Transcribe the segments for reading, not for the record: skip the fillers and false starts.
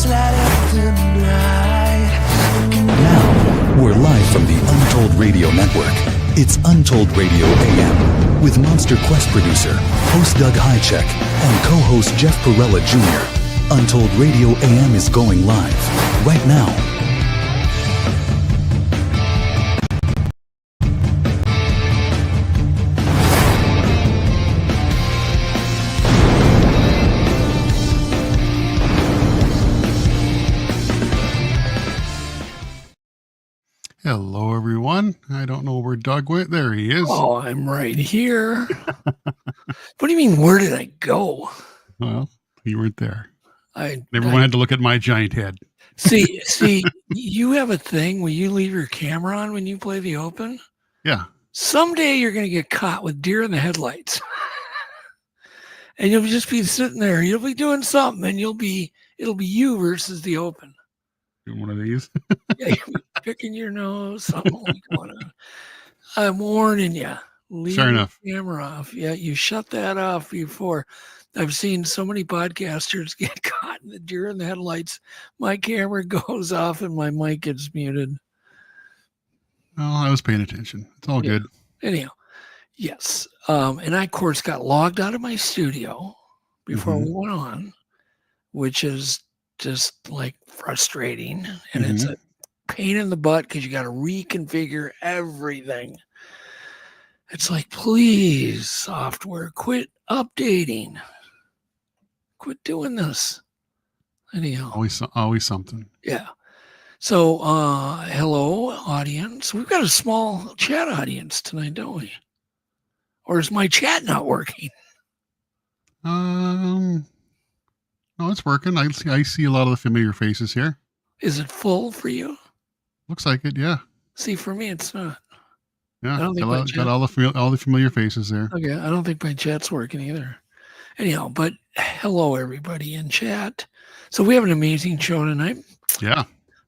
Now, we're live from the Untold Radio Network. It's Untold Radio AM with Monster Quest producer, host Doug Hajicek, and co-host Jeff Perella Jr. Untold Radio AM is going live right now. Hello, everyone. I don't know where Doug went. There he is. Oh, I'm right here. What do you mean, where did I go? Well, you weren't there. Everyone had to look at my giant head. See, you have a thing where you leave your camera on when you play the open. Yeah. Someday you're going to get caught with deer in the headlights. And you'll just be sitting there. You'll be doing something, and it'll be you versus the open. Doing one of these. Yeah, you'll be picking your nose, something like going on. I'm warning you. Leave the camera off. Yeah, you shut that off before. I've seen so many podcasters get caught in the deer in the headlights. My camera goes off and my mic gets muted. Well, I was paying attention. It's all good. Anyhow, yes. And I, of course, got logged out of my studio before we went on, which is just like frustrating. And it's a pain in the butt because you got to reconfigure everything. It's like, please, software, quit updating. Quit doing this. Anyhow. Always something. Yeah. So, hello, audience. We've got a small chat audience tonight, don't we? Or is my chat not working? No, it's working. I see a lot of the familiar faces here. Is it full for you? Looks like it, yeah. See, for me, it's not. Yeah, I don't think got all the familiar faces there. Okay, I don't think my chat's working either. Anyhow, but hello, everybody in chat. So we have an amazing show tonight. Yeah.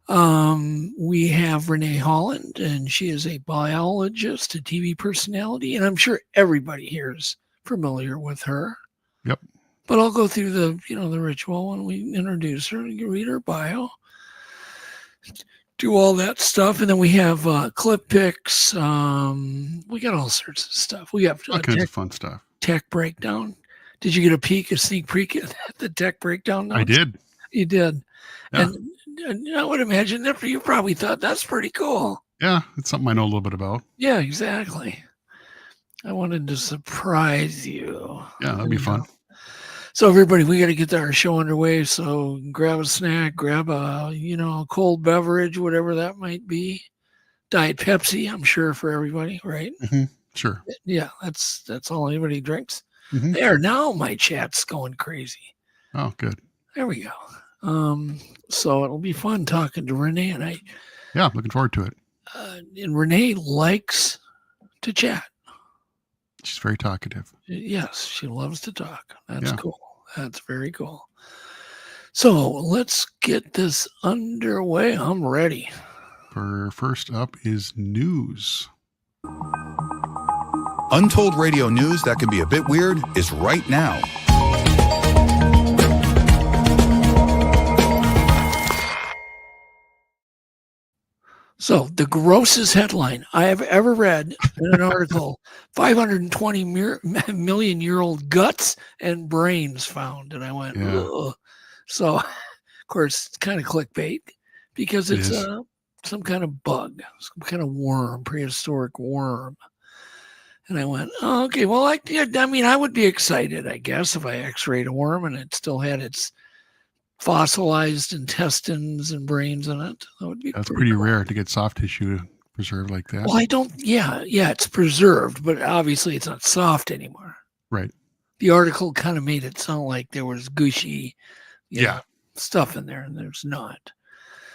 We have Ranae Holland, and she is a biologist, a TV personality, and I'm sure everybody here is familiar with her. Yep. But I'll go through the ritual when we introduce her. You read her bio, do all that stuff, and then we have clip picks. We got all sorts of stuff. We have all kinds of fun stuff. Tech breakdown. Did you get a sneak peek at the tech breakdown notes? I did. You did. Yeah. And I would imagine that you probably thought that's pretty cool. Yeah, it's something I know a little bit about. Yeah, exactly. I wanted to surprise you. Yeah, that'd be fun. So everybody, we got to get our show underway. So grab a snack, grab a cold beverage, whatever that might be. Diet Pepsi, I'm sure, for everybody, right? Mm-hmm. Sure. Yeah, that's all anybody drinks. Mm-hmm. There, now my chat's going crazy. Oh, good. There we go. So it'll be fun talking to Ranae, and yeah, looking forward to it. And Ranae likes to chat. She's very talkative. Yes, she loves to talk. That's cool. That's very cool. So let's get this underway. I'm ready. First up is news. Untold radio news that can be a bit weird is right now. So the grossest headline I have ever read in an article, 520 million-year-old guts and brains found. And I went, ugh. So, of course, it's kind of clickbait because it's some kind of bug, some kind of worm, prehistoric worm. And I went, oh, okay, well, I would be excited, I guess, if I x-rayed a worm and it still had its fossilized intestines and brains in it. That would be pretty cool. Rare to get soft tissue preserved like that. Well, it's preserved, but obviously it's not soft anymore. Right. The article kind of made it sound like there was gushy stuff in there, and there's not.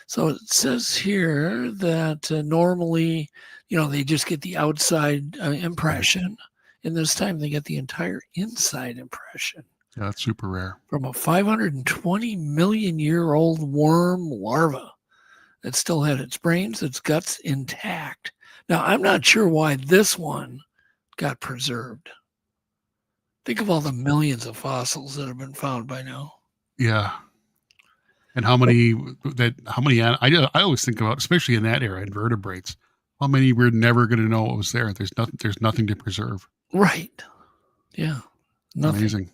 So it says here that normally, they just get the outside impression, and this time they get the entire inside impression. Yeah, that's super rare. From a 520 million-year-old worm larva that still had its brains, its guts intact. Now, I'm not sure why this one got preserved. Think of all the millions of fossils that have been found by now. Yeah. And how many? I always think about, especially in that era, invertebrates. How many we're never going to know what was there? There's nothing to preserve. Right. Yeah. Nothing. Amazing.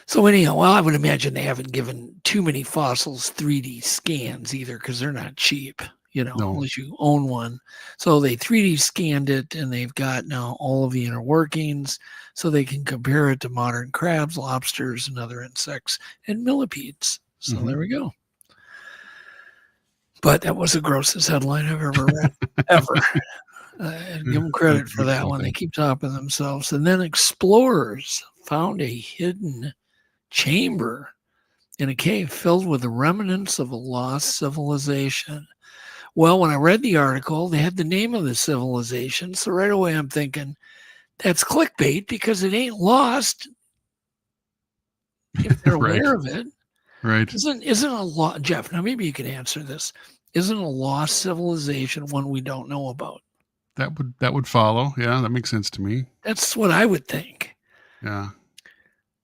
So anyhow, well, I would imagine they haven't given too many fossils 3D scans either, because they're not cheap, No. unless you own one. So they 3D scanned it, and they've got now all of the inner workings, so they can compare it to modern crabs, lobsters, and other insects, and millipedes. So there we go. But that was the grossest headline I've ever read, ever. And give them credit for that one. They keep topping themselves. And then explorers found a hidden chamber in a cave filled with the remnants of a lost civilization. Well, when I read the article, they had the name of the civilization. So right away I'm thinking, that's clickbait, because it ain't lost if they're aware of it. Right. Isn't a lost, Jeff, now maybe you can answer this. Isn't a lost civilization one we don't know about? That would follow. Yeah, that makes sense to me. That's what I would think. Yeah.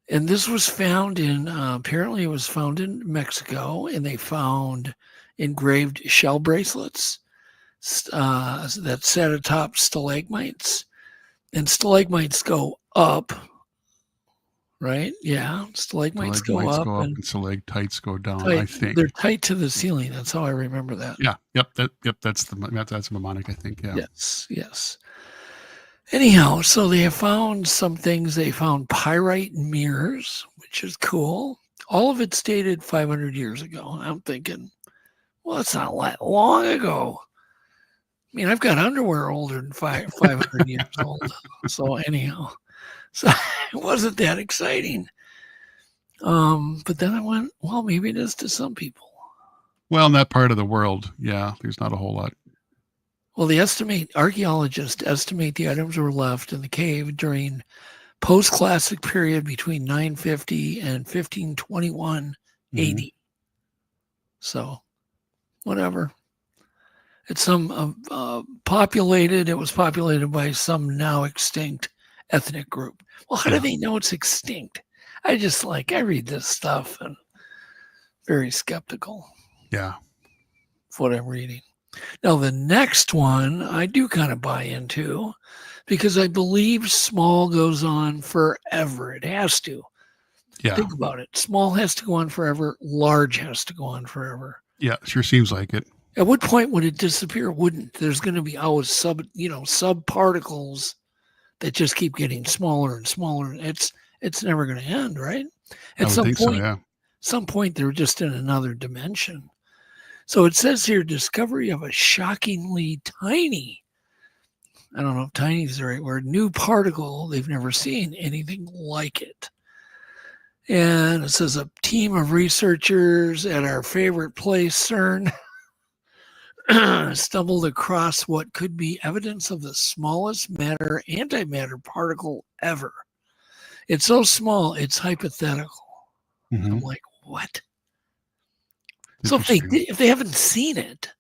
And this was found in, apparently it was found in Mexico, and they found engraved shell bracelets that sat atop stalagmites. And stalagmites go up, right? Yeah, stalagmites go up and stalactites go down. I think they're tight to the ceiling. That's how I remember that. Yeah. Yep. That's mnemonic, I think. Yeah. Yes. Anyhow, so they have found some things. They found pyrite mirrors, which is cool. All of it's dated 500 years ago. I'm thinking, well, it's not that long ago. I mean, I've got underwear older than 500 years old. So anyhow, so it wasn't that exciting. But then I went, well, maybe it is to some people. Well, in that part of the world, yeah, there's not a whole lot. Well, archaeologists estimate the items were left in the cave during post-classic period between 950 and 1521 AD. So, whatever. It's populated. It was populated by some now extinct ethnic group. Well, how do they know it's extinct? I read this stuff and very skeptical. Yeah. Of what I'm reading. Now, the next one I do kind of buy into, because I believe small goes on forever. It has to. Yeah. Think about it. Small has to go on forever. Large has to go on forever. Yeah, sure seems like it. At what point would it disappear? Wouldn't. There's going to be always sub particles that just keep getting smaller and smaller. It's never going to end, right? At some point, so, yeah. Some point they're just in another dimension. So it says here, discovery of a shockingly tiny, I don't know if tiny is the right word, new particle. They've never seen anything like it. And it says a team of researchers at our favorite place, CERN, stumbled across what could be evidence of the smallest antimatter particle ever. It's so small, it's hypothetical. I'm like, what? So if they haven't seen it,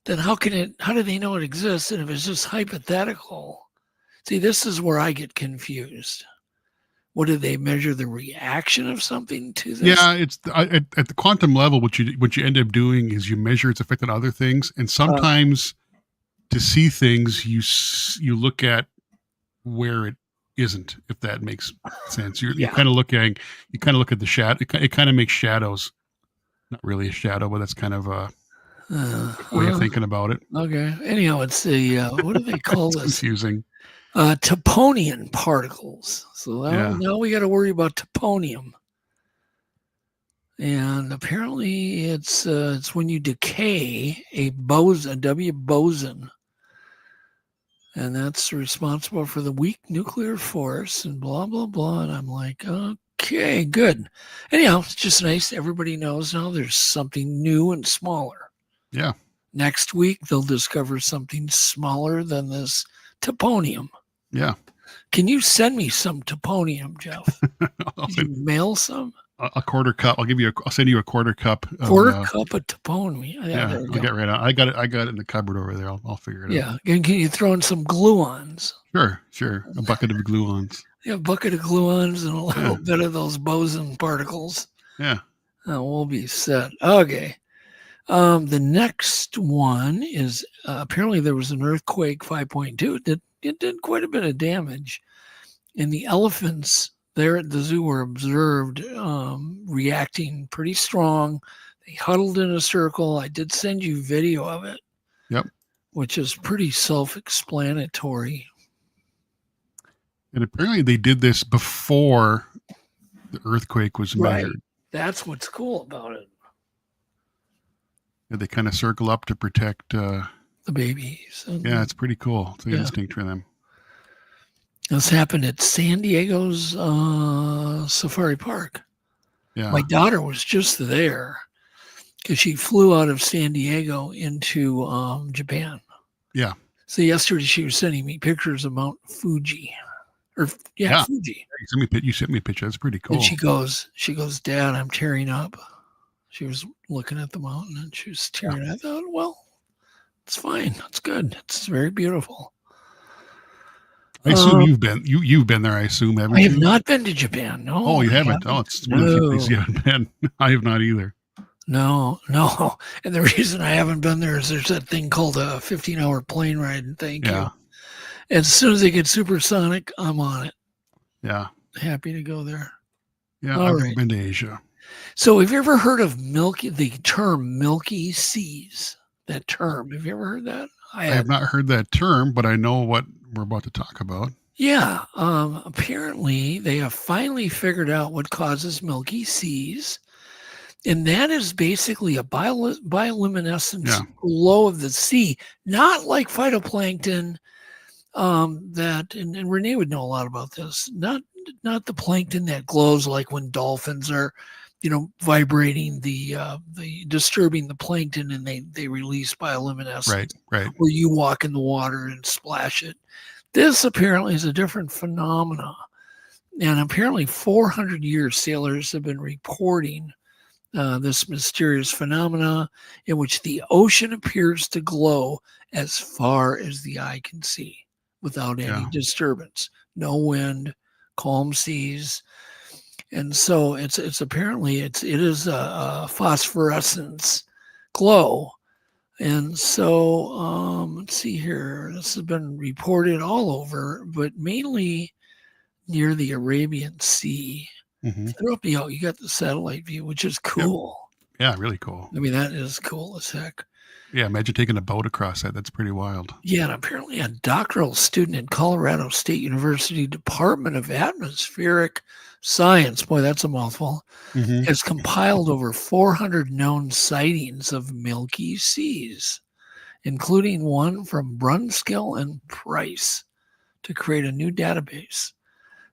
then how do they know it exists? And if it's just hypothetical, see, this is where I get confused. What do they measure the reaction of something to this? Yeah, it's at the quantum level. What you end up doing is you measure its effect on other things, and sometimes to see things, you look at where it isn't. If that makes sense, you kind of look at the shadow. It kind of makes shadows. Not really a shadow, but that's kind of a way of thinking about it. Okay. Anyhow, it's the what do they call this? Confusing. Toponium particles. So now we got to worry about toponium. And apparently it's when you decay a W boson. And that's responsible for the weak nuclear force and blah, blah, blah. And I'm like, okay, good. Anyhow, it's just nice. Everybody knows now there's something new and smaller. Yeah. Next week, they'll discover something smaller than this toponium. Yeah. Can you send me some toponium, Jeff? Can you mail some? A quarter cup. I'll send you a quarter cup. Quarter cup of toponium. Yeah, I'll get right on. I got it in the cupboard over there. I'll figure it out. Yeah. And can you throw in some gluons? Sure. A bucket of gluons. Yeah, a bucket of gluons and a little bit of those boson particles. Yeah. We'll be set. Okay. The next one is apparently there was an earthquake 5.2 it did quite a bit of damage. And the elephants there at the zoo were observed reacting pretty strong. They huddled in a circle. I did send you video of it. Yep. Which is pretty self-explanatory. And apparently they did this before the earthquake was measured. That's what's cool about it. Yeah, they kind of circle up to protect the babies. Yeah, it's pretty cool. It's an instinct for them. This happened at San Diego's Safari Park. Yeah. My daughter was just there because she flew out of San Diego into Japan. Yeah. So yesterday she was sending me pictures of Mount Fuji. Fuji. You sent me a picture. That's pretty cool. And she goes, Dad, I'm tearing up. She was looking at the mountain and she was tearing. I thought, well, it's fine. It's good. It's very beautiful. I assume you've been there. I assume, haven't you? I have not been to Japan. No. Oh, you haven't? Oh, it's one of the few places you haven't been. I have not either. No. And the reason I haven't been there is there's that thing called a 15-hour plane ride. Thank you. As soon as they get supersonic, I'm on it. Yeah. Happy to go there. Yeah, I've never been to Asia. So have you ever heard of the term Milky Seas? That term. Have you ever heard that? I have not heard that term, but I know what we're about to talk about. Yeah. Apparently, they have finally figured out what causes Milky Seas. And that is basically a bioluminescence glow of the sea, not like phytoplankton and Renee would know a lot about this, not the plankton that glows like when dolphins are, vibrating the disturbing the plankton and they release bioluminescence. Right. Where you walk in the water and splash it. This apparently is a different phenomena. And apparently 400 years sailors have been reporting this mysterious phenomena in which the ocean appears to glow as far as the eye can see without any disturbance, no wind, calm seas. And so it is a phosphorescence glow. And so let's see here. This has been reported all over, but mainly near the Arabian Sea. Mm-hmm. You got the satellite view, which is cool. Yeah, really cool. I mean, that is cool as heck. Yeah, imagine taking a boat across that. That's pretty wild. Yeah, and apparently a doctoral student in Colorado State University Department of Atmospheric Science, boy, that's a mouthful, has compiled over 400 known sightings of Milky Seas, including one from Brunskill and Price, to create a new database.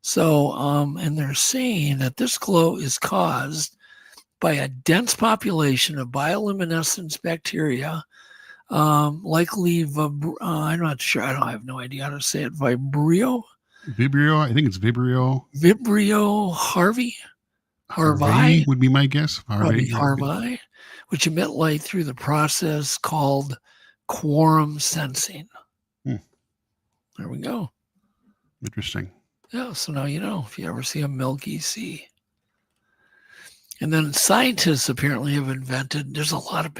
So, and they're saying that this glow is caused by a dense population of bioluminescence bacteria, likely, I'm not sure, I have no idea how to say it, Vibrio, I think it's Vibrio Harvey would be my guess. Harvey, which emit light through the process called quorum sensing. There we go. Interesting. Yeah, so now you know if you ever see a Milky Sea. And then scientists apparently have invented, there's a lot of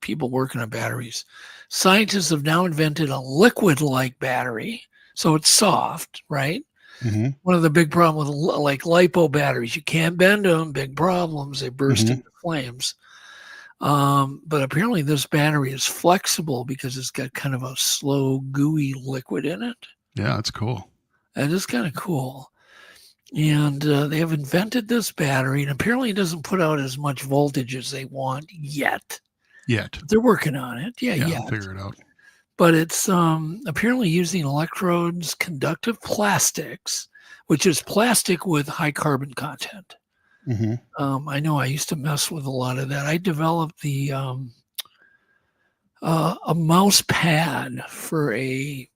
people working on batteries. Scientists have now invented a liquid-like battery. So it's soft, right? Mm-hmm. One of the big problems with like LiPo batteries, you can't bend them, big problems. They burst into flames. But apparently this battery is flexible because it's got kind of a slow, gooey liquid in it. Yeah, that's cool. That is kind of cool. And they have invented this battery, and apparently it doesn't put out as much voltage as they want yet. They're working on it. Yeah, I'll figure it out. But it's apparently using electrodes, conductive plastics, which is plastic with high carbon content. I know I used to mess with a lot of that. I developed a mouse pad for a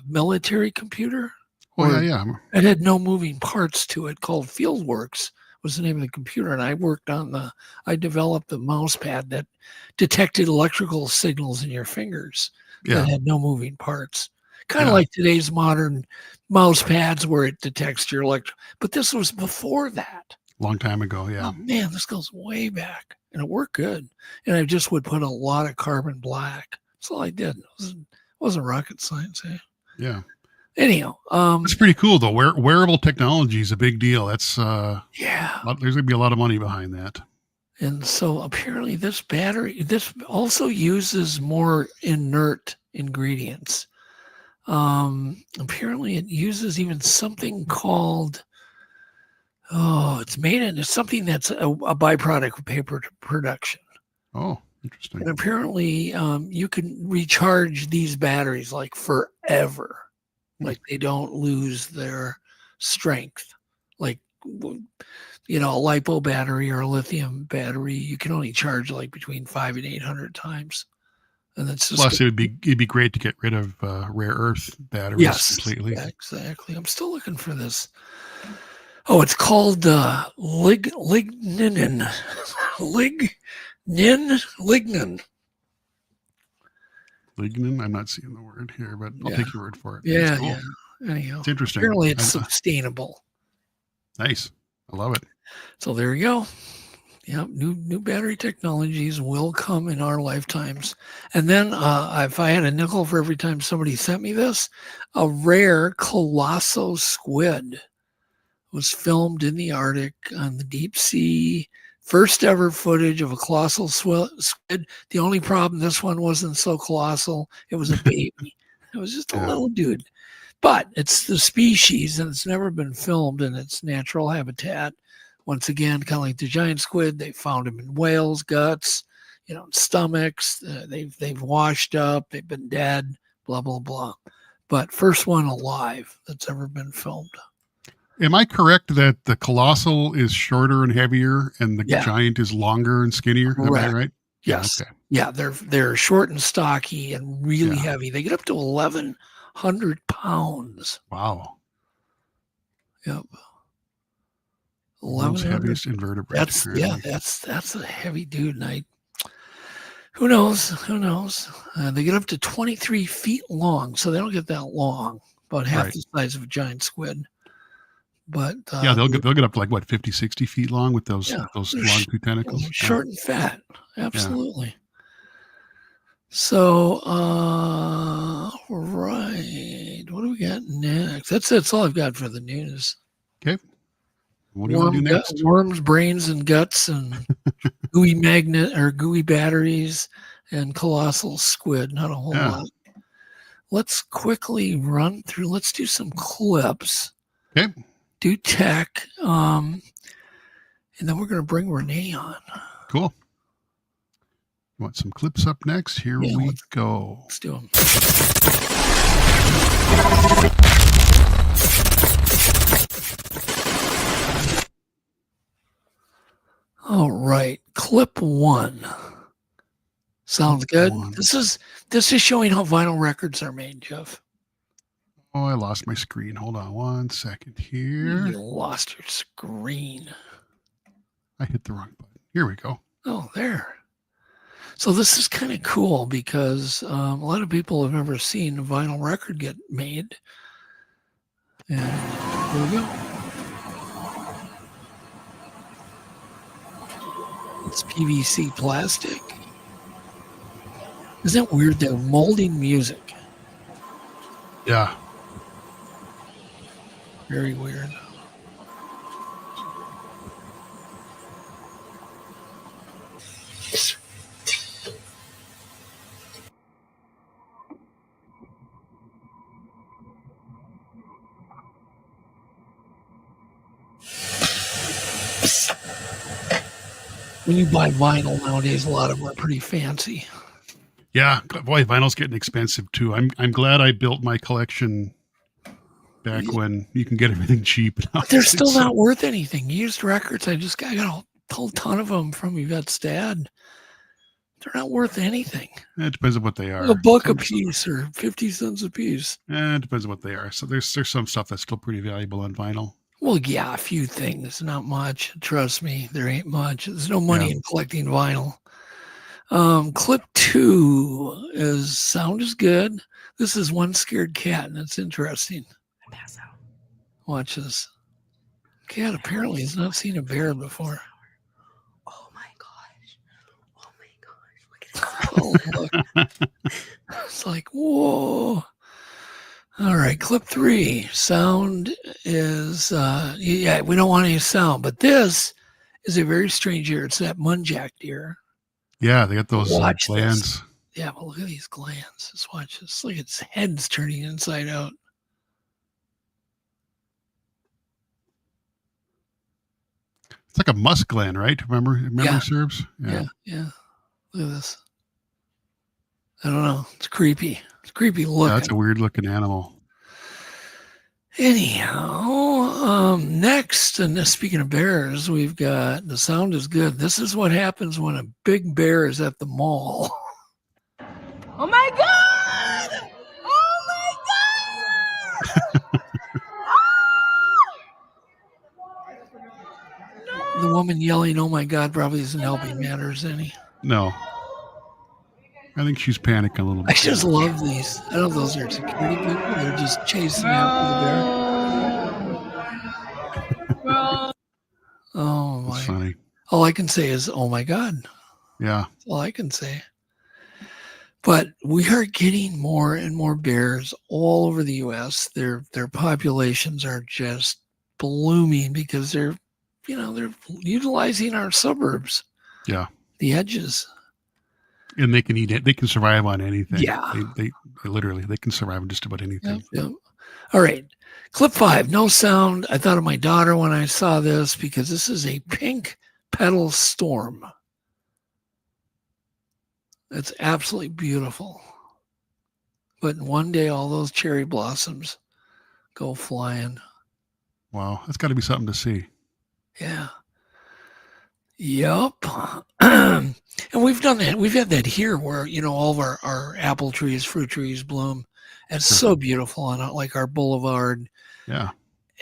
military computer. Oh, yeah. It had no moving parts to it, called Fieldworks was the name of the computer. And I developed the mouse pad that detected electrical signals in your fingers that had no moving parts. Kind of like today's modern mouse pads where it detects your but this was before that. long time ago. Yeah. Oh man, this goes way back, and it worked good. And I just would put a lot of carbon black. That's all I did. It wasn't rocket science. Eh? Yeah. Anyhow, it's pretty cool though. Wearable technology is a big deal. That's yeah. There's gonna be a lot of money behind that. And so apparently this also uses more inert ingredients. Apparently it uses even something called, it's something that's a byproduct of paper production. Oh, interesting. And apparently you can recharge these batteries like forever. Like they don't lose their strength. Like, a LiPo battery or a lithium battery, you can only charge like between 500 and 800 times. And that's just Plus, it'd be great to get rid of rare earth batteries completely. Yeah, exactly. I'm still looking for this. Oh, it's called lignin. Lignin. Lignin? I'm not seeing the word here, but I'll take your word for it. Yeah, cool. yeah. Anyhow, it's interesting. Apparently it's sustainable. Nice. I love it. So there you go. Yep, new battery technologies will come in our lifetimes. And then if I had a nickel for every time somebody sent me this, a rare colossal squid was filmed in the Arctic on the deep sea. First ever footage of a colossal squid. The only problem, this one wasn't so colossal. It was a baby. It was just a little dude. But it's the species, and it's never been filmed in its natural habitat. Once again, kind of like the giant squid, they found them in whales' guts, stomachs. They've washed up. They've been dead. Blah blah blah. But first one alive that's ever been filmed. Am I correct that the colossal is shorter and heavier, and the giant is longer and skinnier? Am I right? Yes. Okay. Yeah, they're short and stocky and really heavy. They get up to 1,100 pounds. Wow. Yep. World's heaviest invertebrate. That's a heavy dude. And who knows? They get up to 23 feet long, so they don't get that long, about half the size of a giant squid. But they'll get up to like 50, 60 feet long with those long two tentacles. Short and fat. Absolutely. Yeah. So right. What do we got next? That's all I've got for the news. Okay. What do you want to do next? Worms, brains, and guts, and gooey batteries, and colossal squid. Not a whole lot. Let's quickly run through. Let's do some clips. Okay. Do tech, and then we're going to bring Ranae on. Cool. You want some clips up next? Here we go. Let's do them. All right, clip 1. Sounds good. This is showing how vinyl records are made, Jeff. Oh, I lost my screen. Hold on 1 second here. You lost your screen. I hit the wrong button. Here we go. Oh, there. So this is kind of cool because a lot of people have never seen a vinyl record get made. And here we go. It's PVC plastic. Isn't that weird? They're molding music. Yeah. Very weird. When you buy vinyl nowadays, a lot of them are pretty fancy. Yeah, boy, vinyl's getting expensive too. I'm glad I built my collection back when you can get everything cheap. But they're still not worth anything. Used records, I got a whole ton of them from Yvette's dad. They're not worth anything. It depends on what they are. $1 a piece or 50 cents a piece. It depends on what they are. So there's some stuff that's still pretty valuable on vinyl. Well, yeah, a few things, not much. Trust me, there ain't much. There's no money in collecting vinyl. Clip 2 sound is good. This is One Scared Cat, and it's interesting. Watch this. Cat apparently has not seen a bear before. Oh my gosh. Look at it. Oh, look. It's like, whoa. All right, clip 3. Sound is, we don't want any sound, but this is a very strange ear. It's that muntjac deer. Yeah, they got those Watch glands. this. Yeah, but look at these glands. Just watch this. Look, its head's turning inside out. It's like a musk gland, right? Memory Yeah. serves. Yeah. Look at this. I don't know. It's creepy. It's creepy looking. Yeah, that's a weird looking animal. Anyhow, next, and speaking of bears, we've got the sound is good. This is what happens when a big bear is at the mall. Oh my God! Oh my God! The woman yelling, "Oh my God," probably isn't helping matters any. No. I think she's panicking a little I bit. just love these. I don't know if those are security people. They're just chasing after the bear. Oh It's my. funny. All I can say is, oh my God. Yeah. That's all I can say. But we are getting more and more bears all over the U.S. Their populations are just blooming because they're utilizing our suburbs. Yeah. The edges. And they can eat it. They can survive on anything. Yeah. They literally, they can survive on just about anything. Yep. All right. Clip 5, no sound. I thought of my daughter when I saw this because this is a pink petal storm. It's absolutely beautiful. But in one day, all those cherry blossoms go flying. Wow. That's got to be something to see. Yeah. Yep. And we've done that. We've had that here where, all of our apple trees, fruit trees bloom. It's so beautiful on like our boulevard. Yeah.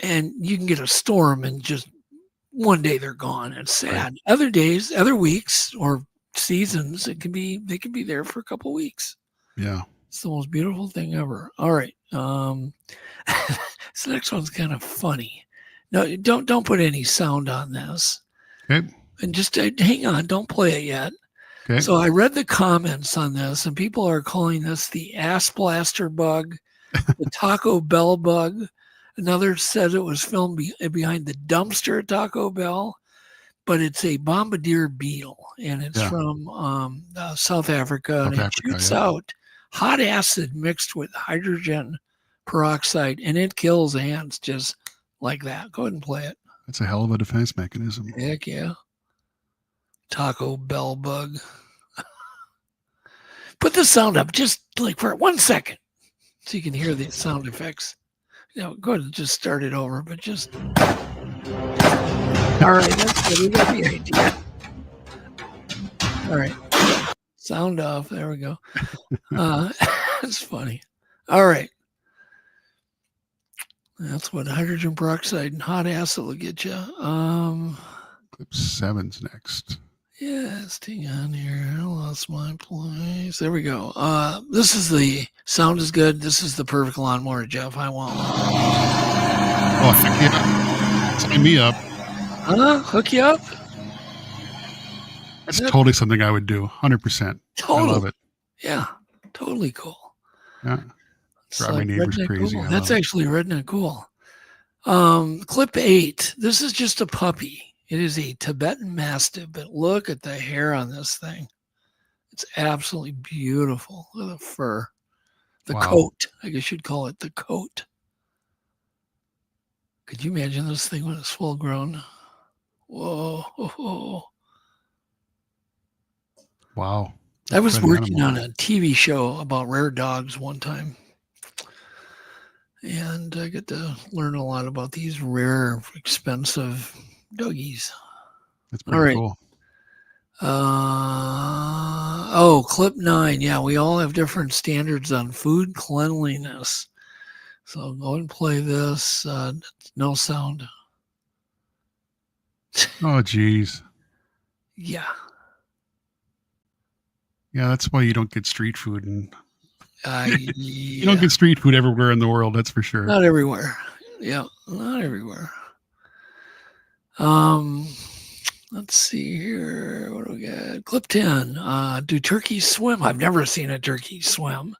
And you can get a storm and just one day they're gone. It's sad. Right. Other days, other weeks or seasons, they can be there for a couple weeks. Yeah. It's the most beautiful thing ever. All right. This next one's kind of funny. No, don't put any sound on this. Okay. And just hang on, don't play it yet. Okay. So I read the comments on this, and people are calling this the ass blaster bug, the Taco Bell bug. Another said it was filmed behind the dumpster at Taco Bell, but it's a bombardier beetle, and it's from South Africa, and it shoots out hot acid mixed with hydrogen peroxide, and it kills ants just like that. Go ahead and play it. That's a hell of a defense mechanism. Heck yeah. Taco Bell bug. Put the sound up just like for 1 second so you can hear the sound effects. Go ahead and just start it over, but just. All right, that's good. We got the idea. All right. Sound off. There we go. It's funny. All right. That's what hydrogen peroxide and hot acid will get you. Clip 7's next. Yes, hang on here. I lost my place. There we go. This is the sound is good. This is the perfect lawnmower, Jeff. I want one. Oh, heck yeah. Sign me up. Hook you up? That's totally something I would do. 100%. Totally. I love it. Yeah, totally cool. Yeah. Drive my neighbors crazy. Cool. I That's love it. actually redneck cool. Clip 8. This is just a puppy. It is a Tibetan Mastiff, but look at the hair on this thing. It's absolutely beautiful. Look at the fur. The coat. I guess you'd call it the coat. Could you imagine this thing when it's full grown? Whoa. Wow. I was Quite an working animal. on a TV show about rare dogs one time. And I get to learn a lot about these rare, expensive doggies. That's pretty All right. cool. Clip 9. Yeah, we all have different standards on food cleanliness. So go and play this. No sound. Oh, geez. Yeah. Yeah, that's why you don't get street food. And You you don't get street food everywhere in the world, that's for sure. Not everywhere. Yeah, not everywhere. Let's see here. What do we got? Clip 10. Do turkeys swim? I've never seen a turkey swim.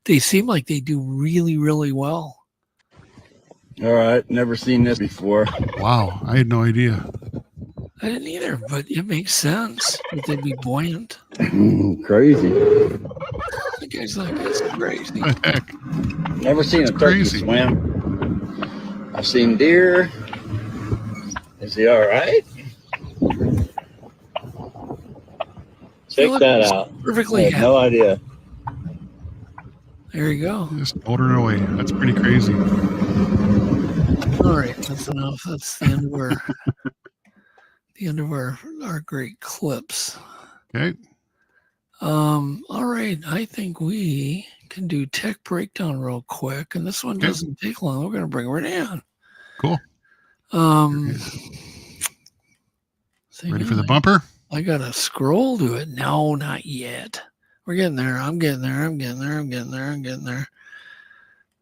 They seem like they do really, really well. All right, never seen this before. Wow, I had no idea. I didn't either, but it makes sense that they'd be buoyant. Crazy. The guy's like, that's crazy. What the heck? Never seen a turkey crazy. swim. I've seen deer. Is he all right? Check that out. Perfectly I had no idea. There you go. Just ordering away. That's pretty crazy. All right, that's enough. That's the end of our great clips. Okay. All right, I think we can do tech breakdown real quick, and this one Okay. doesn't take long. We're going to bring Ranae Cool. on. Ready for the bumper? I gotta scroll to it. No, not yet. We're getting there. I'm getting there.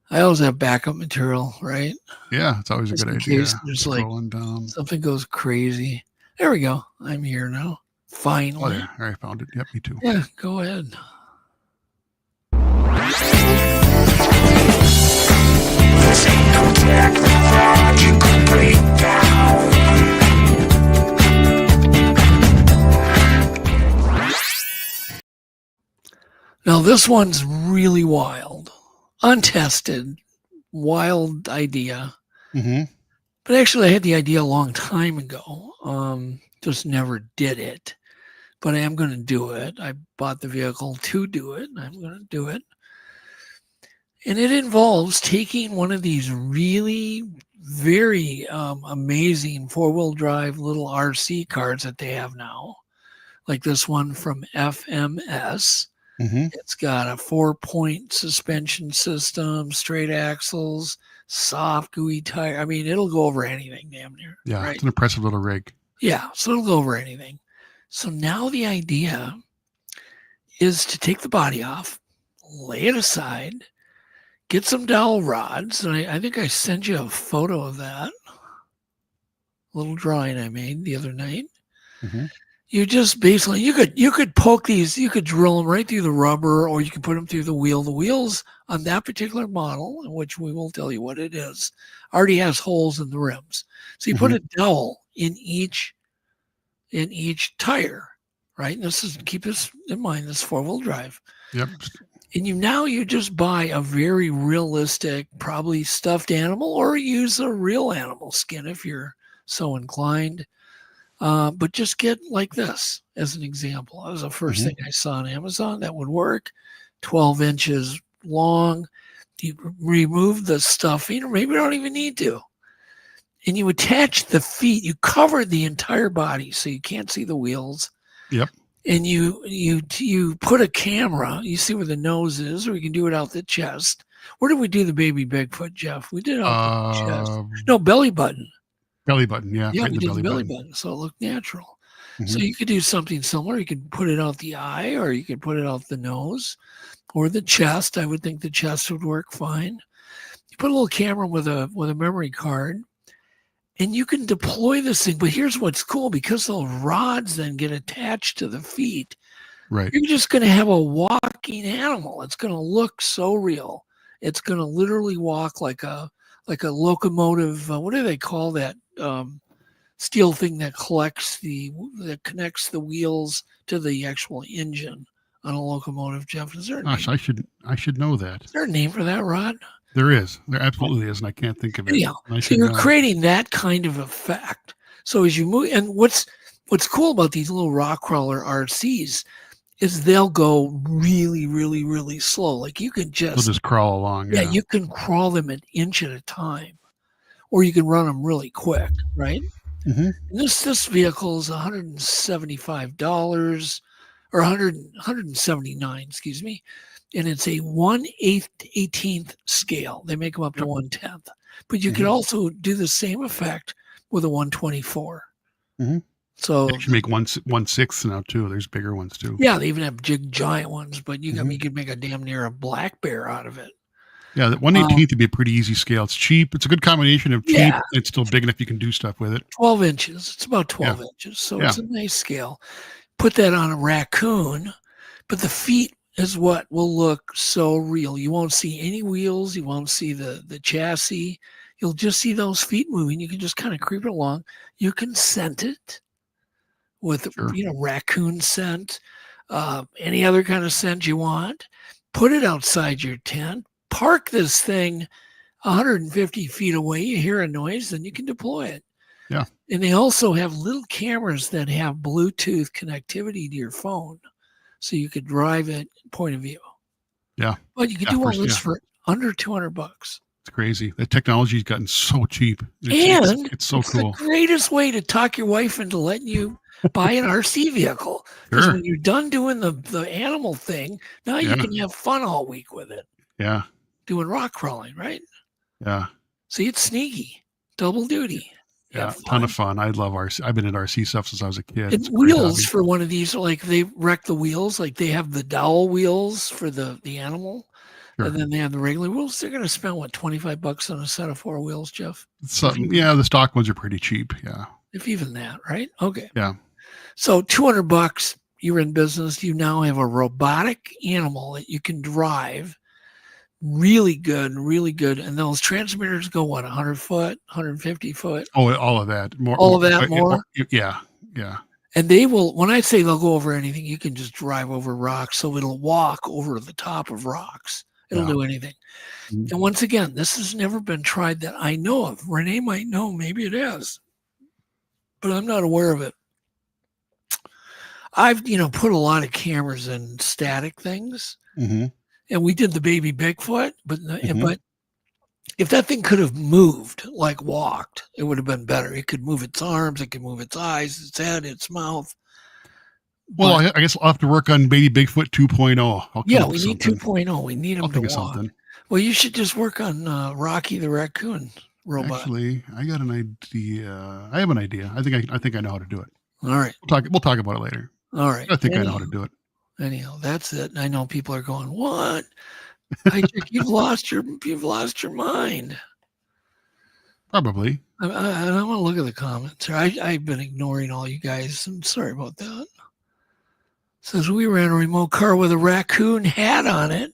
I always have backup material, right? Yeah, it's always Just a good in idea. case there's like Scrolling down. something goes crazy. There we go. I'm here now. Oh, Finally. there. All right, found it. Yep, me too. Yeah, go ahead. Now this one's really wild, untested, wild idea. Mm-hmm. But actually, I had the idea a long time ago. Just never did it. But I am going to do it. I bought the vehicle to do it. I'm going to do it. And it involves taking one of these really very amazing four-wheel drive little RC cars that they have now, like this one from FMS. Mm-hmm. It's got a 4-point suspension system, straight axles, soft, gooey tire. I mean, it'll go over anything, damn near. Yeah, right? it's an impressive little rig. Yeah, so it'll go over anything. So now the idea is to take the body off, lay it aside, get some dowel rods. And I think I sent you a photo of that little drawing I made the other night. Mm-hmm. You just basically, you could poke these, you could drill them right through the rubber, or you could put them through the wheel. The wheels on that particular model, which we will tell you what it is, already has holes in the rims. So you put a dowel in each tire, right? And this is, keep this in mind, this four-wheel drive. Yep. And you just buy a very realistic, probably stuffed animal, or use a real animal skin if you're so inclined. But just get like this as an example. That was the first thing I saw on Amazon that would work. 12 inches long. You remove the stuffing, or maybe you don't even need to. And you attach the feet. You cover the entire body so you can't see the wheels. Yep. And you put a camera. You see where the nose is, or you can do it out the chest. Where did we do the baby Bigfoot, Jeff? We did it out the chest. No, belly button. Belly button, yeah. Yeah, right we in did the belly button, so it looked natural. So Mhm. you could do something similar. You could put it out the eye, or you could put it out the nose, or the chest. I would think the chest would work fine. You put a little camera with a memory card, and you can deploy this thing. But here's what's cool: because those rods then get attached to the feet, Right. you're just going to have a walking animal. It's going to look so real. It's going to literally walk like a locomotive. What do they call that steel thing that connects the wheels to the actual engine on a locomotive? Jeff, is there a Gosh, name? I should know that. Is there a name for that, Rod? There is. There absolutely is, and I can't think of it. Yeah. I So should you're know. creating that kind of effect. So as you move, and what's cool about these little rock crawler RCs is they'll go really, really, really slow. Like you can They'll just crawl along. yeah, you can crawl them an inch at a time, or you can run them really quick, right? Mhm. And this vehicle is $175 or 179, excuse me, and it's a 1/18th scale. They make them up to 1/10, but you could also do the same effect with a 124. Mhm. So They actually make 1/6 now too. There's bigger ones too. yeah, they even have giant ones, but you could make a damn near a black bear out of it. Yeah, the 1/18 would be a pretty easy scale. It's cheap. It's a good combination of cheap. Yeah. It's still big enough you can do stuff with it. 12 inches. It's about 12 inches. So it's a nice scale. Put that on a raccoon, but the feet is what will look so real. You won't see any wheels. You won't see the chassis. You'll just see those feet moving. You can just kind of creep it along. You can scent it with, raccoon scent, any other kind of scent you want. Put it outside your tent. Park this thing 150 feet away. You hear a noise, then you can deploy it. Yeah. And they also have little cameras that have Bluetooth connectivity to your phone. So you could drive it point of view. Yeah. But you can do all this for under $200. It's crazy. The technology's gotten so cheap. It's so cool. The greatest way to talk your wife into letting you buy an RC vehicle. Because when you're done doing the animal thing, now you can have fun all week with it. Yeah. Doing rock crawling, right? Yeah. See, it's sneaky. Double duty. Yeah, ton of fun. I love RC. I've been in RC stuff since I was a kid. And wheels for one of these, like they wreck the wheels. Like they have the dowel wheels for the animal. Sure. And then they have the regular wheels. They're going to spend, what, $25 on a set of 4 wheels, Jeff? Something. Yeah, the stock ones are pretty cheap. Yeah. If even that, right? Okay. Yeah. So $200, you're in business. You now have a robotic animal that you can drive. Really good. And those transmitters go, what, 100 foot, 150 foot? Oh, all of that. More. Yeah. And they will, when I say they'll go over anything, you can just drive over rocks. So it'll walk over the top of rocks. It'll do anything. Mm-hmm. And once again, this has never been tried that I know of. Ranae might know, maybe it is, but I'm not aware of it. I've, put a lot of cameras in static things. Mm-hmm. And we did the baby Bigfoot, but if that thing could have moved, like walked, it would have been better. It could move its arms, it could move its eyes, its head, its mouth. Well, I guess I'll have to work on baby Bigfoot 2.0. Yeah, we need 2.0. We need them to walk. Something. Well, you should just work on Rocky the raccoon robot. Actually, I got an idea. I have an idea. I think I know how to do it. All right. We'll talk about it later. All right. I think I know how to do it. Anyhow, that's it. And I know people are going, "What? You've lost your mind." Probably. I don't want to look at the comments. I've been ignoring all you guys. I'm sorry about that. It says we ran a remote car with a raccoon hat on it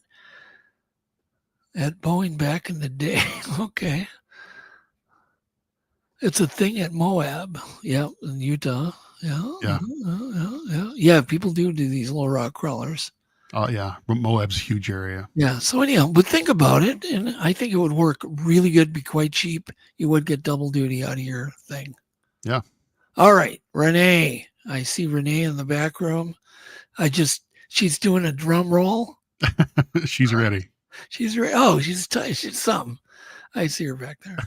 at Boeing back in the day. Okay. It's a thing at Moab. Yeah, in Utah. Yeah. Yeah, people do these low rock crawlers. Oh, yeah. Moab's a huge area. Yeah. So anyhow, but think about it. And I think it would work really good, be quite cheap. You would get double duty out of your thing. Yeah. All right. Ranae. I see Ranae in the back room. She's doing a drum roll. She's ready. She's ready. Oh, she's something. I see her back there.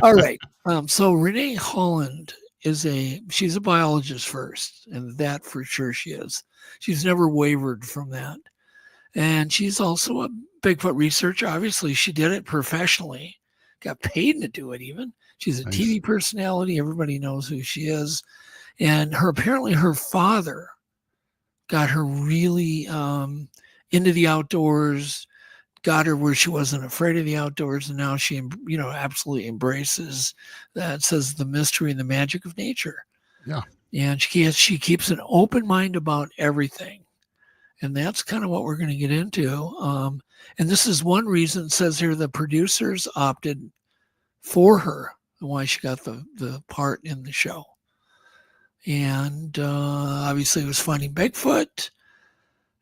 All right. So Ranae Holland she's a biologist first, and that for sure she is. She's never wavered from that. And she's also a Bigfoot researcher. Obviously, she did it professionally, got paid to do it even. She's a nice TV personality. Everybody knows who she is. And apparently her father got her really into the outdoors, got her where she wasn't afraid of the outdoors, and now she, absolutely embraces that. Says the mystery and the magic of nature. Yeah, and she keeps an open mind about everything, and that's kind of what we're going to get into. And this is one reason. It says here the producers opted for her and why she got the part in the show. And obviously, it was Finding Bigfoot.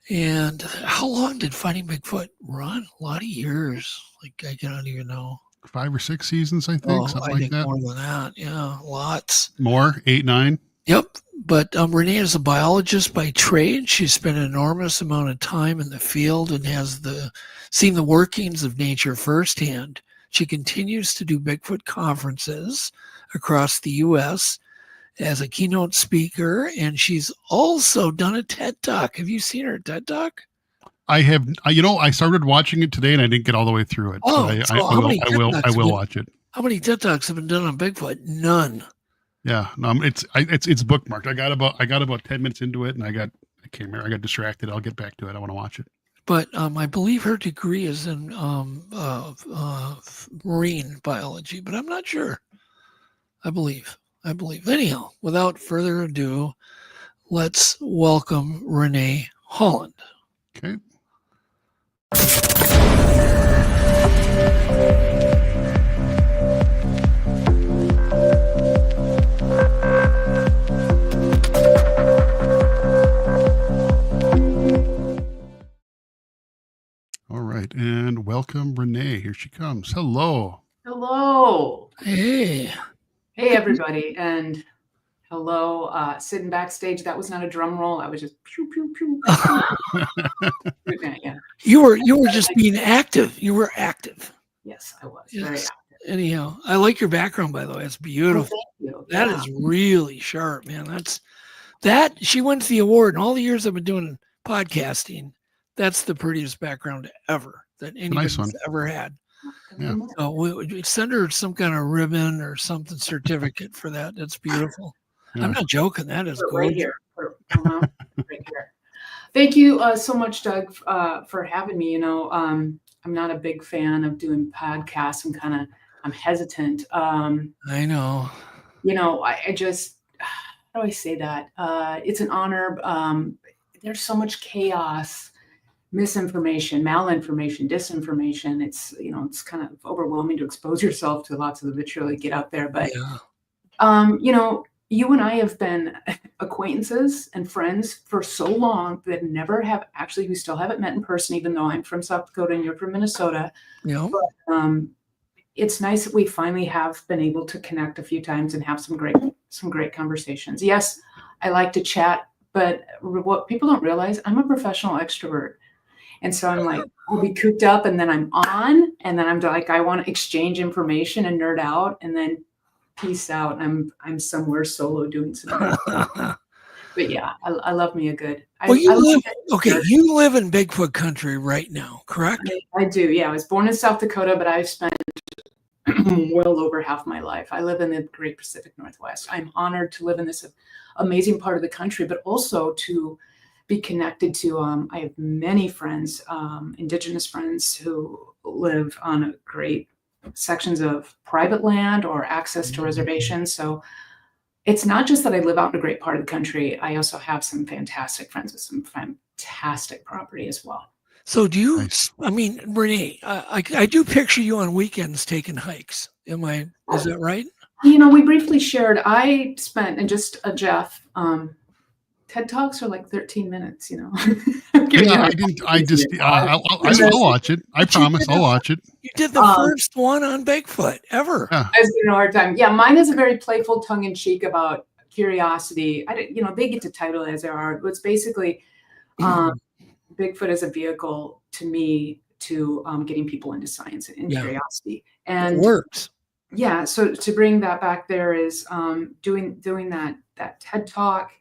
And how long did Finding Bigfoot run? A lot of years. Like, I don't even know. 5 or 6 seasons, I think. Something like that. More than that. Yeah, lots. More? 8, 9? Yep. But Ranae is a biologist by trade. She spent an enormous amount of time in the field and has seen the workings of nature firsthand. She continues to do Bigfoot conferences across the U.S. as a keynote speaker, and she's also done a TED Talk. Have you seen her TED Talk? I have. I started watching it today, and I didn't get all the way through it. Oh, so I will watch it. How many TED Talks have been done on Bigfoot? None. Yeah, no, it's bookmarked. I got about 10 minutes into it, and I can't remember. I got distracted. I'll get back to it. I want to watch it. but I believe her degree is in marine biology, but I'm not sure. I believe. Anyhow, without further ado, let's welcome Ranae Holland. Okay. All right, and welcome Ranae. Here she comes. Hello. Hello. Hey. Hey, everybody. And hello, sitting backstage. That was not a drum roll. I was just pew, pew, pew. Yeah. You were just being active. You were active. Yes, I was. Yes. Very active. Anyhow, I like your background, by the way. It's beautiful. Oh, thank you. That is really sharp, man. She wins the award. In all the years I've been doing podcasting, that's the prettiest background ever that anybody's ever had. Yeah. So we send her some kind of ribbon or something, certificate for that. That's beautiful. Yeah. I'm not joking. That is right here. Right here. Thank you so much, Doug, for having me. I'm not a big fan of doing podcasts. I'm hesitant. I know. I just, how do I say that? It's an honor. There's so much chaos, misinformation, malinformation, disinformation. It's kind of overwhelming to expose yourself to lots of the vitriol you get out there. But, you and I have been acquaintances and friends for so long that we still haven't met in person, even though I'm from South Dakota and you're from Minnesota. Yeah. But, it's nice that we finally have been able to connect a few times and have some great conversations. Yes, I like to chat, but what people don't realize, I'm a professional extrovert. And so I'm like, I'll be cooped up and then I'm on and then I'm like, I want to exchange information and nerd out and then peace out. I'm somewhere solo doing something. But yeah, I love me a good. You live in Bigfoot country right now, correct? I do. Yeah. I was born in South Dakota, but I've spent well over half my life. I live in the Great Pacific Northwest. I'm honored to live in this amazing part of the country, but also to be connected to, I have many friends, indigenous friends who live on great sections of private land or access to reservations. So it's not just that I live out in a great part of the country. I also have some fantastic friends with some fantastic property as well. So do you, Ranae, I do picture you on weekends taking hikes. Is that right? We briefly shared, I spent, and just Jeff, TED Talks are like 13 minutes, Yeah, I'll watch it. I promise I'll watch it. You did the first one on Bigfoot ever. Yeah. I was having a hard time. Yeah, mine is a very playful tongue-in-cheek about curiosity. They get to title it as they are. It's basically Bigfoot as a vehicle to me to getting people into science and curiosity. And it works. Yeah, so to bring that back there is doing that TED Talk.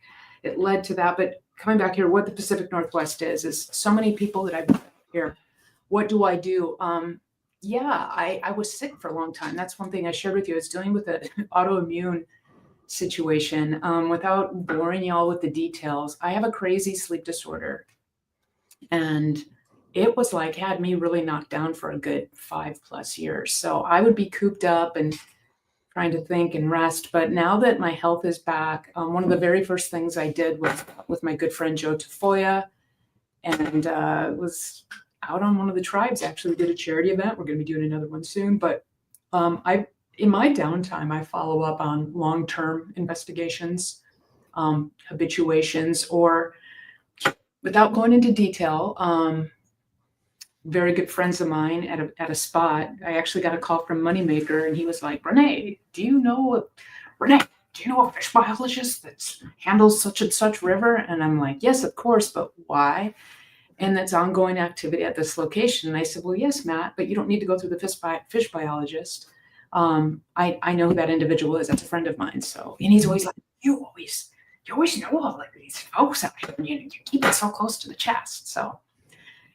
It led to that, but coming back here, what the Pacific Northwest is so many people that I've met here. What do I do? I was sick for a long time. That's one thing I shared with you. I was dealing with an autoimmune situation. Without boring y'all with the details, I have a crazy sleep disorder. And it was had me really knocked down for a good 5+ years. So I would be cooped up and trying to think and rest. But now that my health is back, one of the very first things I did was with my good friend Joe Tafoya, and was out on one of the tribes. Actually, we did a charity event. We're going to be doing another one soon. But in my downtime, I follow up on long-term investigations, habituations, or without going into detail, very good friends of mine at a spot. I actually got a call from Moneymaker, and he was like, Ranae, do you know a fish biologist that handles such and such river? And I'm like, yes, of course, but why? And that's ongoing activity at this location. And I said, well, yes, Matt, but you don't need to go through the fish biologist. I know who that individual is. That's a friend of mine. So, and he's always like, you always know all these folks out here, and you keep it so close to the chest. So,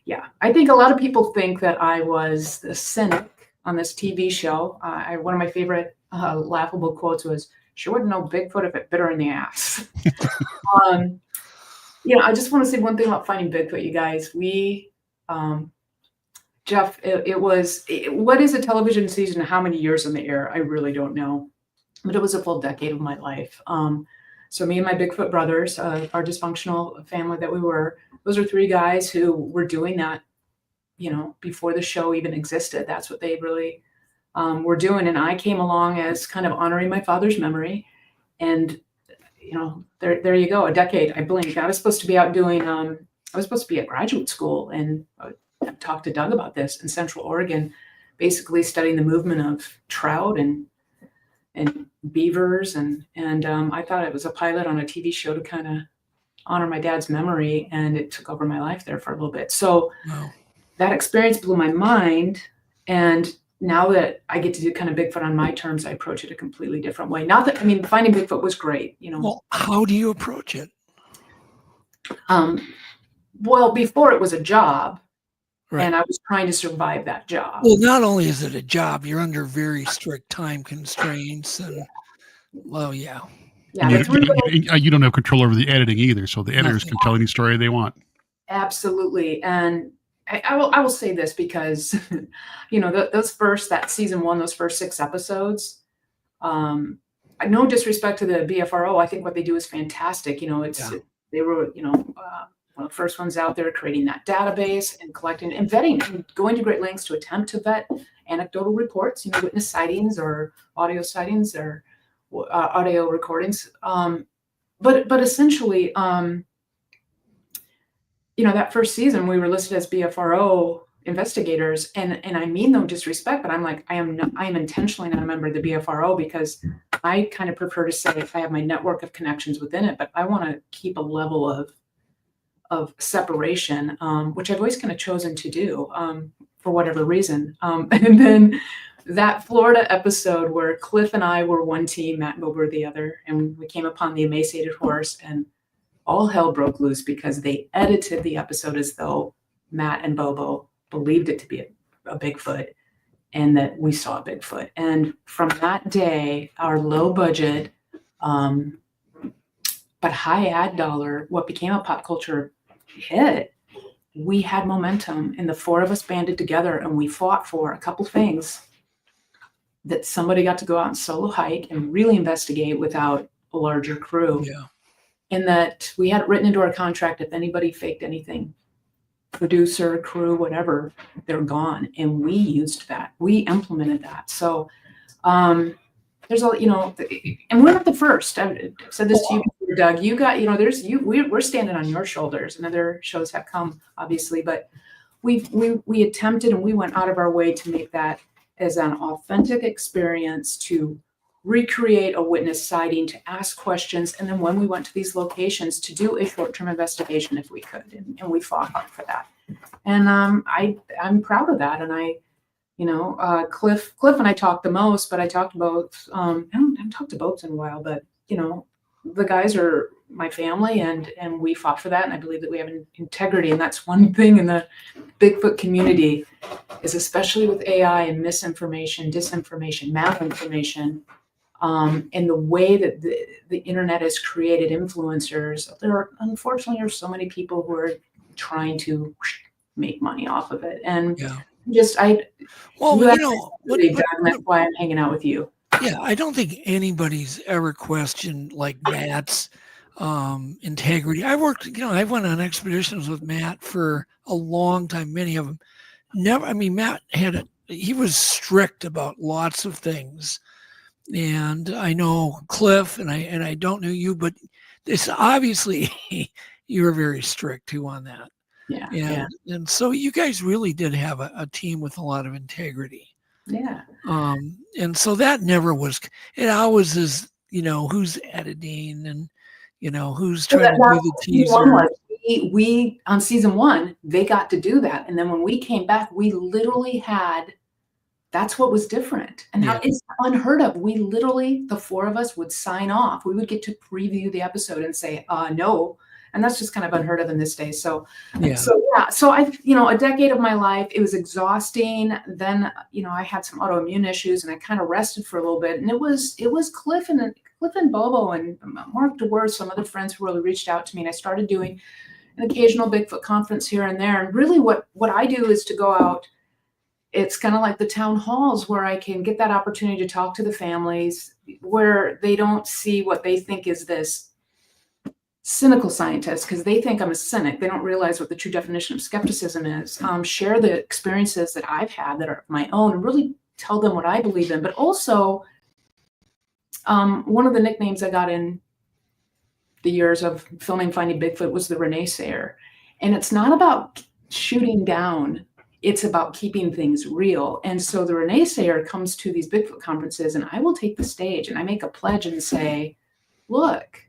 yeah, I think a lot of people think that I was the cynic on this TV show. One of my favorite laughable quotes was, "Sure wouldn't know Bigfoot if it bit her in the ass." I just want to say one thing about finding Bigfoot, you guys. We Jeff, what is a television season? How many years in the air? I really don't know, but it was a full decade of my life. So me and my Bigfoot brothers, our dysfunctional family that we were, those are three guys who were doing that, before the show even existed. That's what they really were doing. And I came along as kind of honoring my father's memory. And, there you go, a decade. I blinked. I was supposed to be out doing, I was supposed to be at graduate school, and I talked to Doug about this in Central Oregon, basically studying the movement of trout and beavers. And I thought it was a pilot on a TV show to kind of honor my dad's memory. And it took over my life there for a little bit. So that experience blew my mind. And now that I get to do kind of Bigfoot on my terms, I approach it a completely different way. Not that, finding Bigfoot was great, Well, how do you approach it? Well, before it was a job, Right. and I was trying to survive that job. Well, not only is it a job, you're under very strict time constraints, and Yeah, And that's really you don't have control over the editing either, so the editors can tell any story they want. absolutely. And I will say this because, that season one, those first 6 episodes, no disrespect to the BFRO. I think what they do is fantastic. They were, one of the first ones out there creating that database and collecting and vetting and going to great lengths to attempt to vet anecdotal reports, witness sightings or audio sightings or audio recordings. But essentially, that first season we were listed as BFRO investigators, and I mean no disrespect, but I'm like, I am intentionally not a member of the BFRO because I kind of prefer to say I have my network of connections within it, but I want to keep a level of separation, which I've always kind of chosen to do for whatever reason. And then that Florida episode where Cliff and I were one team, Matt and Bob were the other, and we came upon the emaciated horse, and all hell broke loose because they edited the episode as though Matt and Bobo believed it to be a Bigfoot and that we saw a Bigfoot. And from that day, our low budget, but high ad dollar, what became a pop culture hit, we had momentum, and the 4 of us banded together and we fought for a couple things: that somebody got to go out and solo hike and really investigate without a larger crew. Yeah. And that we had it written into our contract, if anybody faked anything, producer, crew, whatever, they're gone. And we used that. We implemented that. So there's a, and we're not the first. I've said this to you before, Doug. You got, we're standing on your shoulders, and other shows have come, obviously, but we attempted and we went out of our way to make that as an authentic experience, to recreate a witness sighting, to ask questions. And then when we went to these locations, to do a short-term investigation if we could. And we fought hard for that. And I'm proud of that. And Cliff and I talked the most, but I talked about, I haven't talked to boats in a while, but, the guys are my family, and we fought for that. And I believe that we have integrity. And that's one thing in the Bigfoot community, is especially with AI and misinformation, disinformation, malinformation, and the way that the internet has created influencers. Unfortunately, there are so many people who are trying to make money off of it. And that's why I'm hanging out with you. Yeah, I don't think anybody's ever questioned like Matt's integrity. I went on expeditions with Matt for a long time. Many of them Matt he was strict about lots of things. And I know Cliff, and I don't know you, but it's obviously you were very strict too on that. Yeah. And so you guys really did have a team with a lot of integrity. Yeah. And so that never was, it always is, who's editing and, who's trying to do the teaser. We on season 1, they got to do that. And then when we came back, we literally had, that's what was different. And how it's unheard of. We literally, the 4 of us would sign off. We would get to preview the episode and say, no. And that's just kind of unheard of in this day. So I, a decade of my life, it was exhausting. Then, I had some autoimmune issues, and I kind of rested for a little bit. And it was Cliff and Bobo and Mark DeWord, some other friends who really reached out to me. And I started doing an occasional Bigfoot conference here and there. And really what I do is to go out. It's kind of like the town halls where I can get that opportunity to talk to the families where they don't see what they think is this cynical scientist, because they think I'm a cynic. They don't realize what the true definition of skepticism is. Share the experiences that I've had that are my own and really tell them what I believe in. But also, one of the nicknames I got in the years of filming Finding Bigfoot was the Ranae Sayer. And it's not about shooting down. It's about keeping things real. And so the Ranae Sayer comes to these Bigfoot conferences, and I will take the stage and I make a pledge and say, look,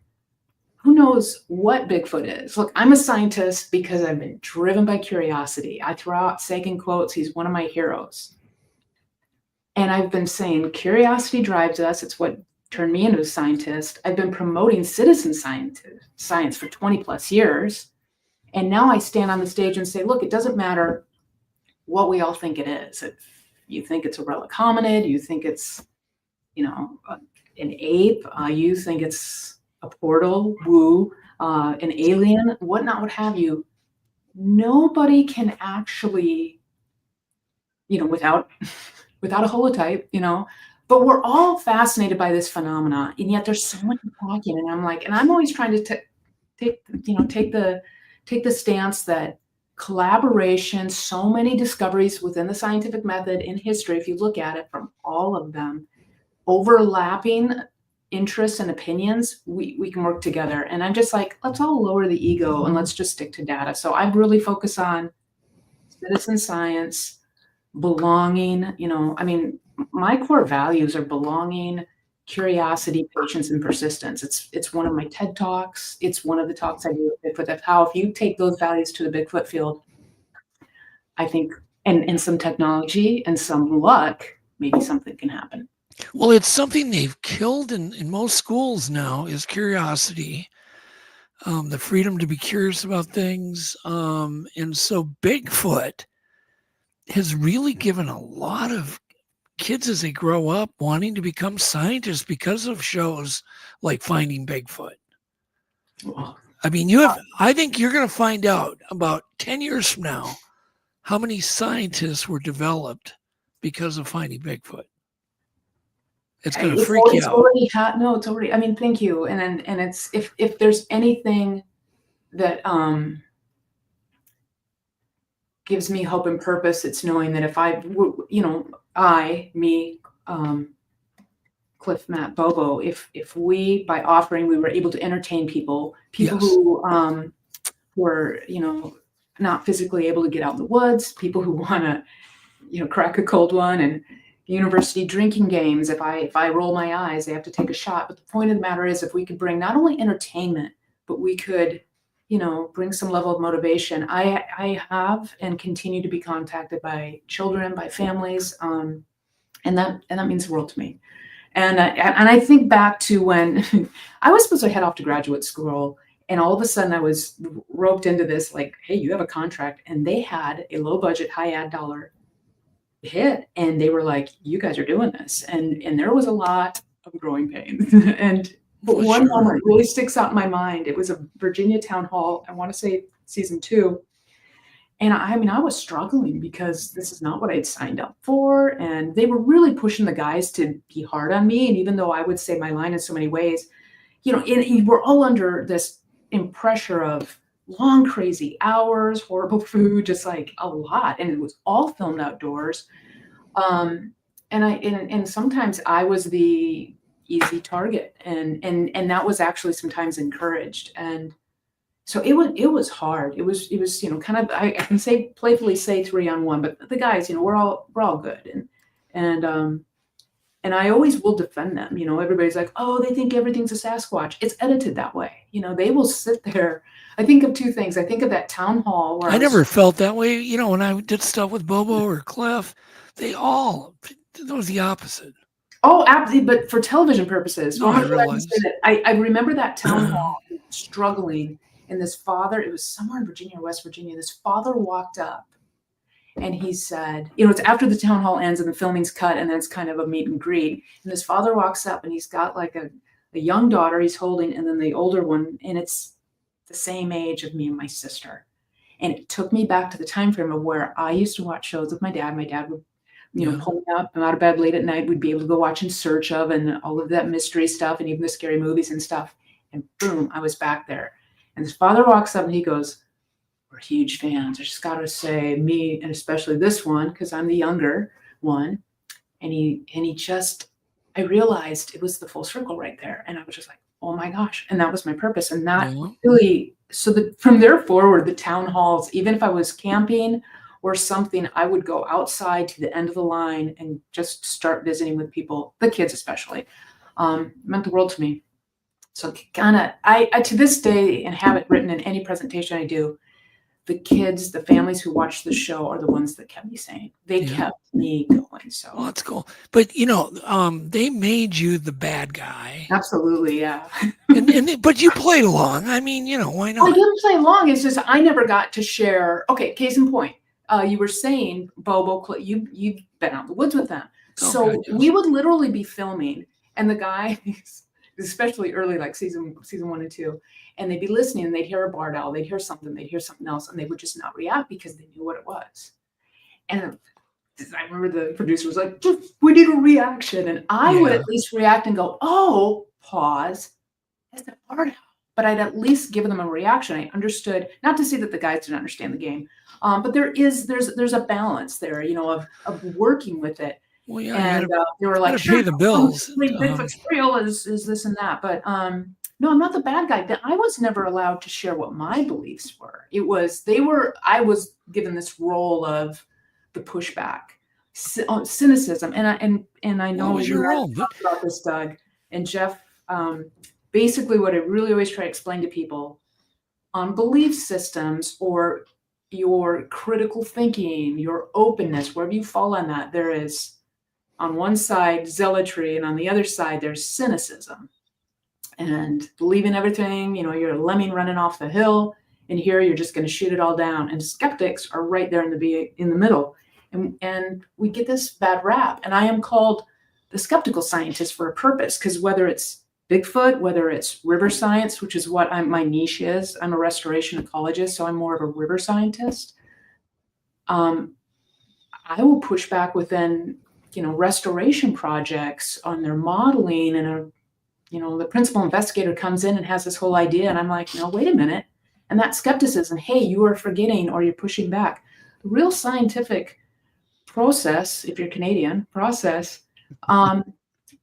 who knows what Bigfoot is? Look, I'm a scientist because I've been driven by curiosity. I throw out Sagan quotes. He's one of my heroes. And I've been saying curiosity drives us. It's what turned me into a scientist. I've been promoting citizen science for 20 plus years. And now I stand on the stage and say, look, it doesn't matter what we all think it is. If you think it's a relic hominid, you think it's, an ape, you think it's a portal, woo, an alien, whatnot, what have you. Nobody can actually, without a holotype, but we're all fascinated by this phenomena, and yet there's so much talking, and I'm like, and I'm always trying to take the stance that collaboration, so many discoveries within the scientific method in history, if you look at it from all of them, overlapping interests and opinions, we can work together. And I'm just like, let's all lower the ego and let's just stick to data. So I really focus on citizen science, belonging, my core values are belonging, curiosity, patience, and persistence. It's one of my TED Talks. It's one of the talks I do with Bigfoot. That's how, if you take those values to the Bigfoot field, I think, and some technology and some luck, maybe something can happen. Well, it's something they've killed in most schools now is curiosity, the freedom to be curious about things. And so Bigfoot has really given a lot of kids as they grow up wanting to become scientists because of shows like Finding Bigfoot. I mean, I think you're going to find out about 10 years from now how many scientists were developed because of Finding Bigfoot. It's going to freak you out. It's already, I mean, thank you. And it's, if there's anything that gives me hope and purpose, it's knowing that if Cliff, Matt, Bobo, if we, by offering, we were able to entertain people yes. who were, not physically able to get out in the woods, people who want to, crack a cold one, and university drinking games. If I roll my eyes, they have to take a shot. But the point of the matter is, if we could bring not only entertainment, but we could, bring some level of motivation. I have and continue to be contacted by children, by families, and that means the world to me. And I think back to when I was supposed to head off to graduate school, and all of a sudden I was roped into this, like, hey, you have a contract, and they had a low budget, high ad dollar hit, and they were like, you guys are doing this, and there was a lot of growing pains. But one moment really sticks out in my mind. It was a Virginia town hall, I want to say season 2. And I was struggling because this is not what I'd signed up for. And they were really pushing the guys to be hard on me. And even though I would say my line in so many ways, we're all under this pressure of long, crazy hours, horrible food, just like a lot. And it was all filmed outdoors. And sometimes I was the easy target, and that was actually sometimes encouraged. And so it was hard. It was kind of, I can playfully say 3-on-1, but the guys, we're all good. And I always will defend them. Everybody's like, oh, they think everything's a Sasquatch. It's edited that way. They will sit there. I think of 2 things. I think of that town hall where I never felt that way. When I did stuff with Bobo or Cliff, that was the opposite. Oh, absolutely. But for television purposes, I remember that town hall struggling, and this father, it was somewhere in Virginia or West Virginia, this father walked up and he said, it's after the town hall ends and the filming's cut, and then it's kind of a meet and greet. And this father walks up and he's got like a young daughter he's holding, and then the older one, and it's the same age of me and my sister. And it took me back to the time frame of where I used to watch shows with my dad. My dad would, pull me up. I'm out of bed late at night. We'd be able to go watch In Search of and all of that mystery stuff and even the scary movies and stuff. And boom, I was back there. And his father walks up and he goes, "We're huge fans. I just got to say, me, and especially this one, because I'm the younger one." And I realized it was the full circle right there. And I was just like, oh my gosh. And that was my purpose. And that really, so that from there forward, the town halls, even if I was camping or something, I would go outside to the end of the line and just start visiting with people, the kids especially. Meant the world to me. So kind of, I to this day, and have it written in any presentation I do, the kids, the families who watch the show are the ones that kept me sane. They kept me going. So well, that's cool. But they made you the bad guy. Absolutely, yeah. But you played along. I mean, why not? I didn't play along. It's just I never got to share. Okay, case in point. You were saying, Bobo, you've been out in the woods with them. So we would literally be filming, and the guys, especially early, like season 1 and 2, and they'd be listening, and they'd hear a barred owl, they'd hear something else, and they would just not react because they knew what it was. And I remember the producer was like, "We need a reaction," and I would at least react and go, "Oh, pause, that's a barred owl." But I'd at least give them a reaction. I understood, not to say that the guys didn't understand the game, but there's a balance there, of working with it. Well, And they were like, "Sure, pay the bills." Bigfoot's real is this and that, but no, I'm not the bad guy. I was never allowed to share what my beliefs were. I was given this role of the pushback, cynicism, and I know your role? Talked about this, Doug and Jeff. Basically, what I really always try to explain to people on belief systems or your critical thinking, your openness, wherever you fall on that, there is on one side zealotry, and on the other side there's cynicism. And believing everything, you're a lemming running off the hill, and here you're just going to shoot it all down. And skeptics are right there in the middle. And we get this bad rap. And I am called the skeptical scientist for a purpose, because whether it's Bigfoot, whether it's river science, which is what my niche is, I'm a restoration ecologist, so I'm more of a river scientist. I will push back within, restoration projects on their modeling, and the principal investigator comes in and has this whole idea, and I'm like, no, wait a minute. And that skepticism, hey, you are forgetting or you're pushing back. The real scientific process, if you're Canadian,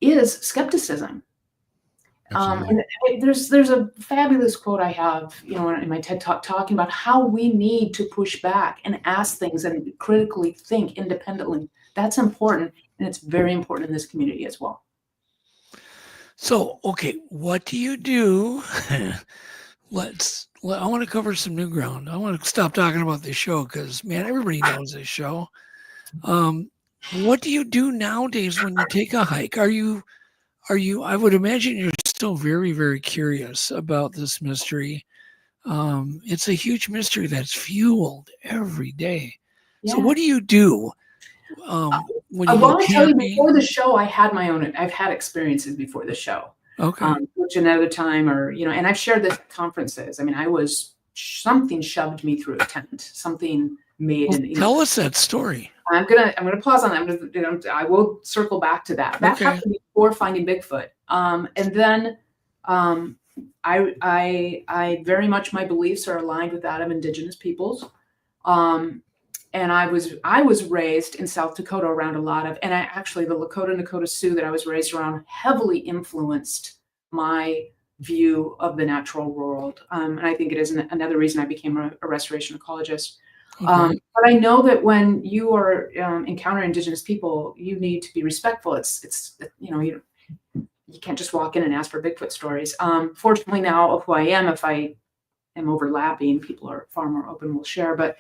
is skepticism. And there's a fabulous quote I have, in my TED Talk, talking about how we need to push back and ask things and critically think independently. That's important, and it's very important in this community as well. So, okay, what do you do? I want to cover some new ground. I want to stop talking about this show because, man, everybody knows this show. What do you do nowadays when you take a hike? Are you? I would imagine you're still very, very curious about this mystery. It's a huge mystery that's fueled every day. Yeah. So what do you do? When you I want to tell you, before the show, I've had experiences before the show. Okay. Which another time, or, and I've shared this at conferences. I mean, something shoved me through a tent, something made. Well, tell us that story. I'm gonna pause on that. I will circle back to that. That happened before finding Bigfoot. And then I very much, my beliefs are aligned with that of Indigenous peoples. And I was raised in South Dakota around a lot of, and the Lakota Sioux that I was raised around heavily influenced my view of the natural world. And I think it is another reason I became a restoration ecologist. Okay. But I know that when you are encountering Indigenous people, you need to be respectful. It's you can't just walk in and ask for Bigfoot stories. Fortunately now of who I am, if I am overlapping, people are far more open, will share. But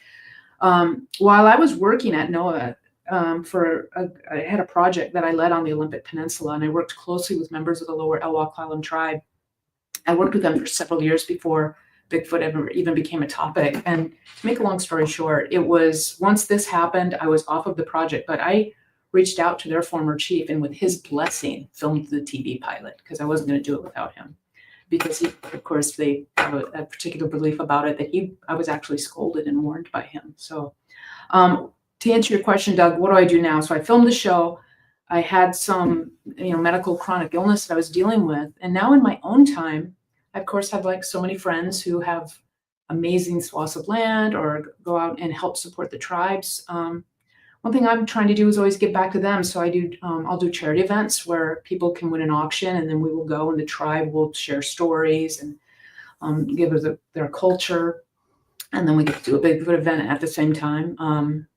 while I was working at NOAA, I had a project that I led on the Olympic Peninsula, and I worked closely with members of the Lower Elwha Island tribe. I worked with them for several years before Bigfoot ever even became a topic. And to make a long story short, it was once this happened, I was off of the project, but I reached out to their former chief, and with his blessing, filmed the TV pilot, because I wasn't going to do it without him. because he, of course, they have a particular belief about it that I was actually scolded and warned by him. So to answer your question, Doug, what do I do now? So I filmed the show. I had some, medical chronic illness that I was dealing with. And now in my own time, I, of course, have like so many friends who have amazing swaths of land or go out and help support the tribes. One thing I'm trying to do is always give back to them. So I'll do charity events where people can win an auction, and then we will go and the tribe will share stories and give us their culture. And then we get to do a Bigfoot event at the same time.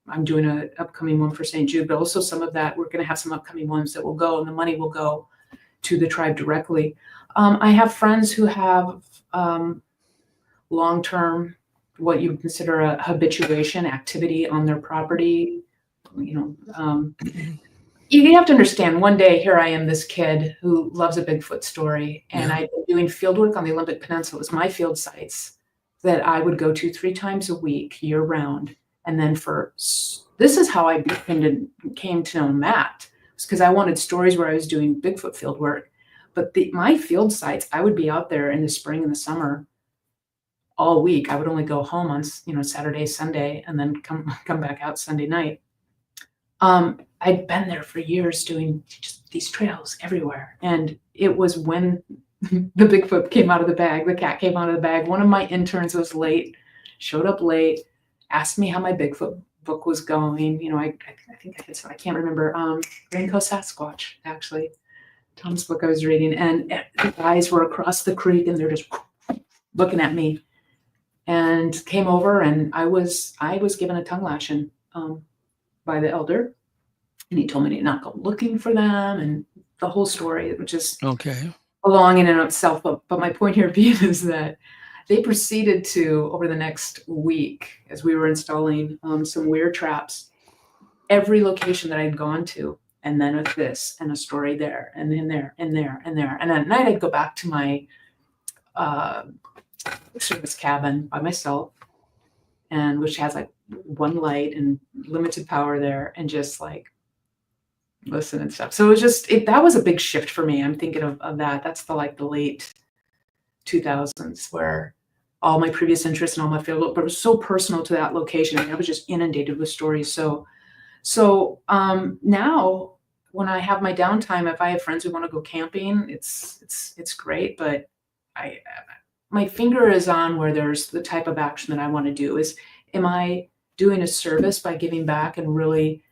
I'm doing an upcoming one for St. Jude, but also some of that, we're going to have some upcoming ones that will go, and the money will go to the tribe directly. I have friends who have long-term, what you would consider a habituation activity on their property. You have to understand, one day here I am, this kid who loves a Bigfoot story, and I've been doing field work on the Olympic Peninsula. It was my field sites that I would go to 3 times a week, year round. And then this is how I came to know Matt. It's because I wanted stories where I was doing Bigfoot field work. But my field sites, I would be out there in the spring and the summer all week. I would only go home on Saturday, Sunday, and then come back out Sunday night. I'd been there for years doing just these trails everywhere. And it was when the Bigfoot came out of the bag, the cat came out of the bag. One of my interns was late, showed up late, asked me how my Bigfoot book was going. I think I can't remember. Rainbow Sasquatch, actually, Tom's book I was reading. And the guys were across the creek and they're just looking at me, and came over, and I was given a tongue lashing by the elder, and he told me to not go looking for them, and the whole story, which is okay, long in and of itself. But my point here being is that they proceeded to, over the next week, as we were installing some weird traps, every location that I'd gone to, and then with this, and a story there, and then there, and there, and there. And at night I'd go back to my service cabin by myself, and which has like one light and limited power there, and just like listen and stuff. So it was just, that was a big shift for me. I'm thinking of that. That's the late 2000s, where all my previous interests and all my field, but it was so personal to that location. I was just inundated with stories. So now when I have my downtime, if I have friends who want to go camping, it's great. But my finger is on where there's the type of action that I want to do. Am I doing a service by giving back and really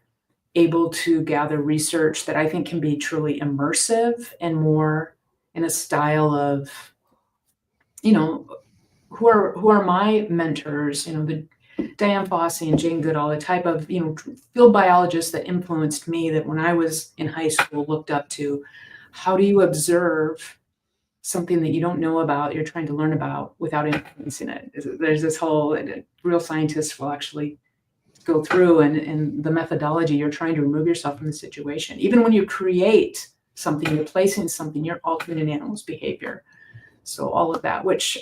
able to gather research that I think can be truly immersive and more in a style of, who are my mentors, the Diane Fossey and Jane Goodall, the type of, field biologists that influenced me, that when I was in high school looked up to. How do you observe something that you don't know about, you're trying to learn about, without influencing it? There's this whole, real scientists will actually go through, and the methodology, you're trying to remove yourself from the situation. Even when you create something, you're placing something, you're altering an animal's behavior. So all of that, which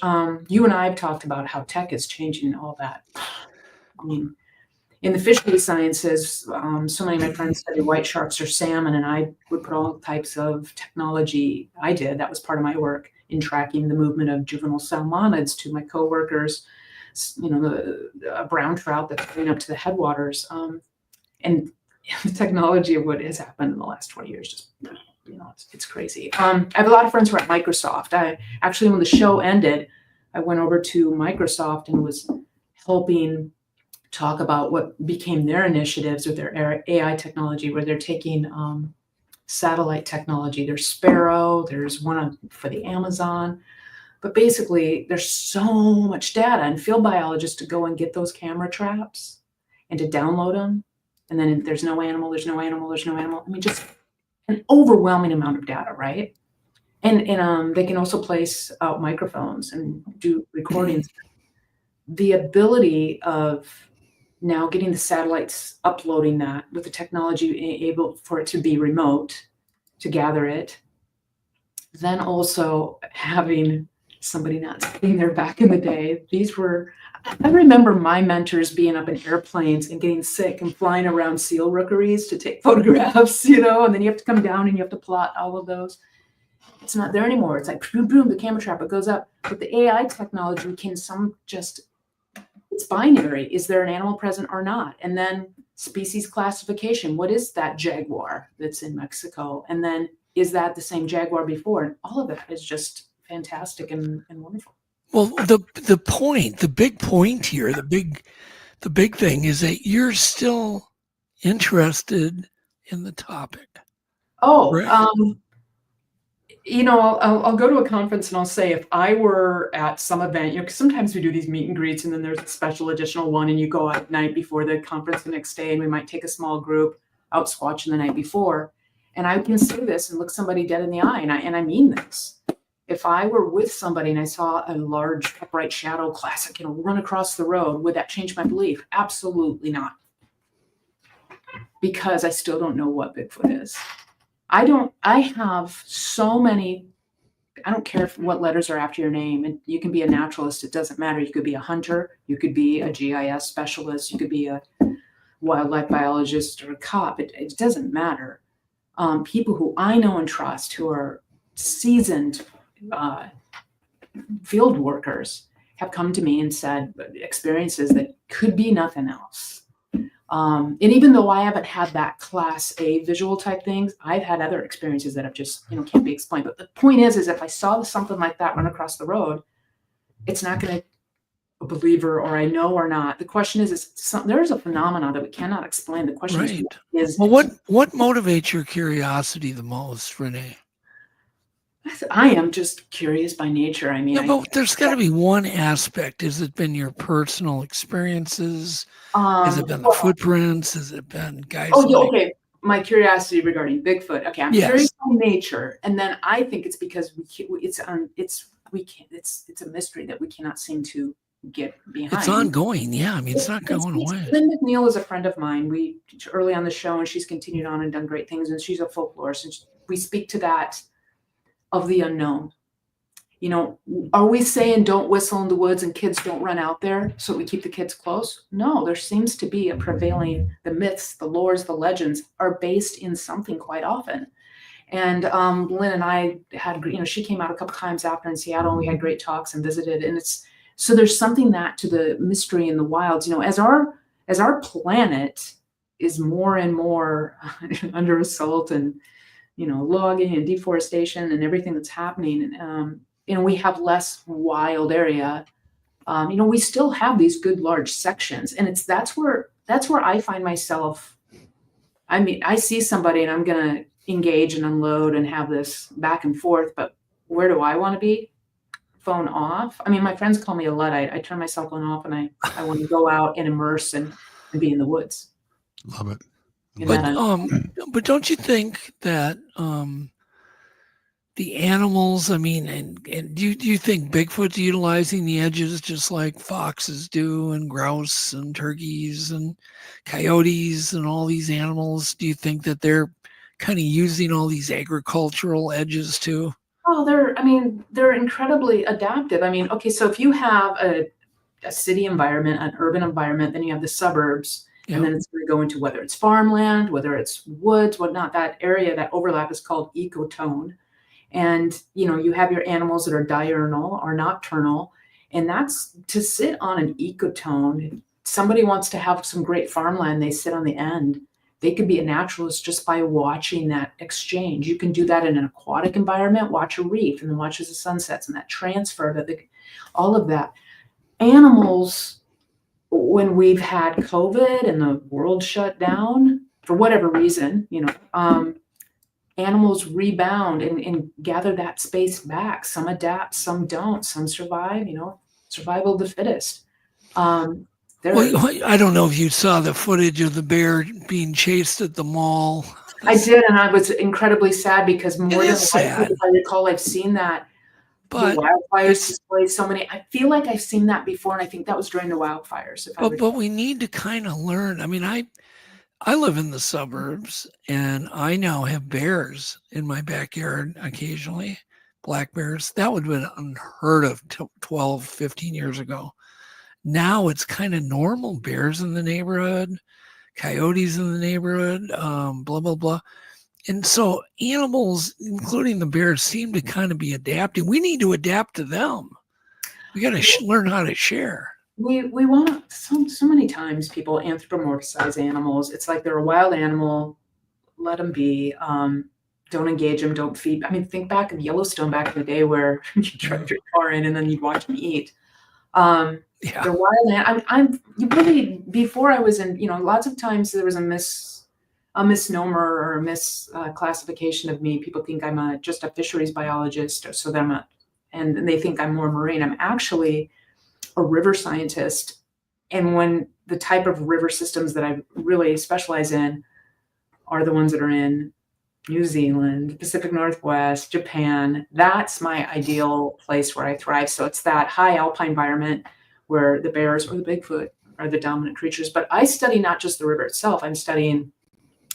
you and I have talked about, how tech is changing all that. I mean, in the fishery sciences, so many of my friends study white sharks or salmon, and I would put all types of technology. That was part of my work in tracking the movement of juvenile salmonids to my coworkers, the brown trout that's going up to the headwaters. And the technology of what has happened in the last 20 years, just, it's crazy. I have a lot of friends who are at Microsoft. When the show ended, I went over to Microsoft and was helping talk about what became their initiatives with their AI technology, where they're taking satellite technology. There's Sparrow, there's one for the Amazon. But basically, there's so much data, and field biologists to go and get those camera traps and to download them. And then there's no animal. I mean, just an overwhelming amount of data, right? And they can also place out microphones and do recordings. The ability of now getting the satellites, uploading that with the technology able for it to be remote, to gather it, then also having somebody not sitting there back in the day. I remember my mentors being up in airplanes and getting sick and flying around seal rookeries to take photographs, and then you have to come down and you have to plot all of those. it's not there anymore. It's like boom, boom, the camera trap, it goes up. But the AI technology can it's binary. Is there an animal present or not? And then species classification. What is that jaguar that's in Mexico? And then is that the same jaguar before? And all of that is just fantastic and wonderful. Well, the big point here, the big thing is that you're still interested in the topic. Oh, right? I'll go to a conference and I'll say, if I were at some event, 'cause sometimes we do these meet and greets and then there's a special additional one and you go at night before the conference the next day and we might take a small group out squatching the night before. And I can say this and look somebody dead in the eye. And I mean this. If I were with somebody and I saw a large upright shadow classic, run across the road, would that change my belief? Absolutely not. Because I still don't know what Bigfoot is. I have so many, I don't care what letters are after your name, and you can be a naturalist, it doesn't matter. You could be a hunter, you could be a GIS specialist, you could be a wildlife biologist or a cop, it doesn't matter. People who I know and trust, who are seasoned field workers, have come to me and said experiences that could be nothing else. And even though I haven't had that class A visual type things, I've had other experiences that have just, can't be explained. But the point is if I saw something like that run across the road, it's not going to a believer or I know or not. The question is there's a phenomenon that we cannot explain. The question is well, what motivates your curiosity the most, Ranae? I am just curious by nature. I mean, but there's got to be one aspect. Has it been your personal experiences? Has it been the footprints? Has it been guys? Okay. My curiosity regarding Bigfoot. Okay, I'm curious by nature, and then I think it's because it's a mystery that we cannot seem to get behind. It's ongoing. Yeah, I mean, it's not going away. Lynn McNeil is a friend of mine. We early on the show, and she's continued on and done great things. And she's a folklorist, and we speak to that of the unknown. Are we saying don't whistle in the woods and kids don't run out there so we keep the kids close? No, there seems to be a prevailing, the myths, the lores, the legends are based in something quite often. And Lynn and I had, she came out a couple times after in Seattle and we had great talks and visited. And so there's something that to the mystery in the wilds, as our planet is more and more under assault and, logging and deforestation and everything that's happening. We have less wild area. We still have these good large sections, and that's where I find myself. I mean, I see somebody and I'm gonna engage and unload and have this back and forth, but where do I want to be? Phone off. I mean, my friends call me a Luddite. I turn my cell phone off and I want to go out and immerse and be in the woods. Love it. But don't you think that the animals, and do you think Bigfoot's utilizing the edges just like foxes do and grouse and turkeys and coyotes and all these animals? Do you think that they're kind of using all these agricultural edges too? Oh, they're incredibly adaptive. Okay, so if you have a city environment, an urban environment, then you have the suburbs. And then it's going to go into whether it's farmland, whether it's woods, whatnot. That area, that overlap is called ecotone. And, you have your animals that are diurnal or nocturnal. And that's to sit on an ecotone. Somebody wants to have some great farmland, they sit on the end. They could be a naturalist just by watching that exchange. You can do that in an aquatic environment, watch a reef, and then watch as the sun sets and that transfer, all of that. Animals, when we've had COVID and the world shut down for whatever reason, animals rebound and gather that space back. Some adapt, some don't, some survive, survival of the fittest. I don't know if you saw the footage of the bear being chased at the mall. I did, and I was incredibly sad because more than likely, sad. if I recall, I've seen that. But the wildfires displayed so many. I feel like I've seen that before, and I think that was during the wildfires. But we need to kind of learn. I mean, I live in the suburbs, and I now have bears in my backyard occasionally, black bears. That would have been unheard of 12, 15 years ago. Now it's kind of normal. Bears in the neighborhood, coyotes in the neighborhood, blah, blah, blah. And so animals, including the bears, seem to kind of be adapting. We need to adapt to them. We got to learn how to share. We want so many times people anthropomorphize animals. It's like they're a wild animal. Let them be. Don't engage them. Don't feed. I mean, think back in Yellowstone back in the day where you drive your car in and then you'd watch them eat. They're wild. I'm really, before I was in, lots of times there was a misnomer or a misclassification of me. People think I'm just a fisheries biologist, so that and they think I'm more marine. I'm actually a river scientist. And when the type of river systems that I really specialize in are the ones that are in New Zealand, Pacific Northwest, Japan, that's my ideal place where I thrive. So it's that high alpine environment where the bears or the Bigfoot are the dominant creatures. But I study not just the river itself. I'm studying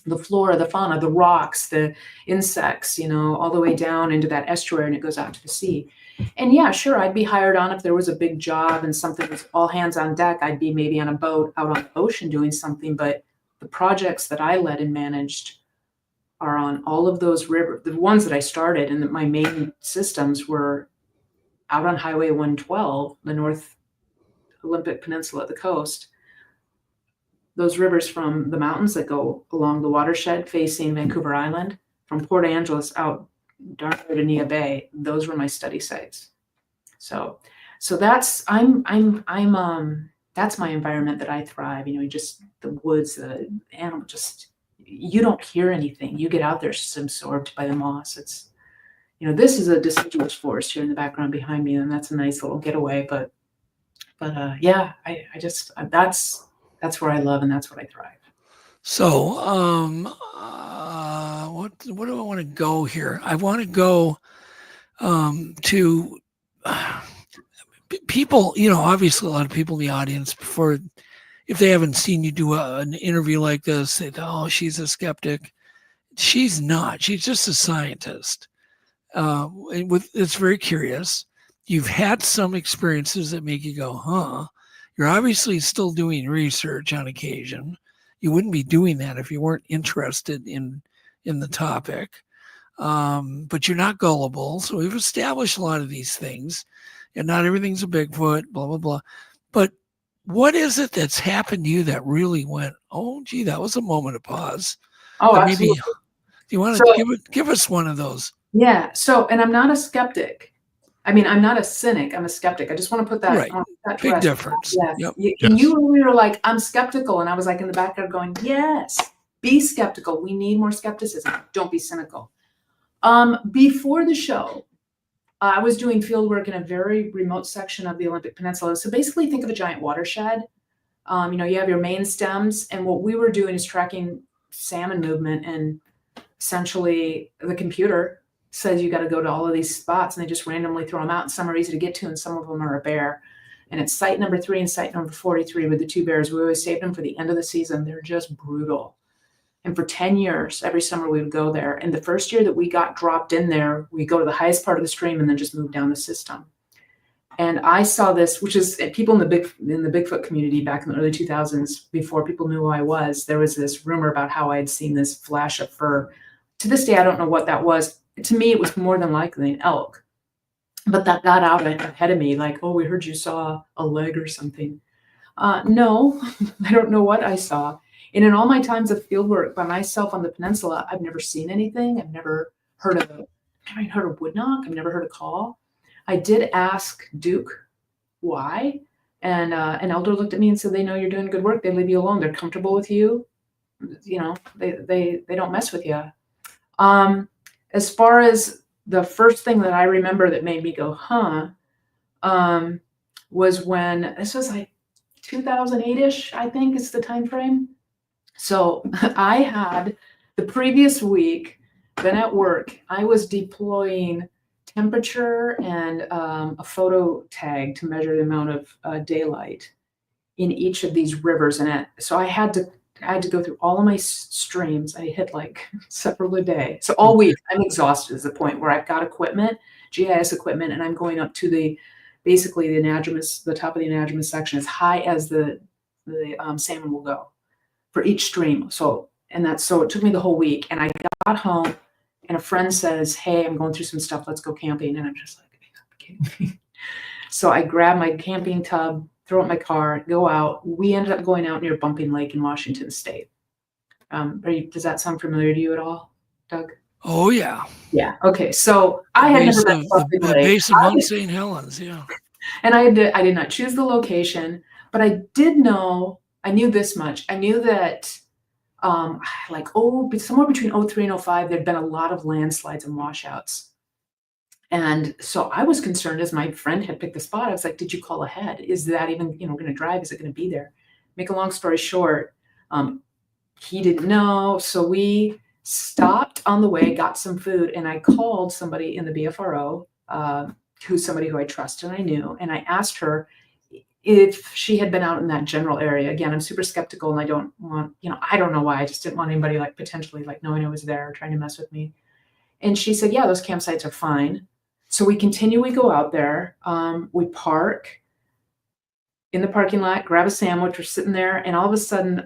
the flora, the fauna, the rocks, the insects, all the way down into that estuary, and it goes out to the sea. And yeah, sure, I'd be hired on if there was a big job and something was all hands on deck. I'd be maybe on a boat out on the ocean doing something. But the projects that I led and managed are on all of those rivers. The ones that I started and my main systems were out on Highway 112, the North Olympic Peninsula at the coast. Those rivers from the mountains that go along the watershed facing Vancouver Island, from Port Angeles out darn near to Nia Bay, those were my study sites. So that's that's my environment that I thrive. Just the woods, the animal, just you don't hear anything. You get out there, just absorbed by the moss. It's this is a deciduous forest here in the background behind me, and that's a nice little getaway. But yeah, I just that's where I love and that's what I thrive. So, what do I want to go here? I want to go to people, obviously a lot of people in the audience, before, if they haven't seen you do an interview like this, say, oh, she's a skeptic. She's not. She's just a scientist. It's very curious. You've had some experiences that make you go, huh? You're obviously still doing research on occasion. You wouldn't be doing that if you weren't interested in the topic. But you're not gullible. So we've established a lot of these things, and not everything's a Bigfoot, blah, blah, blah. But what is it that's happened to you that really went, oh, gee, that was a moment of pause? Oh, maybe, absolutely. do you want to give us one of those? Yeah. So, and I'm not a skeptic. I mean, I'm not a cynic. I'm a skeptic. I just want to put that. Right. Big difference. Yes. Yep. You were like, I'm skeptical. And I was like in the background going, yes, be skeptical. We need more skepticism. Don't be cynical. Before the show, I was doing field work in a very remote section of the Olympic Peninsula. So basically think of a giant watershed. You have your main stems. And what we were doing is tracking salmon movement. And essentially the computer says you got to go to all of these spots, and they just randomly throw them out. And some are easy to get to, and some of them are a bear. And it's site number 3 and site number 43 with the 2 bears. We always saved them for the end of the season. They're just brutal. And for 10 years, every summer we would go there. And the first year that we got dropped in there, we go to the highest part of the stream and then just move down the system. And I saw this, which is people in the Bigfoot community back in the early 2000s, before people knew who I was, there was this rumor about how I had seen this flash of fur. To this day, I don't know what that was. To me, it was more than likely an elk. But that got out ahead of me, like, oh, we heard you saw a leg or something. No, I don't know what I saw. And in all my times of field work by myself on the peninsula, I've never seen anything. I've never heard of wood knock. I've never heard a call. I did ask Duke why. And an elder looked at me and said, they know you're doing good work. They leave you alone. They're comfortable with you. They don't mess with you. As far as the first thing that I remember that made me go, huh, was when, this was like 2008-ish, I think is the time frame. So I had the previous week been at work. I was deploying temperature and a photo tag to measure the amount of daylight in each of these rivers. And so I had to go through all of my streams. I hit like several a day. So all week I'm exhausted is the point where I've got equipment, GIS equipment, and I'm going up to basically the anadromous, the top of the anadromous section, as high as the salmon will go for each stream. So it took me the whole week, and I got got home and a friend says, hey, I'm going through some stuff. Let's go camping. And I'm just like, okay. So I grab my camping tub, throw it in my car, go out. We ended up going out near Bumping Lake in Washington State. Does that sound familiar to you at all, Doug? Oh, yeah. Yeah. Okay. So I had never been to Bumping the Lake. base of Mount St. Helens. Yeah. And I did not choose the location, but I knew this much. I knew that somewhere between 03 and 05, there'd been a lot of landslides and washouts. And so I was concerned as my friend had picked the spot. I was like, did you call ahead? Is that even, going to drive? Is it going to be there? Make a long story short, he didn't know. So we stopped on the way, got some food, and I called somebody in the BFRO, who's somebody who I trust and I knew. And I asked her if she had been out in that general area. Again, I'm super skeptical and I don't want, I don't know why. I just didn't want anybody potentially knowing I was there or trying to mess with me. And she said, yeah, those campsites are fine. So we go out there, we park in the parking lot, grab a sandwich, we're sitting there, and all of a sudden,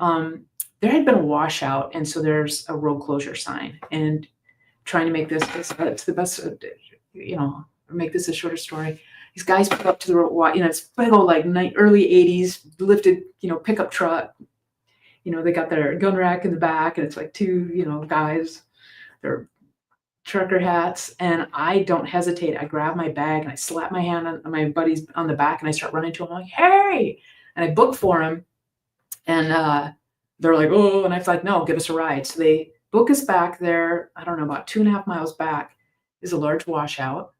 there had been a washout, and so there's a road closure sign. And trying to make this the best, make this a shorter story. These guys pull up to the road, it's big old early 80s lifted, pickup truck. They got their gun rack in the back, and it's two, guys, they're trucker hats, and I don't hesitate. I grab my bag and I slap my hand on my buddies on the back, and I start running to him like, hey, and I book for him, and they're like, oh, and I was like, no, give us a ride. So they book us back there. I don't know, about 2.5 miles back is a large washout,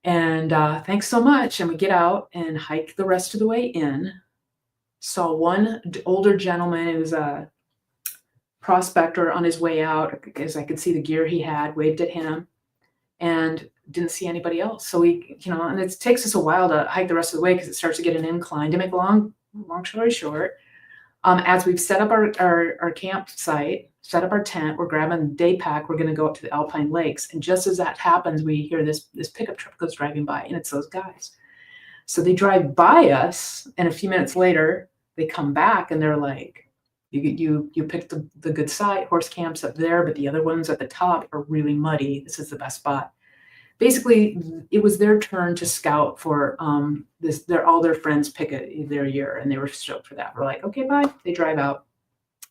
and thanks so much. And we get out and hike the rest of the way in. Saw one older gentleman who was a prospector on his way out, because I could see the gear he had, waved at him, and didn't see anybody else. So we, and it takes us a while to hike the rest of the way because it starts to get an incline. To make a long story short, as we've set up our campsite, set up our tent, we're grabbing the day pack, we're going to go up to the Alpine Lakes. And just as that happens, we hear this pickup truck goes driving by, and it's those guys. So they drive by us, and a few minutes later, they come back and they're like, you picked the good site, horse camps up there, but the other ones at the top are really muddy. This is the best spot. Basically, it was their turn to scout for all their friends pick their year, and they were stoked for that. We're like, okay, bye. They drive out.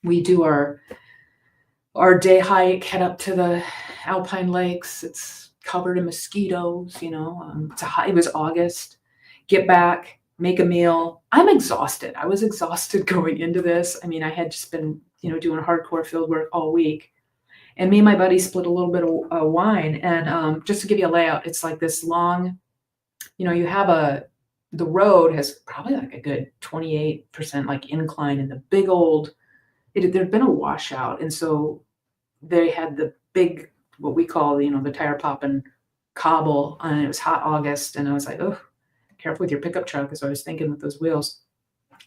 We do our day hike, head up to the Alpine Lakes. It's covered in mosquitoes, it was August. Get back. Make a meal. I'm exhausted. I was exhausted going into this. I mean, I had just been, doing hardcore field work all week. And me and my buddy split a little bit of wine. And just to give you a layout, it's like this long, you have the road has probably a good 28% incline, and the big old, there'd been a washout. And so they had the big, what we call, the tire popping cobble, and it was hot August. And I was like, oh, careful with your pickup truck, as I was thinking with those wheels.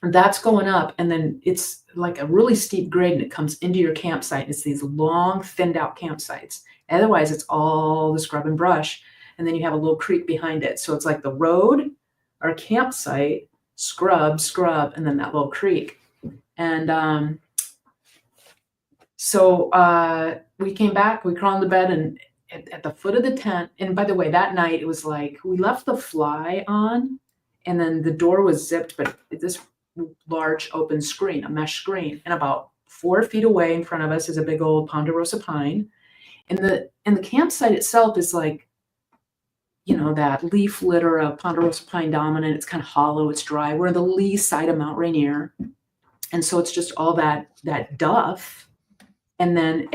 And that's going up, and then it's like a really steep grade, and it comes into your campsite. It's these long, thinned out campsites. Otherwise, it's all the scrub and brush, and then you have a little creek behind it. So it's like the road, our campsite, scrub, and then that little creek. And so we came back, we crawled into bed, and at the foot of the tent, and by the way, that night it was we left the fly on, and then the door was zipped, but this large open screen, a mesh screen, and about 4 feet away in front of us is a big old ponderosa pine, and the campsite itself is that leaf litter of ponderosa pine dominant. It's kind of hollow, it's dry. We're on the lee side of Mount Rainier, and so it's just all that duff, and then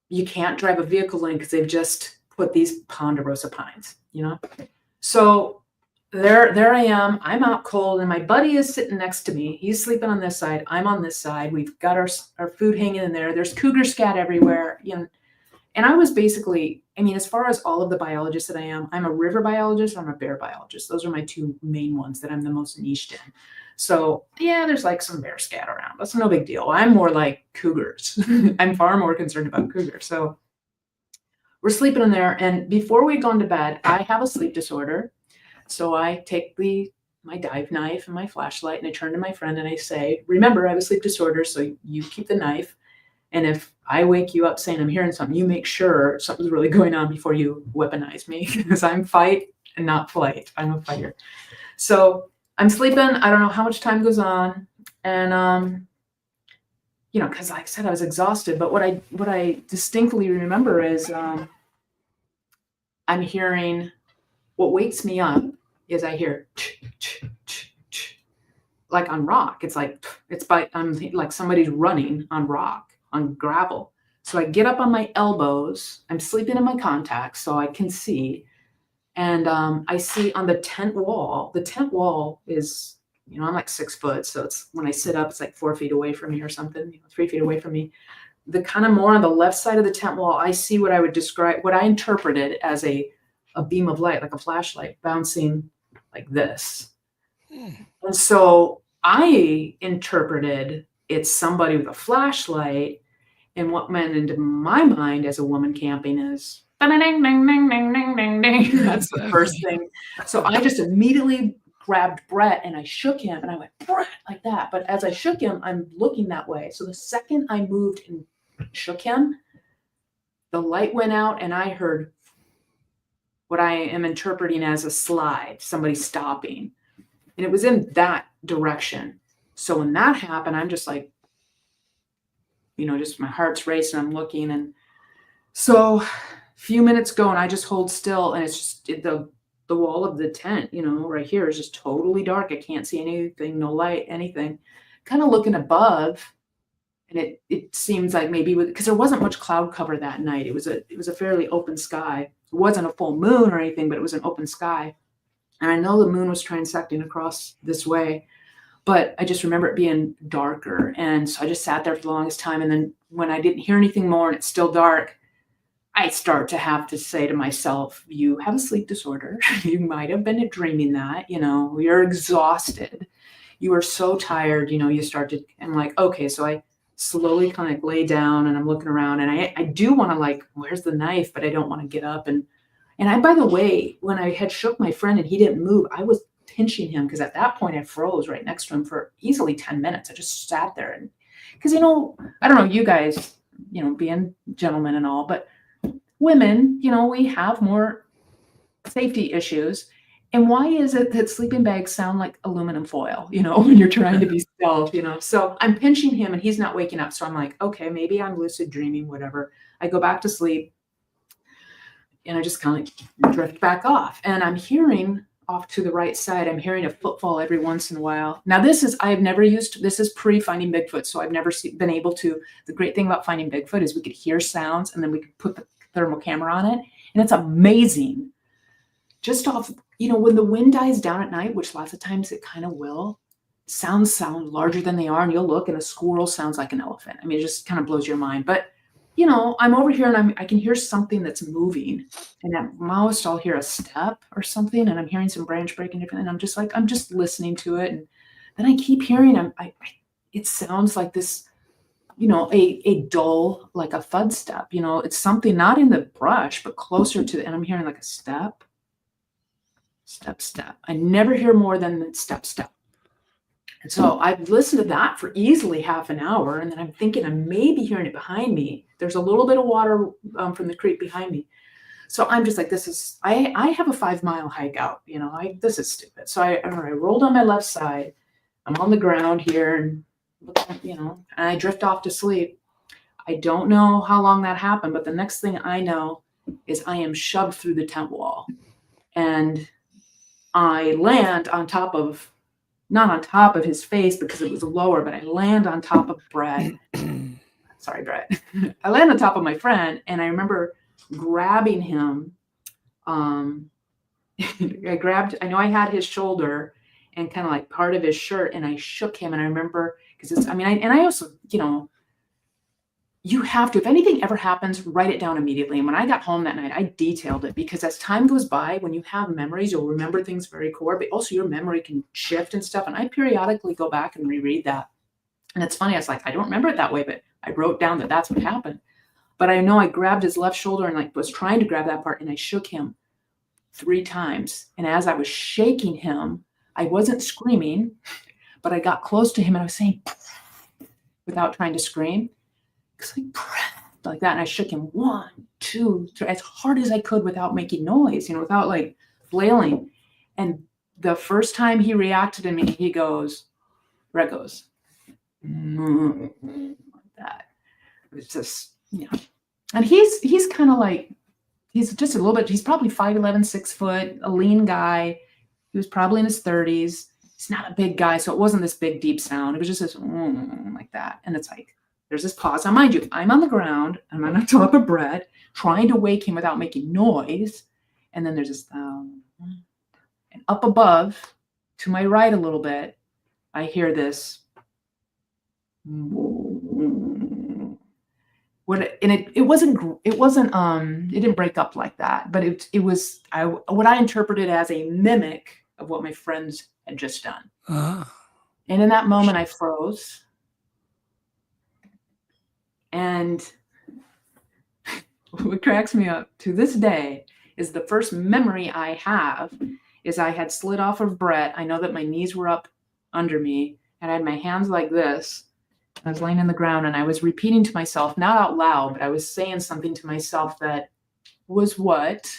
you can't drive a vehicle in because they've just put these ponderosa pines, So there I am. I'm out cold, and my buddy is sitting next to me. He's sleeping on this side. I'm on this side. We've got our food hanging in there. There's cougar scat everywhere. And I was basically, as far as all of the biologists that I am, I'm a river biologist. I'm a bear biologist. Those are my two main ones that I'm the most niched in. So yeah, there's some bear scat around. That's no big deal. I'm more like cougars. I'm far more concerned about cougars. So we're sleeping in there. And before we'd gone to bed, I have a sleep disorder. So I take my dive knife and my flashlight, and I turn to my friend and I say, remember, I have a sleep disorder. So you keep the knife. And if I wake you up saying I'm hearing something, you make sure something's really going on before you weaponize me, because I'm fight and not flight. I'm a fighter. So I'm sleeping. I don't know how much time goes on. And, because like I said, I was exhausted. But what I distinctly remember is I'm hearing, what wakes me up is I hear like on rock. It's like, I'm like somebody's running on rock, on gravel. So I get up on my elbows. I'm sleeping in my contacts so I can see. And I see on the tent wall is, I'm like 6 foot. So it's, when I sit up, it's like 4 feet away from me or something, 3 feet away from me. The kind of more on the left side of the tent wall, I see what I interpreted as a beam of light, like a flashlight bouncing like this. And so I interpreted it's somebody with a flashlight. And what went into my mind as a woman camping is ding, ding, ding, ding, ding, ding, ding. That's the first thing. So I just immediately grabbed Brett and I shook him and I went, Brett, like that. But as I shook him, I'm looking that way. So the second I moved and shook him, the light went out and I heard what I am interpreting as a slide, somebody stopping. And it was in that direction. So when that happened, I'm just like, just my heart's racing. I'm looking. And so a few minutes go and I just hold still. And it's just the wall of the tent, right here is just totally dark. I can't see anything, no light, anything. Kind of looking above. And it seems like maybe because there wasn't much cloud cover that night. It was a fairly open sky. It wasn't a full moon or anything, but it was an open sky. And I know the moon was transecting across this way, but I just remember it being darker. And so I just sat there for the longest time. And then when I didn't hear anything more and it's still dark, I start to have to say to myself, you have a sleep disorder. You might have been dreaming that, you're exhausted. You are so tired, you start to, I'm like, okay. So I slowly kind of lay down and I'm looking around and I do want to where's the knife? But I don't want to get up. And I, by the way, when I had shook my friend and he didn't move, I was pinching him because at that point I froze right next to him for easily 10 minutes. I just sat there and because, I don't know, you guys, being gentlemen and all, but women, we have more safety issues. And why is it that sleeping bags sound like aluminum foil, when you're trying to be stealth, So I'm pinching him and he's not waking up. So I'm like, okay, maybe I'm lucid dreaming, whatever. I go back to sleep and I just kind of drift back off. And I'm hearing off to the right side, I'm hearing a footfall every once in a while. Now this is pre-Finding Bigfoot. So I've never been able to, the great thing about Finding Bigfoot is we could hear sounds and then we could put the thermal camera on it. And it's amazing. Just off, when the wind dies down at night, which lots of times it kind of will, sounds sound larger than they are. And you'll look and a squirrel sounds like an elephant. I mean, it just kind of blows your mind. But, I'm over here and I can hear something that's moving. And at most I'll hear a step or something. And I'm hearing some branch breaking different. And I'm just listening to it. And then I keep hearing, it sounds like this, a dull, like a thud step, it's something not in the brush, but closer to and I'm hearing like a step. I never hear more than the step. And so I've listened to that for easily half an hour. And then I'm thinking I'm maybe hearing it behind me. There's a little bit of water from the creek behind me. So I'm just like, I have a 5-mile hike out, this is stupid. So I rolled on my left side. I'm on the ground here and, and I drift off to sleep. I don't know how long that happened, but the next thing I know is I am shoved through the tent wall and I land not on top of his face because it was lower, but I land on top of Brett. Sorry, Brett. I land on top of my friend and I remember grabbing him. I know I had his shoulder and kind of like part of his shirt and I shook him and I remember because I also, you have to, if anything ever happens, write it down immediately. And when I got home that night, I detailed it because as time goes by, when you have memories, you'll remember things very core, but also your memory can shift and stuff. And I periodically go back and reread that. And it's funny. I was like, I don't remember it that way, but I wrote down that that's what happened. But I know I grabbed his left shoulder and was trying to grab that part and I shook him 3 times. And as I was shaking him, I wasn't screaming, but I got close to him and I was saying, without trying to scream. It's like that. And I shook him 1, 2, 3, as hard as I could without making noise, without like flailing. And the first time he reacted to me, he goes, Brett goes, like that. It's just, and he's kind of like, he's just a little bit, he's probably 5'11", 6 foot, a lean guy. He was probably in his 30s. He's not a big guy, so it wasn't this big, deep sound. It was just this like that. And it's like, there's this pause. Now, mind you, I'm on the ground. I'm on top of Brett, trying to wake him without making noise. And then there's this, and up above, to my right a little bit, I hear this. It didn't break up like that, but it was what I interpreted as a mimic of what my friends had just done. And in that moment I froze. And what cracks me up to this day is the first memory I have is I had slid off of Brett. I know that my knees were up under me and I had my hands like this. I was laying on the ground and I was repeating to myself, not out loud, but I was saying something to myself that was what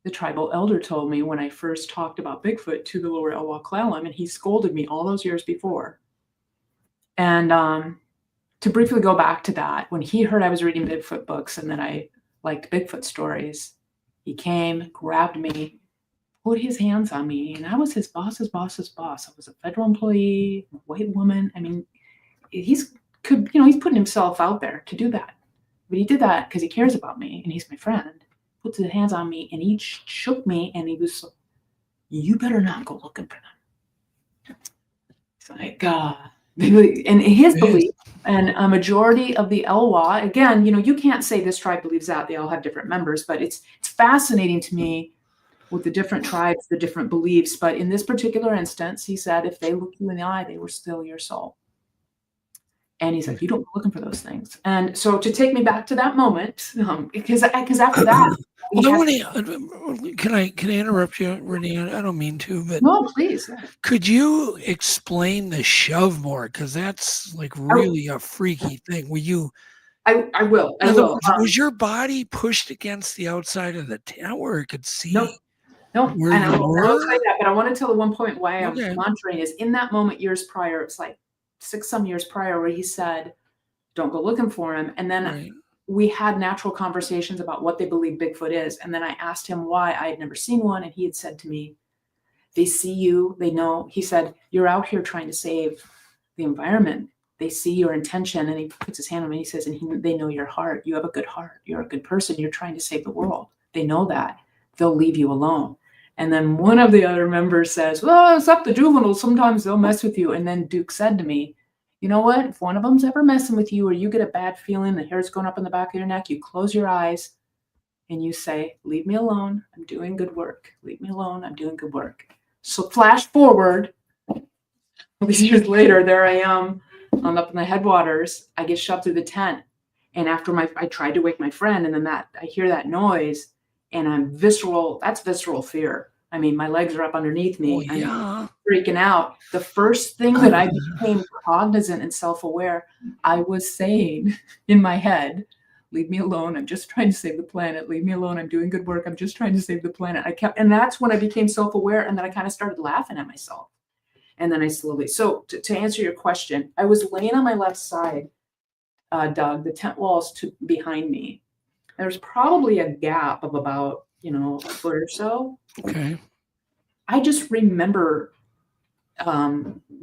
the tribal elder told me when I first talked about Bigfoot to the lower Elwha Clallam, and he scolded me all those years before. And to briefly go back to that, when he heard I was reading Bigfoot books and that I liked Bigfoot stories, he came, grabbed me, put his hands on me, and I was his boss's boss's boss. I was a federal employee, a white woman. I mean, he's putting himself out there to do that. But he did that because he cares about me and he's my friend. Puts his hands on me and he shook me and he was like, you better not go looking for them. It's like, and his belief, and a majority of the Elwha, again, you can't say this tribe believes that. They all have different members, but it's fascinating to me with the different tribes, the different beliefs. But in this particular instance, he said, if they look you in the eye, they were still your soul. And he's like, you don't go looking for those things. And so to take me back to that moment, because after that, can I interrupt you, Ranae? I don't mean to, but no, please. Could you explain the shove more? Because that's like really a freaky thing. Will you? I will. Was your body pushed against the outside of the tent where it could see? No. And I will tell you that, but I want to tell the one point why I'm monitoring is in that moment years prior, it's like 6 some years prior, where he said, don't go looking for him. And then we had natural conversations about what they believe Bigfoot is. And then I asked him why I had never seen one. And he had said to me, they see you, they know. He said, you're out here trying to save the environment. They see your intention. And he puts his hand on me and he says, and they know your heart. You have a good heart. You're a good person. You're trying to save the world. They know that. They'll leave you alone. And then one of the other members says, well, it's up to juveniles. Sometimes they'll mess with you. And then Duke said to me, you know what? If one of them's ever messing with you or you get a bad feeling, the hair's going up in the back of your neck, you close your eyes and you say, leave me alone. I'm doing good work. Leave me alone. I'm doing good work. So flash forward, all these years later, there I am. I'm up in the headwaters. I get shoved through the tent. And after I tried to wake my friend, and then I hear that noise. And I'm that's visceral fear. I mean, my legs are up underneath me. I'm freaking out. The first thing that I became cognizant and self-aware, I was saying in my head, leave me alone. I'm just trying to save the planet. Leave me alone. I'm doing good work. I'm just trying to save the planet. And that's when I became self-aware. And then I kind of started laughing at myself. And then I slowly, so to answer your question, I was laying on my left side, Doug, the tent walls behind me. There's probably a gap of about, a foot or so. Okay. I just remember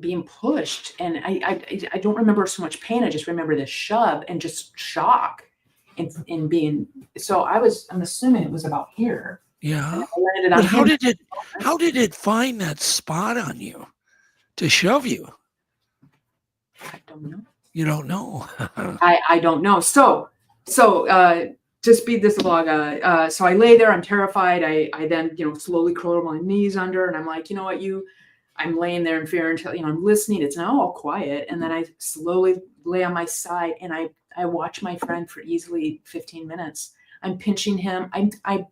being pushed, and I don't remember so much pain. I just remember the shove and just shock and being. So I'm assuming it was about here. Yeah. But how did it find that spot on you to shove you? I don't know. You don't know. I don't know. So to speed this along, so I lay there, I'm terrified. I then, slowly curl my knees under, and I'm like, you know what, I'm laying there in fear until, I'm listening. It's now all quiet. And then I slowly lay on my side and I watch my friend for easily 15 minutes. I'm pinching him. I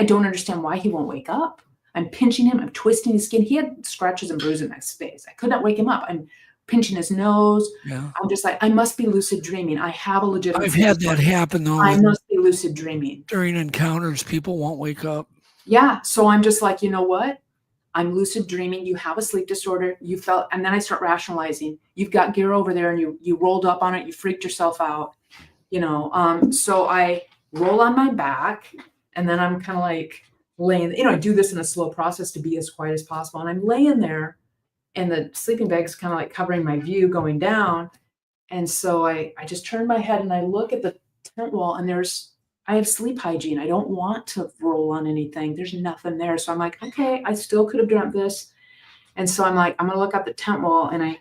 don't understand why he won't wake up. I'm pinching him. I'm twisting his skin. He had scratches and bruises in his face. I could not wake him up. I'm pinching his nose. Yeah. I'm just like, I must be lucid dreaming. I have a legitimate. I've had that happen though. I must be lucid dreaming. During encounters, people won't wake up. Yeah. So I'm just like, you know what? I'm lucid dreaming. You have a sleep disorder. You felt, and then I start rationalizing. You've got gear over there, and you rolled up on it. You freaked yourself out, you know. So I roll on my back, and then I'm kind of like laying. You know, I do this in a slow process to be as quiet as possible, and I'm laying there, and the sleeping bag's kind of like covering my view going down, and so I just turn my head and I look at the tent wall, and I have sleep hygiene. I don't want to roll on anything. There's nothing there. So I'm like, okay, I still could have dreamt this. And so I'm like, I'm going to look out the tent wall. And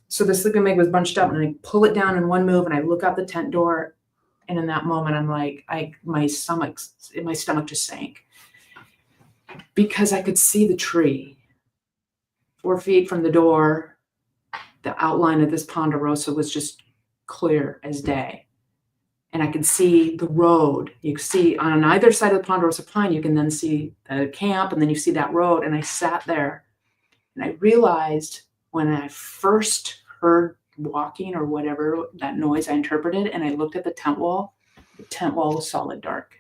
so the sleeping bag was bunched up, and I pull it down in one move, and I look out the tent door. And in that moment, I'm like, my stomach just sank, because I could see the tree 4 feet from the door. The outline of this ponderosa was just clear as day. And I could see the road. You could see on either side of the ponderosa pine, you can then see the camp, and then you see that road. And I sat there, and I realized when I first heard walking or whatever, that noise I interpreted, and I looked at the tent wall was solid dark.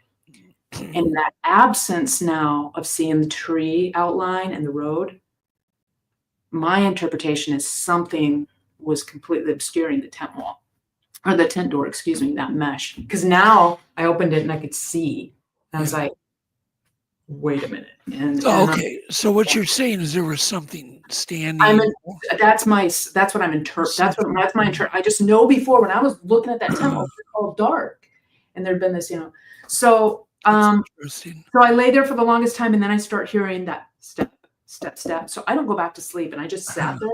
And that absence now of seeing the tree outline and the road, my interpretation is something was completely obscuring the tent wall. Or the tent door, excuse me, that mesh. Because now I opened it and I could see. And I was like, wait a minute. And okay. So what you're saying is there was something standing. That's what I'm interpreting. That's my interpretation. I just know before when I was looking at that tent, it was all dark. And there'd been this, you know. So interesting. So I lay there for the longest time, and then I start hearing that step. So I don't go back to sleep, and I just sat there.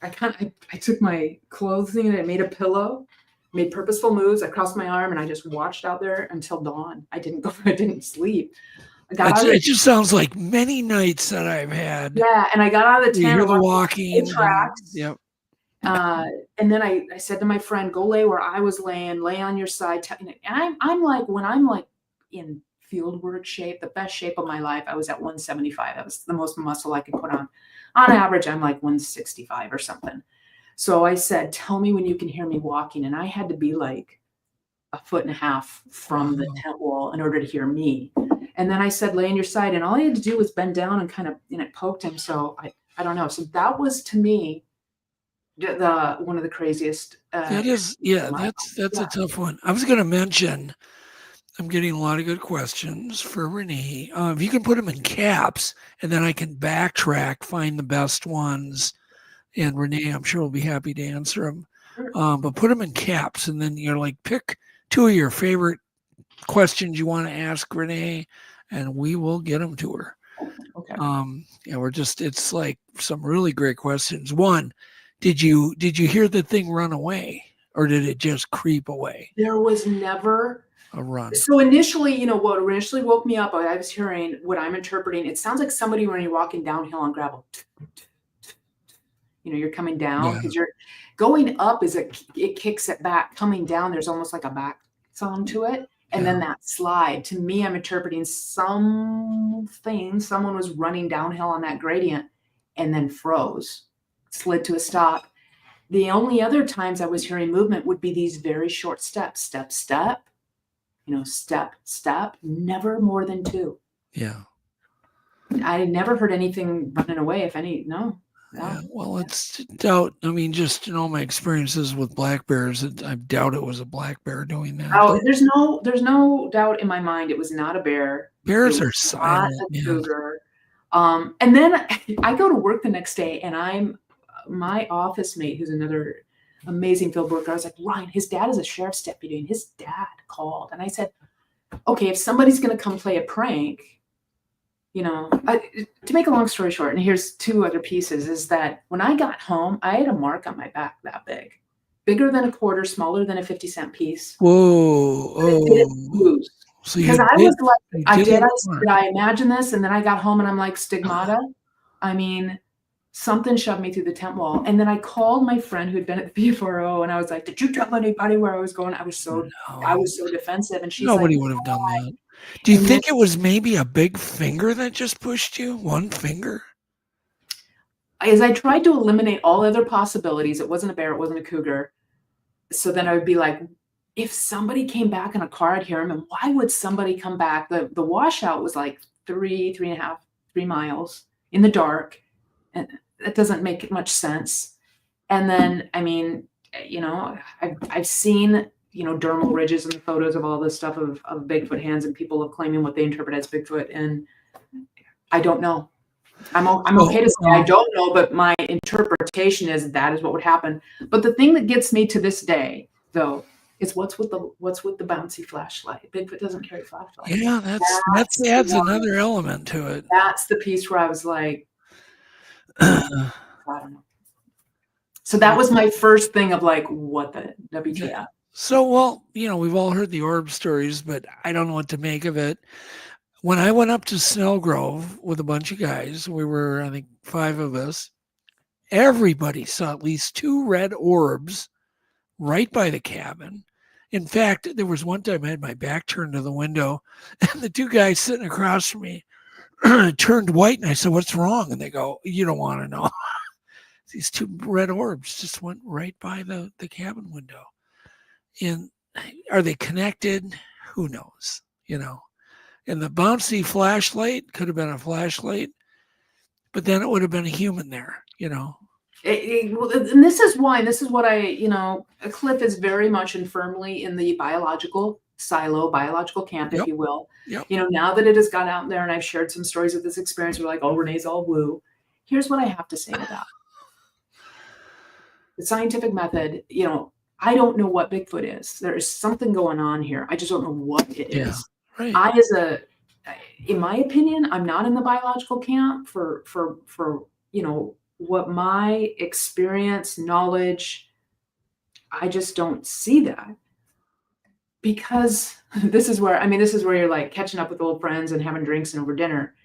I took my clothing and I made a pillow. Made purposeful moves. I crossed my arm, and I just watched out there until dawn. I didn't sleep. It just sounds like many nights that I've had. Yeah, and I got out of the tent. You hear the walking. Tracks. Yep. And then I said to my friend, "Go lay where I was laying. Lay on your side." And I'm like, when I'm like in field work shape, the best shape of my life, I was at 175. That was the most muscle I could put on. On average, I'm like 165 or something. So I said, "Tell me when you can hear me walking." And I had to be like 1.5 feet from the tent wall in order to hear me. And then I said, "Lay on your side." And all I had to do was bend down and kind of, it poked him. So I don't know. So that was, to me, one of the craziest. That is, that's a tough one. I was going to mention, I'm getting a lot of good questions for Ranae. If you can put them in caps, and then I can backtrack, find the best ones. And Ranae, I'm sure will be happy to answer them. But put them in caps, and then you're like, pick 2 of your favorite questions you want to ask Ranae, and we will get them to her. Okay. It's like some really great questions. One, did you hear the thing run away, or did it just creep away? There was never a run. So initially, what initially woke me up, I was hearing what I'm interpreting. It sounds like somebody when you're walking downhill on gravel. You're coming down because you're going up it kicks it back. Coming down, there's almost like a back sound to it. And then that slide, to me, I'm interpreting someone was running downhill on that gradient and then froze, slid to a stop. The only other times I was hearing movement would be these very short steps, step, step, step, never more than 2. Yeah. I never heard anything running away, if any, no. Yeah, well, it's doubt. I mean, just in all my experiences with black bears, I doubt it was a black bear doing that. Oh, there's no doubt in my mind it was not a bear. Bears are silent. Not a cougar. And then I go to work the next day, and my office mate, who's another amazing field worker, I was like, Ryan, his dad is a sheriff's deputy, and his dad called, and I said, okay, if somebody's going to come play a prank. To make a long story short, and here's 2 other pieces, is that when I got home, I had a mark on my back that big, bigger than a quarter, smaller than a 50-cent piece. Whoa! Because I was like, did I imagine this? And then I got home and I'm like, stigmata. I mean, something shoved me through the tent wall. And then I called my friend who'd been at the BFRO, and I was like, did you tell anybody where I was going? I was so defensive. And she's nobody would have done that. Do you think it was maybe a big finger that just pushed you? One finger? as I tried to eliminate all other possibilities, it wasn't a bear, it wasn't a cougar. So then I would be like, if somebody came back in a car, I'd hear them. And why would somebody come back? The washout was like 3.5, 3 miles in the dark. And that doesn't make much sense. And then, I mean, you know, I've seen, you know, dermal ridges and photos of all this stuff of Bigfoot hands and people are claiming what they interpret as Bigfoot. And I don't know. I'm okay to say I don't know, but my interpretation is that is what would happen. But the thing that gets me to this day, though, is what's with the bouncy flashlight. Bigfoot doesn't carry flashlights. Yeah, that adds another element to it. That's the piece where I was like, I don't know. So that was my first thing of like, what the WTF? So, well, you know, we've all heard the orb stories, but I don't know what to make of it. When I went up to Snellgrove with a bunch of guys, we were, I think, 5 of us, everybody saw at least 2 red orbs right by the cabin. In fact, there was one time I had my back turned to the window, and the 2 guys sitting across from me turned white, and I said, "What's wrong?" And they go, "You don't want to know." These 2 red orbs just went right by the cabin window. And are they connected? Who knows, you know? And the bouncy flashlight could have been a flashlight, but then it would have been a human there, you know? And this is what I, you know, Cliff is very much and firmly in the biological silo, biological camp, if you will. Yep. You know, now that it has got out there and I've shared some stories of this experience, we're like, oh, Renee's all woo. Here's what I have to say to that. The scientific method, you know, I don't know what Bigfoot is. There is something going on here. I just don't know what it is. Right. In my opinion, I'm not in the biological camp for you know, what my experience, knowledge, I just don't see that. Because this is where you're like catching up with old friends and having drinks and over dinner.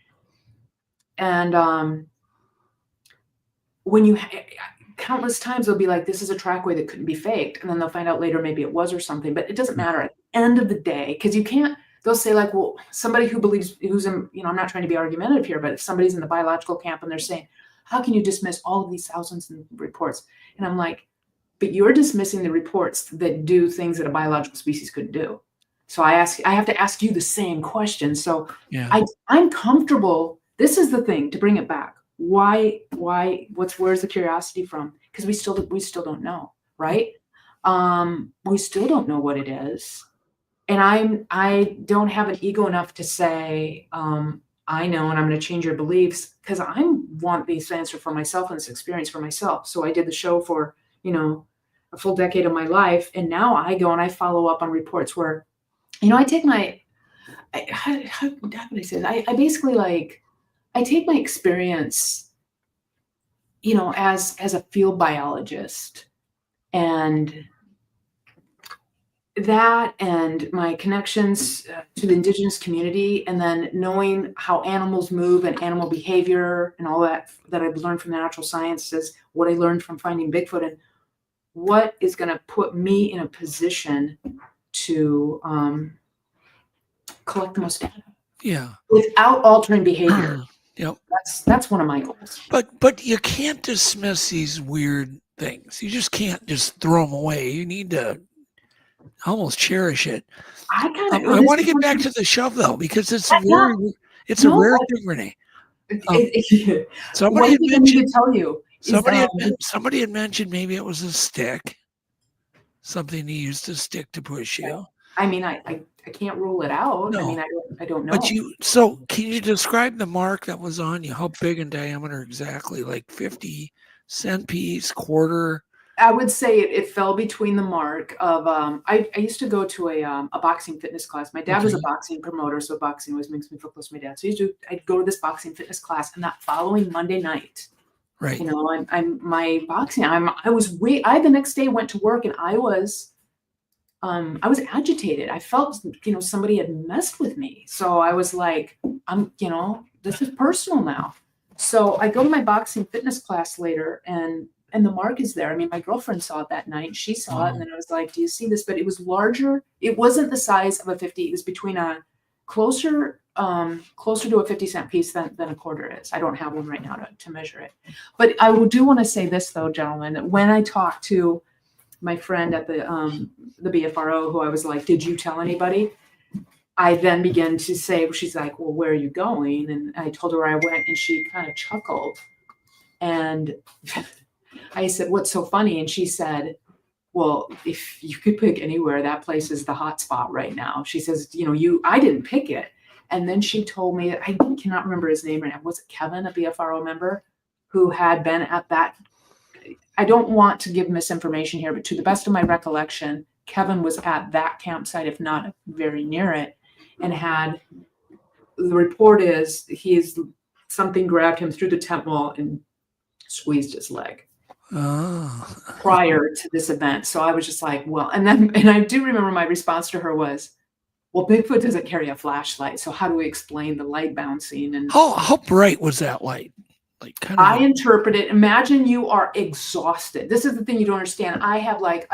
And when you countless times they'll be like, this is a trackway that couldn't be faked. And then they'll find out later maybe it was or something, but it doesn't matter at the end of the day, because you can't, they'll say like, well, somebody who's in, you know, I'm not trying to be argumentative here, but if somebody's in the biological camp and they're saying, how can you dismiss all of these thousands of reports? And I'm like, but you're dismissing the reports that do things that a biological species couldn't do. So I have to ask you the same question. So I'm comfortable. This is the thing to bring it back. Where's the curiosity from? Because we still don't know, right? We still don't know what it is. And I don't have an ego enough to say, I know, and I'm going to change your beliefs, because I want this answer for myself and this experience for myself. So I did the show for, you know, a full decade of my life. And now I go and I follow up on reports where, you know, I take my, how would I say that? I basically like, I take my experience, you know, as a field biologist, and that and my connections to the indigenous community, and then knowing how animals move and animal behavior and all that I've learned from the natural sciences, what I learned from finding Bigfoot, and what is going to put me in a position to collect the most data. Yeah. Without altering behavior. Yep. That's one of my goals. But you can't dismiss these weird things. You just can't just throw them away. You need to almost cherish it. I want to get back to the shove though, because it's a rare thing, Renee. Somebody had mentioned, tell you. Somebody had mentioned maybe it was a stick, something he used a stick to push you. I mean, I can't rule it out. No. I mean, I don't know. But can you describe the mark that was on you? How big in diameter exactly? Like 50-cent piece, quarter? I would say it fell between the mark of I used to go to a boxing fitness class. My dad was a boxing promoter, so boxing always makes me feel close to my dad. So I'd go to this boxing fitness class, and that following Monday night, right? You know, I the next day went to work, and I was agitated. I felt, you know, somebody had messed with me. So I was like, you know, this is personal now. So I go to my boxing fitness class later, and the mark is there. I mean, my girlfriend saw it that night. She saw it, and then I was like, do you see this? But it was larger. It wasn't the size of a 50. It was between a closer to a 50-cent piece than a quarter is. I don't have one right now to measure it. But I do want to say this, though, gentlemen, that when I talked to my friend at the BFRO, who I was like, did you tell anybody? I then began to say, she's like, well, where are you going? And I told her where I went, and she kind of chuckled. And I said, what's so funny? And she said, well, if you could pick anywhere, that place is the hot spot right now. She says, I didn't pick it. And then she told me, I cannot remember his name right now. Was it Kevin, a BFRO member, who had been at that? I don't want to give misinformation here, but to the best of my recollection, Kevin was at that campsite, if not very near it, and the report is something grabbed him through the tent wall and squeezed his leg. Oh. Prior to this event. So I was just like, well, and I do remember my response to her was, well, Bigfoot doesn't carry a flashlight. So how do we explain the light bouncing? And how bright was that light? Like I interpret it. Imagine you are exhausted. This is the thing you don't understand. I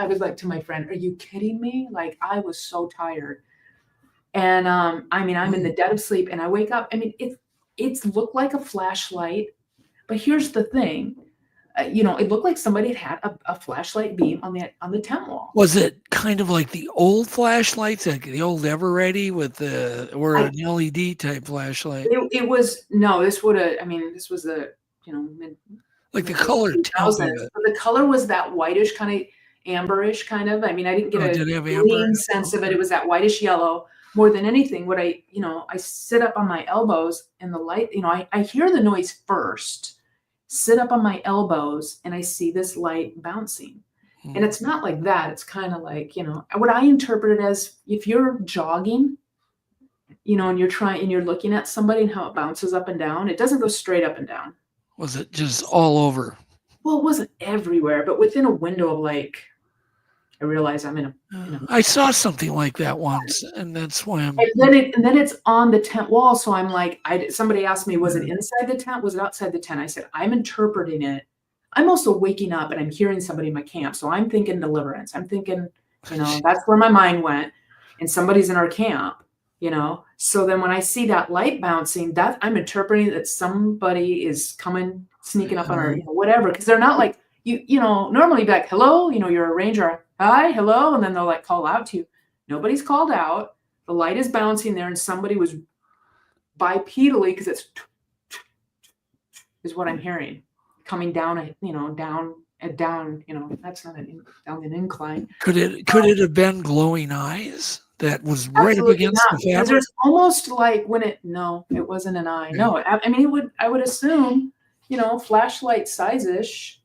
was like to my friend, are you kidding me? Like, I was so tired. And I'm in the dead of sleep and I wake up. I mean, it's looked like a flashlight, but here's the thing. It looked like somebody had a flashlight beam on the tent wall. Was it kind of like the old flashlights, like the old Everready or an LED type flashlight? It was no. This was the mid, like the color. The color was that whitish kind of amberish kind of. I mean, I didn't get a green sense of it. It was that whitish yellow more than anything. What I sit up on my elbows and the light. I hear the noise first. Sit up on my elbows and I see this light bouncing. And it's not like that. It's kind of like, what I interpret it as, if you're jogging, and you're looking at somebody and how it bounces up and down, it doesn't go straight up and down. Was it just all over? Well, it wasn't everywhere, but within a window of I realize I'm in a. I saw something like that once, and that's why I'm. And then it's on the tent wall. So I'm like, somebody asked me, was it inside the tent? Was it outside the tent? I said, I'm interpreting it. I'm also waking up and I'm hearing somebody in my camp. So I'm thinking deliverance. I'm thinking, that's where my mind went. And somebody's in our camp, So then when I see that light bouncing, that I'm interpreting that somebody is sneaking up on our, whatever. Because they're not like, normally be like, hello, you're a ranger. Hi, hello. And then they'll call out to you. Nobody's called out. The light is bouncing there and somebody was bipedally, because it's is what I'm hearing coming down, down, that's not down an incline. Could it have been glowing eyes that was right up against the fabric? There's almost like no, it wasn't an eye. No, I would assume, flashlight size-ish,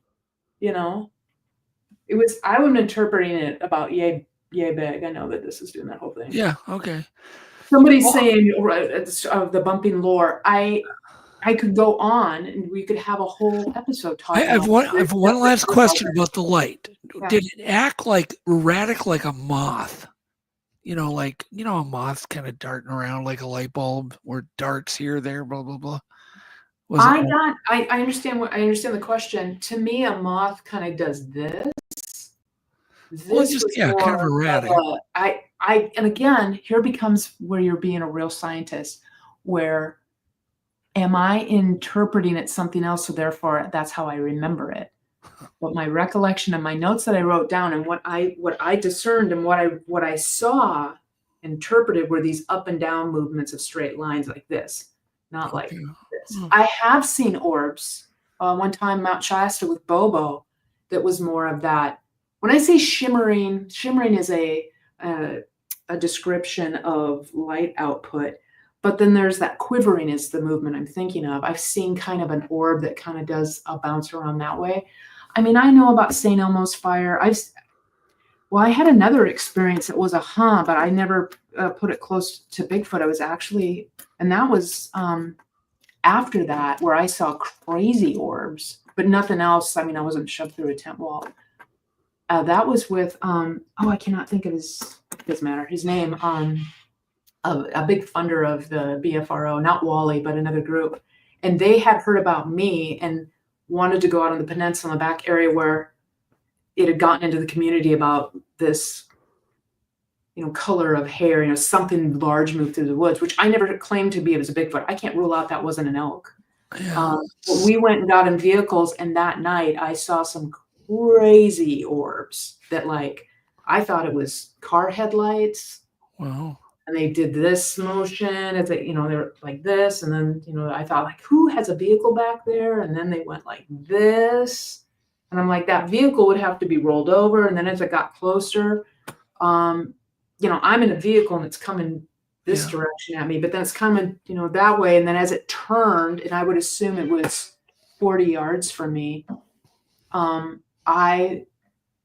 it was, I was interpreting it about yay big. I know that this is doing that whole thing. Yeah. Okay. Somebody's saying of the bumping lore. I could go on and we could have a whole episode talking. I have one last question about the light. Yeah. Did it act erratic like a moth? A moth kind of darting around like a light bulb, or darts here, there, blah blah blah. I understand the question. To me, a moth kind of does this. Kind of erratic. And again, here becomes where you're being a real scientist. Where am I interpreting it something else? So therefore, that's how I remember it. But my recollection and my notes that I wrote down and what I discerned and what I saw, interpreted, were these up and down movements of straight lines like this, not like this. I have seen orbs. One time, Mount Shasta with Bobo, that was more of that. When I say shimmering is a description of light output, but then there's that quivering is the movement I'm thinking of. I've seen kind of an orb that kind of does a bounce around that way. I know about St. Elmo's fire. I had another experience that was but I never put it close to Bigfoot. I was actually, and that was after that, where I saw crazy orbs, but nothing else. I wasn't shoved through a tent wall. That was with, I cannot think of his name, a big funder of the BFRO, not Wally, but another group. And they had heard about me and wanted to go out on the peninsula, back area where it had gotten into the community about this color of hair, something large moved through the woods, which I never claimed to be. It was a Bigfoot. I can't rule out that wasn't an elk. Yeah. But we went and got in vehicles, and that night I saw some crazy orbs that I thought it was car headlights. Wow. And they did this motion as they were like this. And then, I thought who has a vehicle back there? And then they went like this. And I'm like, that vehicle would have to be rolled over. And then as it got closer, I'm in a vehicle and it's coming this direction at me, but then it's coming, that way. And then as it turned, and I would assume it was 40 yards from me,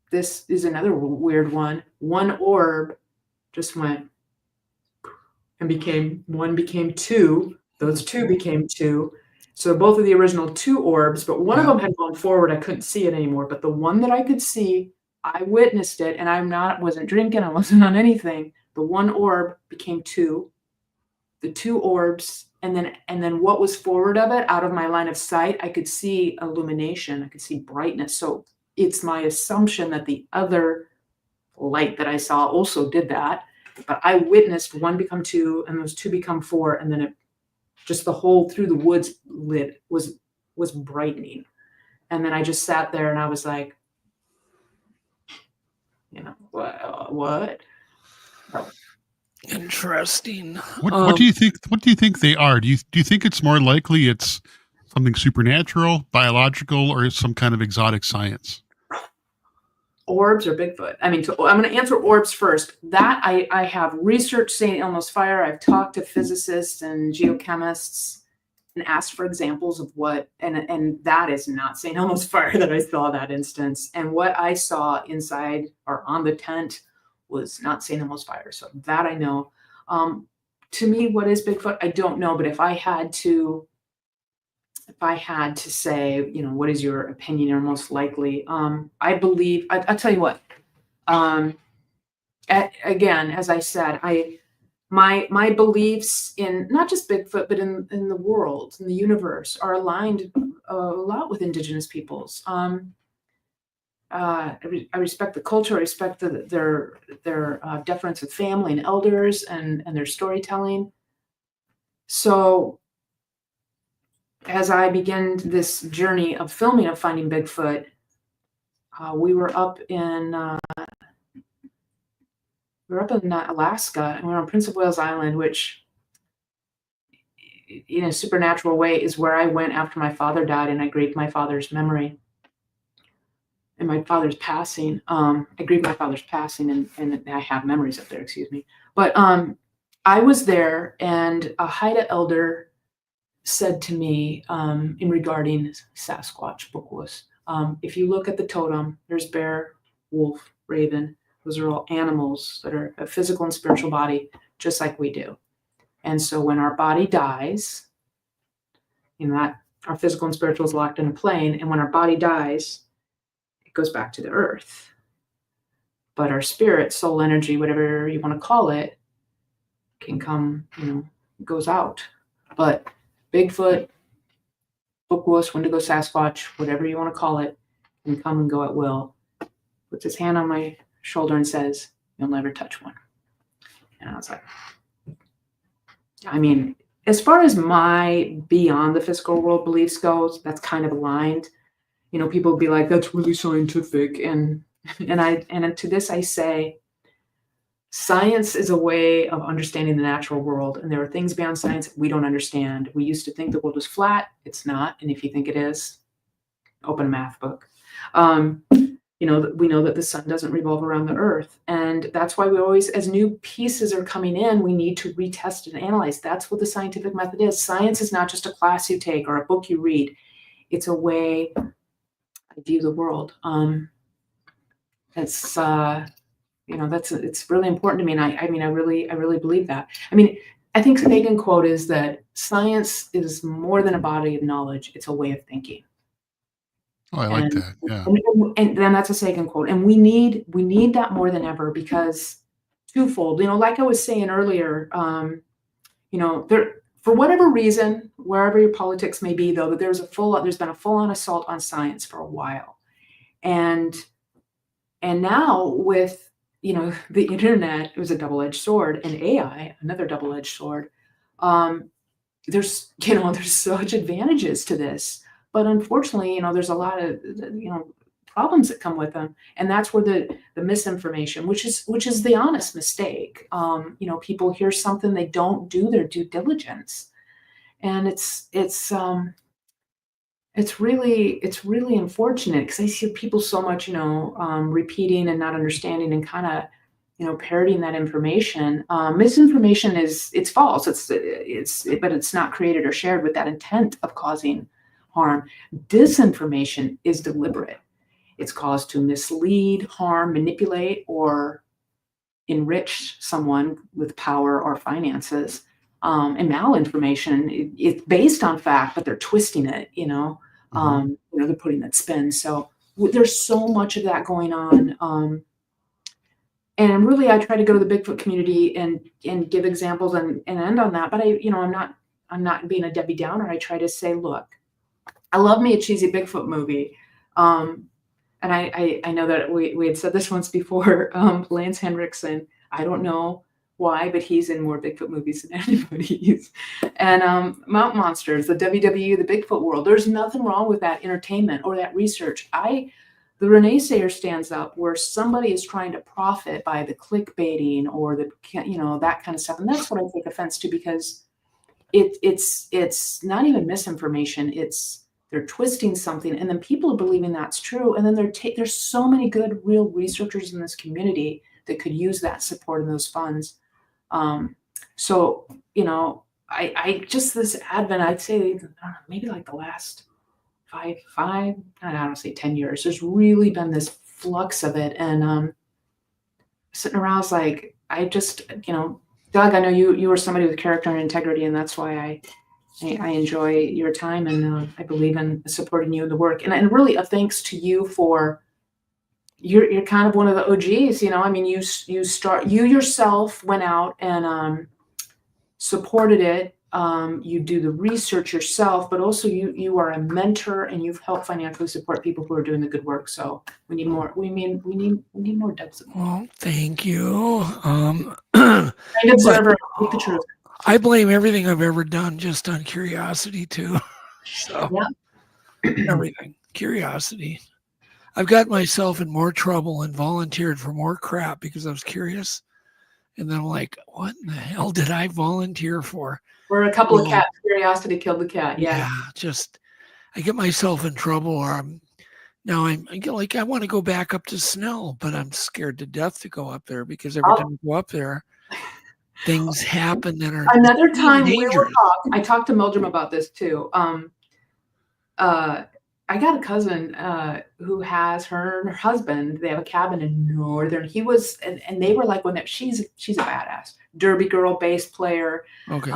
this is another weird one. One orb just went and one became two. Those two became two. So both of the original two orbs, but one of them had gone forward. I couldn't see it anymore. But the one that I could see, I witnessed it, and wasn't drinking. I wasn't on anything. The one orb became two. The two orbs, and then what was forward of it, out of my line of sight, I could see illumination. I could see brightness. So it's my assumption that the other light that I saw also did that. But I witnessed one become two, and those two become four, and then it just the whole through the woods lit was brightening. And then I just sat there and I was like, what? Interesting. What do you think? What do you think they are? Do you think it's more likely it's something supernatural, biological, or some kind of exotic science? Orbs or Bigfoot? I mean, I'm going to answer orbs first. That I have researched St. Elmo's fire. I've talked to physicists and geochemists and asked for examples of what, and that is not St. Elmo's fire that I saw that instance. And what I saw inside or on the tent was not St. Elmo's fire. So that I know. To me, what is Bigfoot? I don't know. But if I had to say, what is your opinion or most likely? I believe, I'll tell you what, again, as I said, my beliefs in not just Bigfoot, but in the world, in the universe, are aligned a lot with indigenous peoples. I respect the culture. I respect their deference with family and elders and their storytelling. So as I began this journey of filming of Finding Bigfoot, we were up in Alaska, and we were on Prince of Wales Island, which in a supernatural way is where I went after my father died, and I grieved my father's memory and my father's passing. I grieved my father's passing, and I have memories up there, excuse me. But I was there, and a Haida elder said to me in regarding Sasquatch, Bookwus, if you look at the totem, there's bear, wolf, raven. Those are all animals that are a physical and spiritual body, just like we do. And so when our body dies, that our physical and spiritual is locked in a plane. And when our body dies, it goes back to the earth. But our spirit, soul energy, whatever you want to call it, can come, goes out. But Bigfoot, Bookwus, Wendigo, Sasquatch, whatever you want to call it, can come and go at will. Puts his hand on my shoulder and says, "You'll never touch one." And I was like, as far as my beyond the physical world beliefs goes, that's kind of aligned. People would be like, "That's really scientific," and to this I say, science is a way of understanding the natural world, and there are things beyond science we don't understand. We used to think the world was flat. It's not, and if you think it is, open a math book. We know that the sun doesn't revolve around the earth, and that's why we always, as new pieces are coming in, we need to retest and analyze. That's what the scientific method is. Science is not just a class you take or a book you read. It's a way I view the world. It's really important to me, and I really believe that. I think Sagan quote is that science is more than a body of knowledge; it's a way of thinking. Oh, I like that. Yeah. And then that's a Sagan quote, and we need that more than ever, because twofold. Like I was saying earlier, there, for whatever reason, wherever your politics may be, though, that there's been a full-on assault on science for a while, and now with the internet was a double-edged sword, and AI, another double-edged sword. There's such advantages to this, but unfortunately, there's a lot of, problems that come with them. And that's where the misinformation, which is the honest mistake. People hear something, they don't do their due diligence. And it's really unfortunate, because I see people so much, repeating and not understanding and kind of, parroting that information. Misinformation it's false. But it's not created or shared with that intent of causing harm. Disinformation is deliberate. It's caused to mislead, harm, manipulate, or enrich someone with power or finances. And malinformation, it's based on fact, but they're twisting it, they're putting that spin. So there's so much of that going on. And really, I try to go to the Bigfoot community and give examples and end on that. But I'm not being a Debbie Downer. I try to say, look, I love me a cheesy Bigfoot movie. And I know that we had said this once before. Lance Henriksen, I don't know why, but he's in more Bigfoot movies than anybody. And Mountain Monsters, the WWE, the Bigfoot world. There's nothing wrong with that entertainment or that research. The Ranae Sayer stands up where somebody is trying to profit by the clickbaiting or that kind of stuff. And that's what I take offense to, because it's not even misinformation. They're twisting something, and then people are believing that's true. And then there's so many good, real researchers in this community that could use that support and those funds. So, I just, this advent, I'd say maybe like the last five, I don't say 10 years, there's really been this flux of it. And sitting around, I was like, I just, Doug, I know you were somebody with character and integrity, and that's why I enjoy your time, and I believe in supporting you in the work. And really a thanks to you for, you're kind of one of the OGs, you yourself went out and supported it. You do the research yourself, but also you are a mentor, and you've helped financially support people who are doing the good work. So we need more. We need more depths. Well, thank you. Kind observer, speak the truth. I blame everything I've ever done just on curiosity too. So everything, curiosity. I've got myself in more trouble and volunteered for more crap because I was curious. And then I'm like, what in the hell did I volunteer for? Or a couple of cats. Curiosity killed the cat. Yeah. Just, I get myself in trouble, or I want to go back up to Snell, but I'm scared to death to go up there, because every time I go up there, things happen that are another time dangerous. I talked to Mildred about this too. I got a cousin who has her and her husband. They have a cabin in northern. And they were like, she's a badass derby girl, bass player. Okay.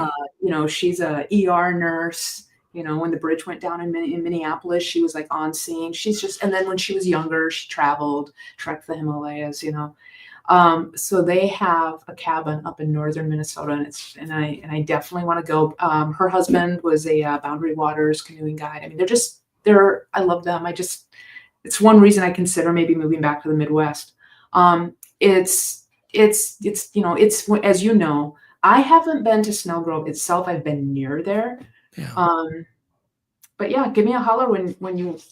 She's a ER nurse. When the bridge went down in Minneapolis, she was like on scene. And then when she was younger, she traveled, trekked the Himalayas. So they have a cabin up in northern Minnesota, and I definitely want to go. Her husband was a Boundary Waters canoeing guide. I mean, I love them. It's one reason I consider maybe moving back to the Midwest. It's as you know, I haven't been to Snell Grove itself. I've been near there. Yeah. But yeah, give me a holler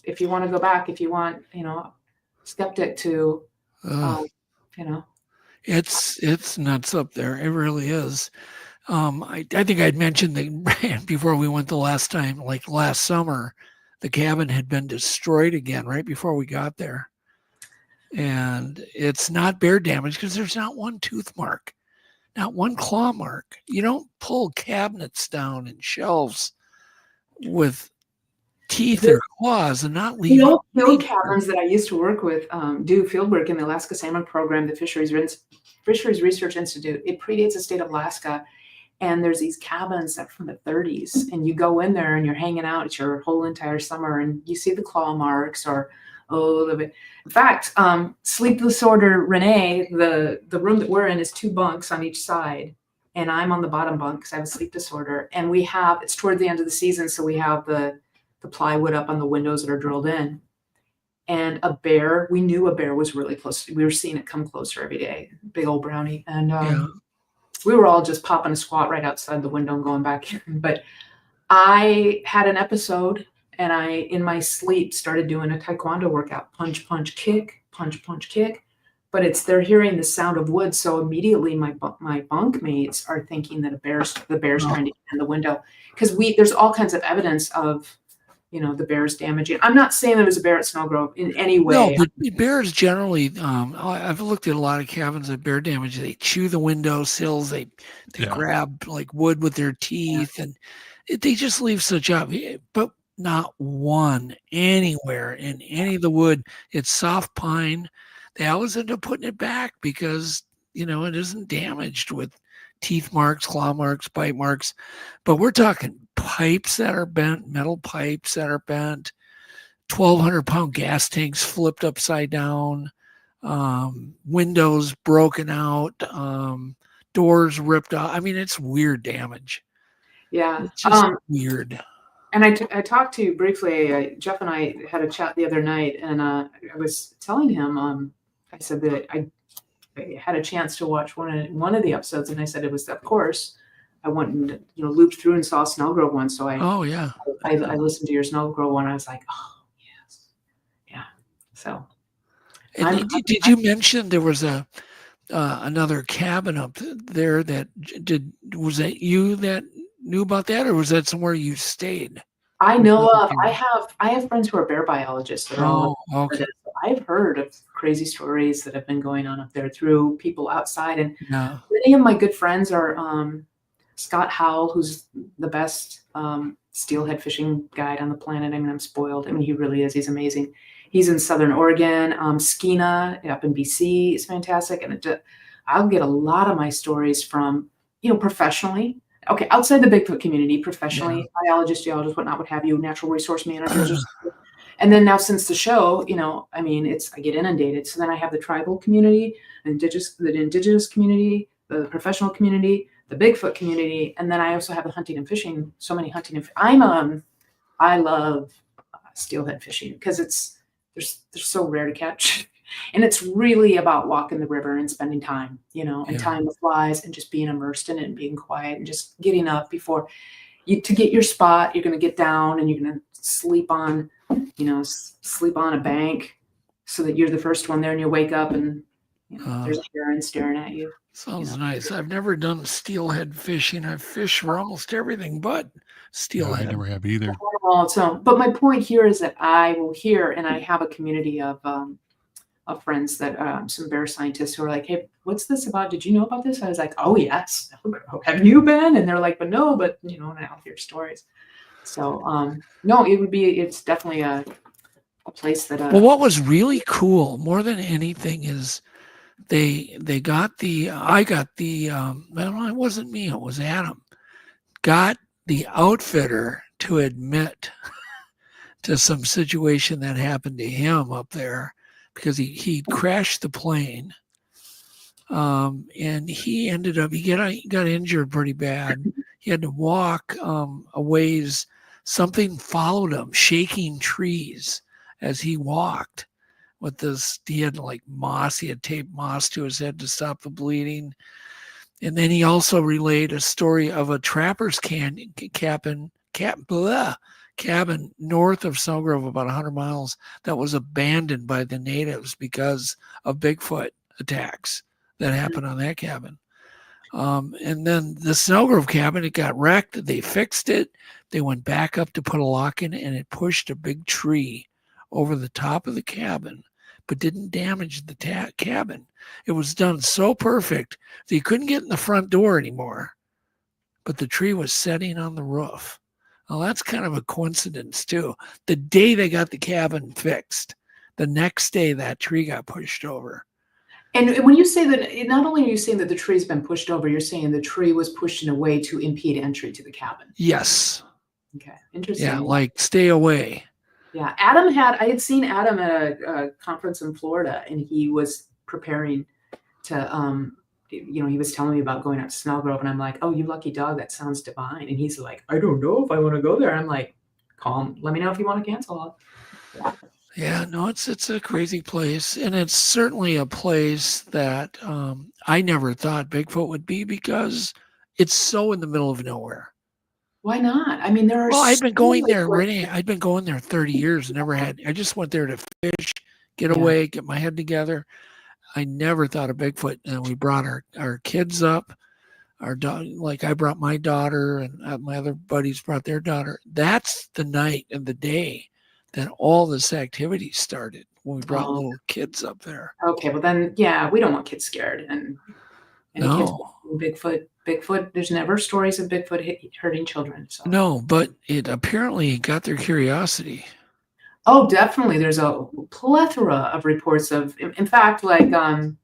if you want to go back, if you want, skeptic to, it's nuts up there. It really is. I think I'd mentioned that before we went the last time, like last summer, the cabin had been destroyed again right before we got there. And it's not bear damage because there's not one tooth mark, not one claw mark. You don't pull cabinets down and shelves with teeth or claws and not leave. Field cabins that I used to work with do field work in the Alaska Salmon Program, the Fisheries Research Institute. It predates the state of Alaska. And there's these cabins that are from the 30s, and you go in there and you're hanging out your whole entire summer, and you see the claw marks in fact, sleep disorder Ranae, the room that we're in is 2 bunks on each side, and I'm on the bottom bunk because I have a sleep disorder. And it's toward the end of the season, so we have the plywood up on the windows that are drilled in. and a bear. We knew a bear was really close. We were seeing it come closer every day. Big old brownie. And we were all just popping a squat right outside the window and going back in. But I had an episode, and I, in my sleep, started doing a taekwondo workout: punch, punch, kick, punch, punch, kick. But they're hearing the sound of wood, so immediately my bunk mates are thinking that the bear's trying to get in the window, because there's all kinds of evidence of, the bears damaging. I'm not saying there was a bear at Snowgrove in any way. No, but bears generally, I've looked at a lot of cabins that bear damage. They chew the window sills. They grab like wood with their teeth, and they just leave such up. But not one anywhere in any of the wood. It's soft pine. They always end up putting it back because, it isn't damaged with teeth marks, claw marks, bite marks. But we're talking pipes that are bent, metal pipes that are bent, 1,200-pound gas tanks flipped upside down, windows broken out, doors ripped out. I mean, it's weird damage. Yeah. It's just weird. And I talked to you briefly, Jeff and I had a chat the other night, and I was telling him, I said that I had a chance to watch one of the episodes, and I said it was, of course, I went and looped through and saw Snowgrove one. So I listened to your Snowgrove one. I was like, oh yes, yeah. So, and did you mention there was another cabin up there was that you that knew about that, or was that somewhere you stayed? I know of. I have friends who are bear biologists. That are okay. I've heard of crazy stories that have been going on up there through people outside, and many of my good friends are Scott Howell, who's the best steelhead fishing guide on the planet. I mean, I'm spoiled. I mean, he really is. He's amazing. He's in Southern Oregon. Skeena up in BC is fantastic, and I'll get a lot of my stories from professionally. Okay, outside the Bigfoot community, professionally, biologists, geologists, whatnot, what have you, natural resource managers. And then now since the show, I mean, I get inundated. So then I have the tribal community, the indigenous community, the professional community, the Bigfoot community, and then I also have the hunting and fishing. So many hunting and I love steelhead fishing because they're so rare to catch. And it's really about walking the river and spending time, and tying the flies and just being immersed in it and being quiet and just getting up before to get your spot. You're going to get down and you're going to sleep on a bank so that you're the first one there, and you wake up and there's a heron staring at you. Sounds nice. I've never done steelhead fishing. I've fished for almost everything but steelhead. I never have either. But my point here is that I will hear, and I have a community of friends that some bear scientists who are like, hey, what's this about? Did you know about this? I was like, oh yes. Have you been? And they're like, but no, and I'll hear stories. So no, it's definitely a place that well, what was really cool more than anything is they got well, it wasn't me, it was Adam, got the outfitter to admit to some situation that happened to him up there, because he crashed the plane, and he ended up he got injured pretty bad. He had to walk a ways. Something followed him, shaking trees as he walked. With this, he had moss. He had taped moss to his head to stop the bleeding. And then he also relayed a story of a trapper's cabin north of Snowgrove, about 100 miles, that was abandoned by the natives because of Bigfoot attacks that happened on that cabin. And then the Snowgrove cabin, it got wrecked. They fixed it. They went back up to put a lock in, and it pushed a big tree over the top of the cabin, but didn't damage the cabin. It was done so perfect that you couldn't get in the front door anymore, but the tree was setting on the roof. Well, that's kind of a coincidence too. The day they got the cabin fixed, the next day that tree got pushed over. And when you say that, not only are you saying that the tree's been pushed over, you're saying the tree was pushed in a way to impede entry to the cabin. Yes. Okay. Interesting. Yeah, stay away. Yeah. I had seen Adam at a conference in Florida, and he was preparing to, he was telling me about going out to Snowgrove, and I'm like, oh, you lucky dog, that sounds divine. And he's like, I don't know if I want to go there. I'm like, calm. Let me know if you want to cancel. Yeah, no, it's a crazy place, and it's certainly a place that I never thought Bigfoot would be because it's so in the middle of nowhere. Why not? I mean, there are Well, I'd so been going many there, Renee. places. I'd been going there 30 years. Never had. I just went there to fish, get Yeah. away, get my head together. I never thought of Bigfoot, and we brought our kids up. Our like I brought my daughter, and my other buddies brought their daughter. That's the night and the day that all this activity started when we brought Oh, little kids up there. okay. Well, then, yeah, we don't want kids scared, and kids No, Bigfoot. There's never stories of Bigfoot hurting children. So no, but it apparently got their curiosity. oh, definitely. There's a plethora of reports of, in fact, like to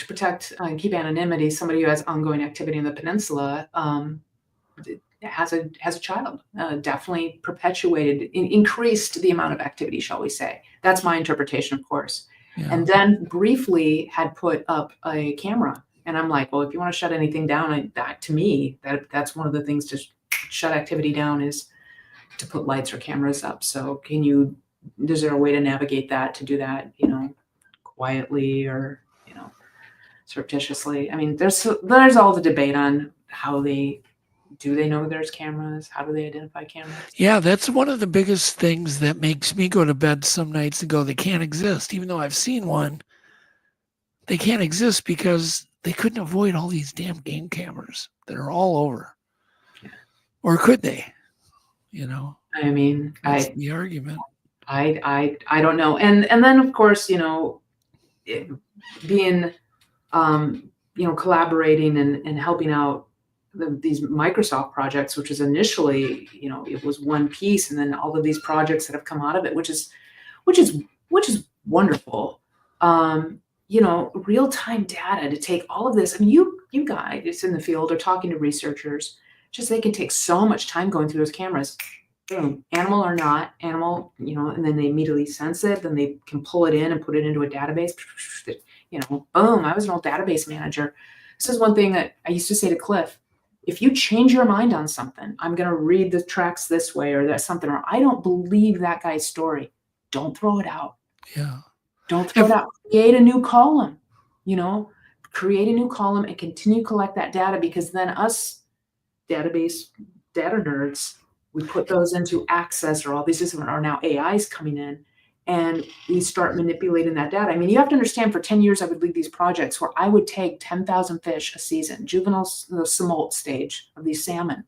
protect and keep anonymity, somebody who has ongoing activity in the peninsula has a child. Definitely perpetuated, increased the amount of activity, shall we say? That's my interpretation, of course. Yeah. And then briefly had put up a camera, and I'm like, well, if you want to shut anything down, to me, that's one of the things to shut activity down is to put lights or cameras up. So is there a way to navigate that, to do that, quietly or, surreptitiously? I mean, there's all the debate on how do they know there's cameras? How do they identify cameras? Yeah, that's one of the biggest things that makes me go to bed some nights and go, they can't exist. Even though I've seen one, they can't exist because they couldn't avoid all these damn game cameras that are all over. Yeah. Or could they? I mean, That's the argument. I don't know. And then of course, being collaborating and helping out these Microsoft projects, which is initially, it was one piece, and then all of these projects that have come out of it, which is wonderful. Real-time data to take all of this. I mean, you guys in the field are talking to researchers, just they can take so much time going through those cameras. Boom, animal or not animal, and then they immediately sense it, then they can pull it in and put it into a database. Boom. I was an old database manager. This is one thing that I used to say to Cliff: if you change your mind on something, I'm going to read the tracks this way, or that's something, or I don't believe that guy's story, don't throw it out. Yeah. Don't throw it out. Create a new column, create a new column and continue to collect that data, because then us database data nerds, we put those into Access, or all these systems are now AIs coming in, and we start manipulating that data. I mean, you have to understand, for 10 years, I would lead these projects where I would take 10,000 fish a season, juvenile, the smolt stage of these salmon.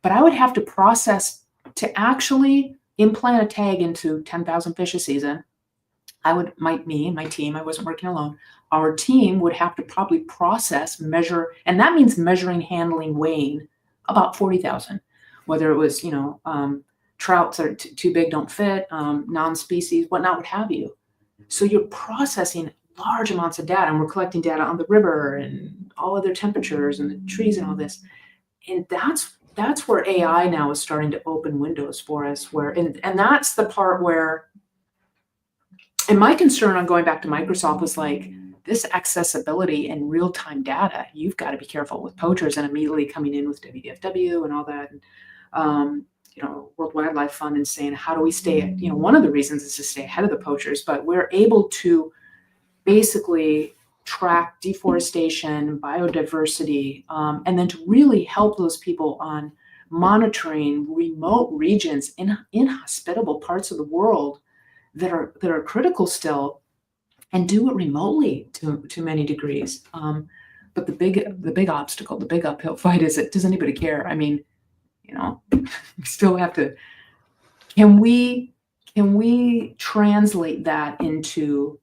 But I would have to process to actually implant a tag into 10,000 fish a season. My team, I wasn't working alone. Our team would have to probably process, measure, and that means measuring, handling, weighing about 40,000, whether it was, trouts that are too big, don't fit, non-species, whatnot, what have you. So you're processing large amounts of data, and we're collecting data on the river and all other temperatures and the trees and all this. And that's where AI now is starting to open windows for us, and that's the part where, and my concern on going back to Microsoft was like, this accessibility and real-time data, you've got to be careful with poachers, and immediately coming in with WDFW and all that. And, World Wildlife Fund, and saying, how do we stay, one of the reasons is to stay ahead of the poachers, but we're able to basically track deforestation, biodiversity, and then to really help those people on monitoring remote regions in inhospitable parts of the world that are critical still, and do it remotely to many degrees. But the big obstacle, the big uphill fight is, does anybody care? I mean, we still have to, can we translate that into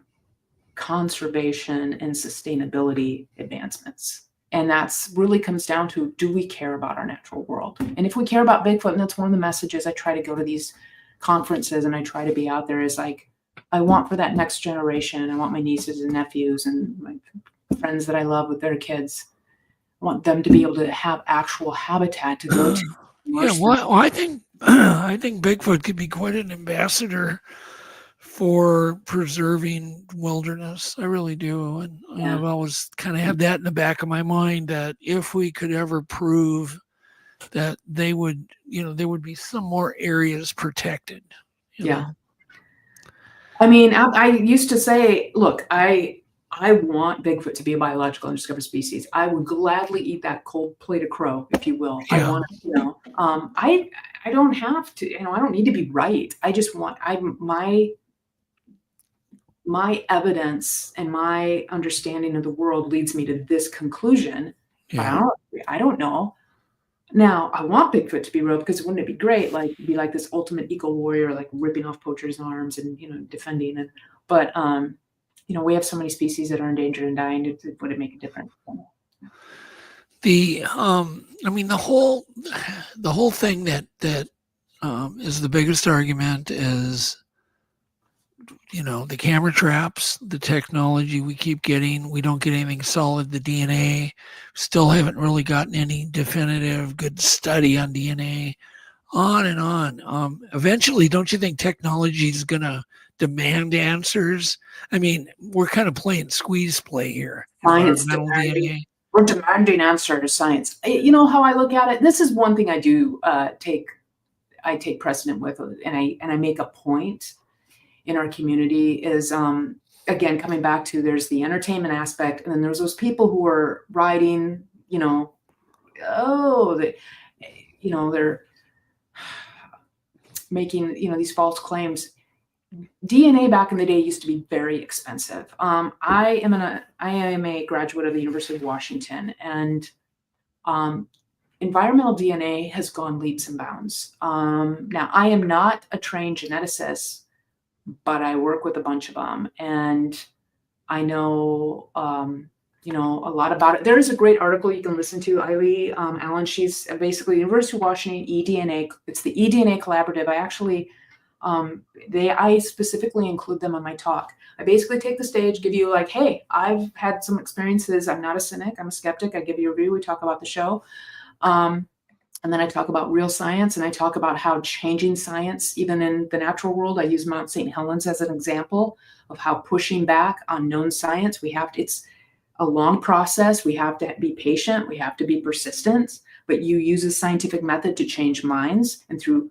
conservation and sustainability advancements? And that's really comes down to, do we care about our natural world? And if we care about Bigfoot, and that's one of the messages I try to go to these conferences and I try to be out there, is like, I want for that next generation, I want my nieces and nephews and my friends that I love with their kids, I want them to be able to have actual habitat to go to. Yeah, well, I think Bigfoot could be quite an ambassador for preserving wilderness. I really do. And I've always kind of had that in the back of my mind, that if we could ever prove that they would, there would be some more areas protected. you Yeah. know. I mean, I used to say, look, I want Bigfoot to be a biological undiscovered species. I would gladly eat that cold plate of crow, if you will. I Yeah. want, I don't have to, I don't need to be right. I just want, my evidence and my understanding of the world leads me to this conclusion. Yeah. But I don't know. Now, I want Bigfoot to be real because wouldn't it be great? Like, be like this ultimate eco warrior, like ripping off poachers' arms and defending. But we have so many species that are endangered and dying. Would it make a difference? The whole thing that is the biggest argument is, the camera traps, the technology we keep getting. We don't get anything solid. The DNA, still haven't really gotten any definitive good study on DNA. On and on. Eventually, don't you think technology is going to demand answers? I mean, we're kind of playing squeeze play here. Science Environmental DNA. We're demanding answer to science. You know how I look at it? This is one thing I do take precedent with, and I make a point in our community is, again, coming back to, there's the entertainment aspect, and then there's those people who are writing, they're making, these false claims. DNA back in the day used to be very expensive. I am a graduate of the University of Washington, and environmental DNA has gone leaps and bounds. Now, I am not a trained geneticist, but I work with a bunch of them, and I know, a lot about it. There is a great article you can listen to, Eileen Allen. She's basically University of Washington eDNA. It's the eDNA Collaborative. I actually, I specifically include them on my talk. I basically take the stage, give you like, hey, I've had some experiences. I'm not a cynic. I'm a skeptic. I give you a review. We talk about the show. And then I talk about real science, and I talk about how changing science, even in the natural world, I use Mount St. Helens as an example of how pushing back on known science, it's a long process. We have to be patient. We have to be persistent, but you use a scientific method to change minds, and through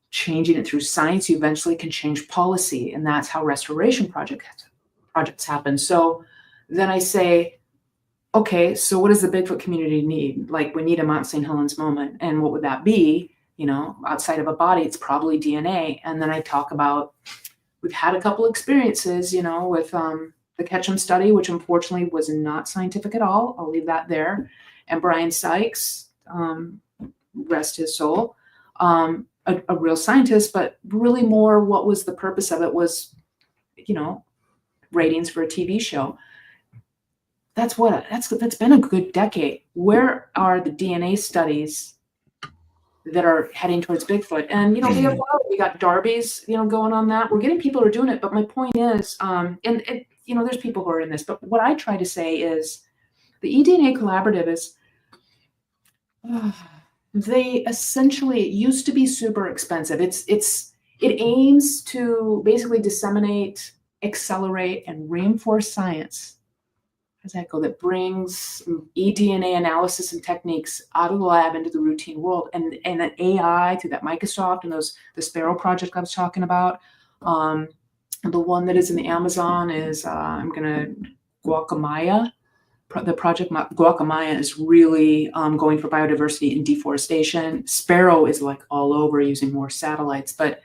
changing it through science, you eventually can change policy. And that's how restoration projects happen. So then I say, okay, so what does the Bigfoot community need? Like, we need a Mount St. Helens moment. And what would that be? Outside of a body, it's probably DNA. And then I talk about, we've had a couple experiences, with the Ketchum study, which unfortunately was not scientific at all. I'll leave that there. And Brian Sykes, rest his soul, a real scientist, but really more what was the purpose of it was, ratings for a TV show. That's been a good decade. Where are the DNA studies that are heading towards Bigfoot? And we got Darby's going on that. We're getting people who are doing it. But my point is, and there's people who are in this. But what I try to say is, the eDNA Collaborative is, they essentially, it used to be super expensive. It aims to basically disseminate, accelerate, and reinforce science. How's that go? That brings eDNA analysis and techniques out of the lab into the routine world, and an AI through that Microsoft and the Sparrow project I was talking about. The one that is in the Amazon is Guacamaya. The project Guacamaya is really going for biodiversity and deforestation. Sparrow is like all over, using more satellites. But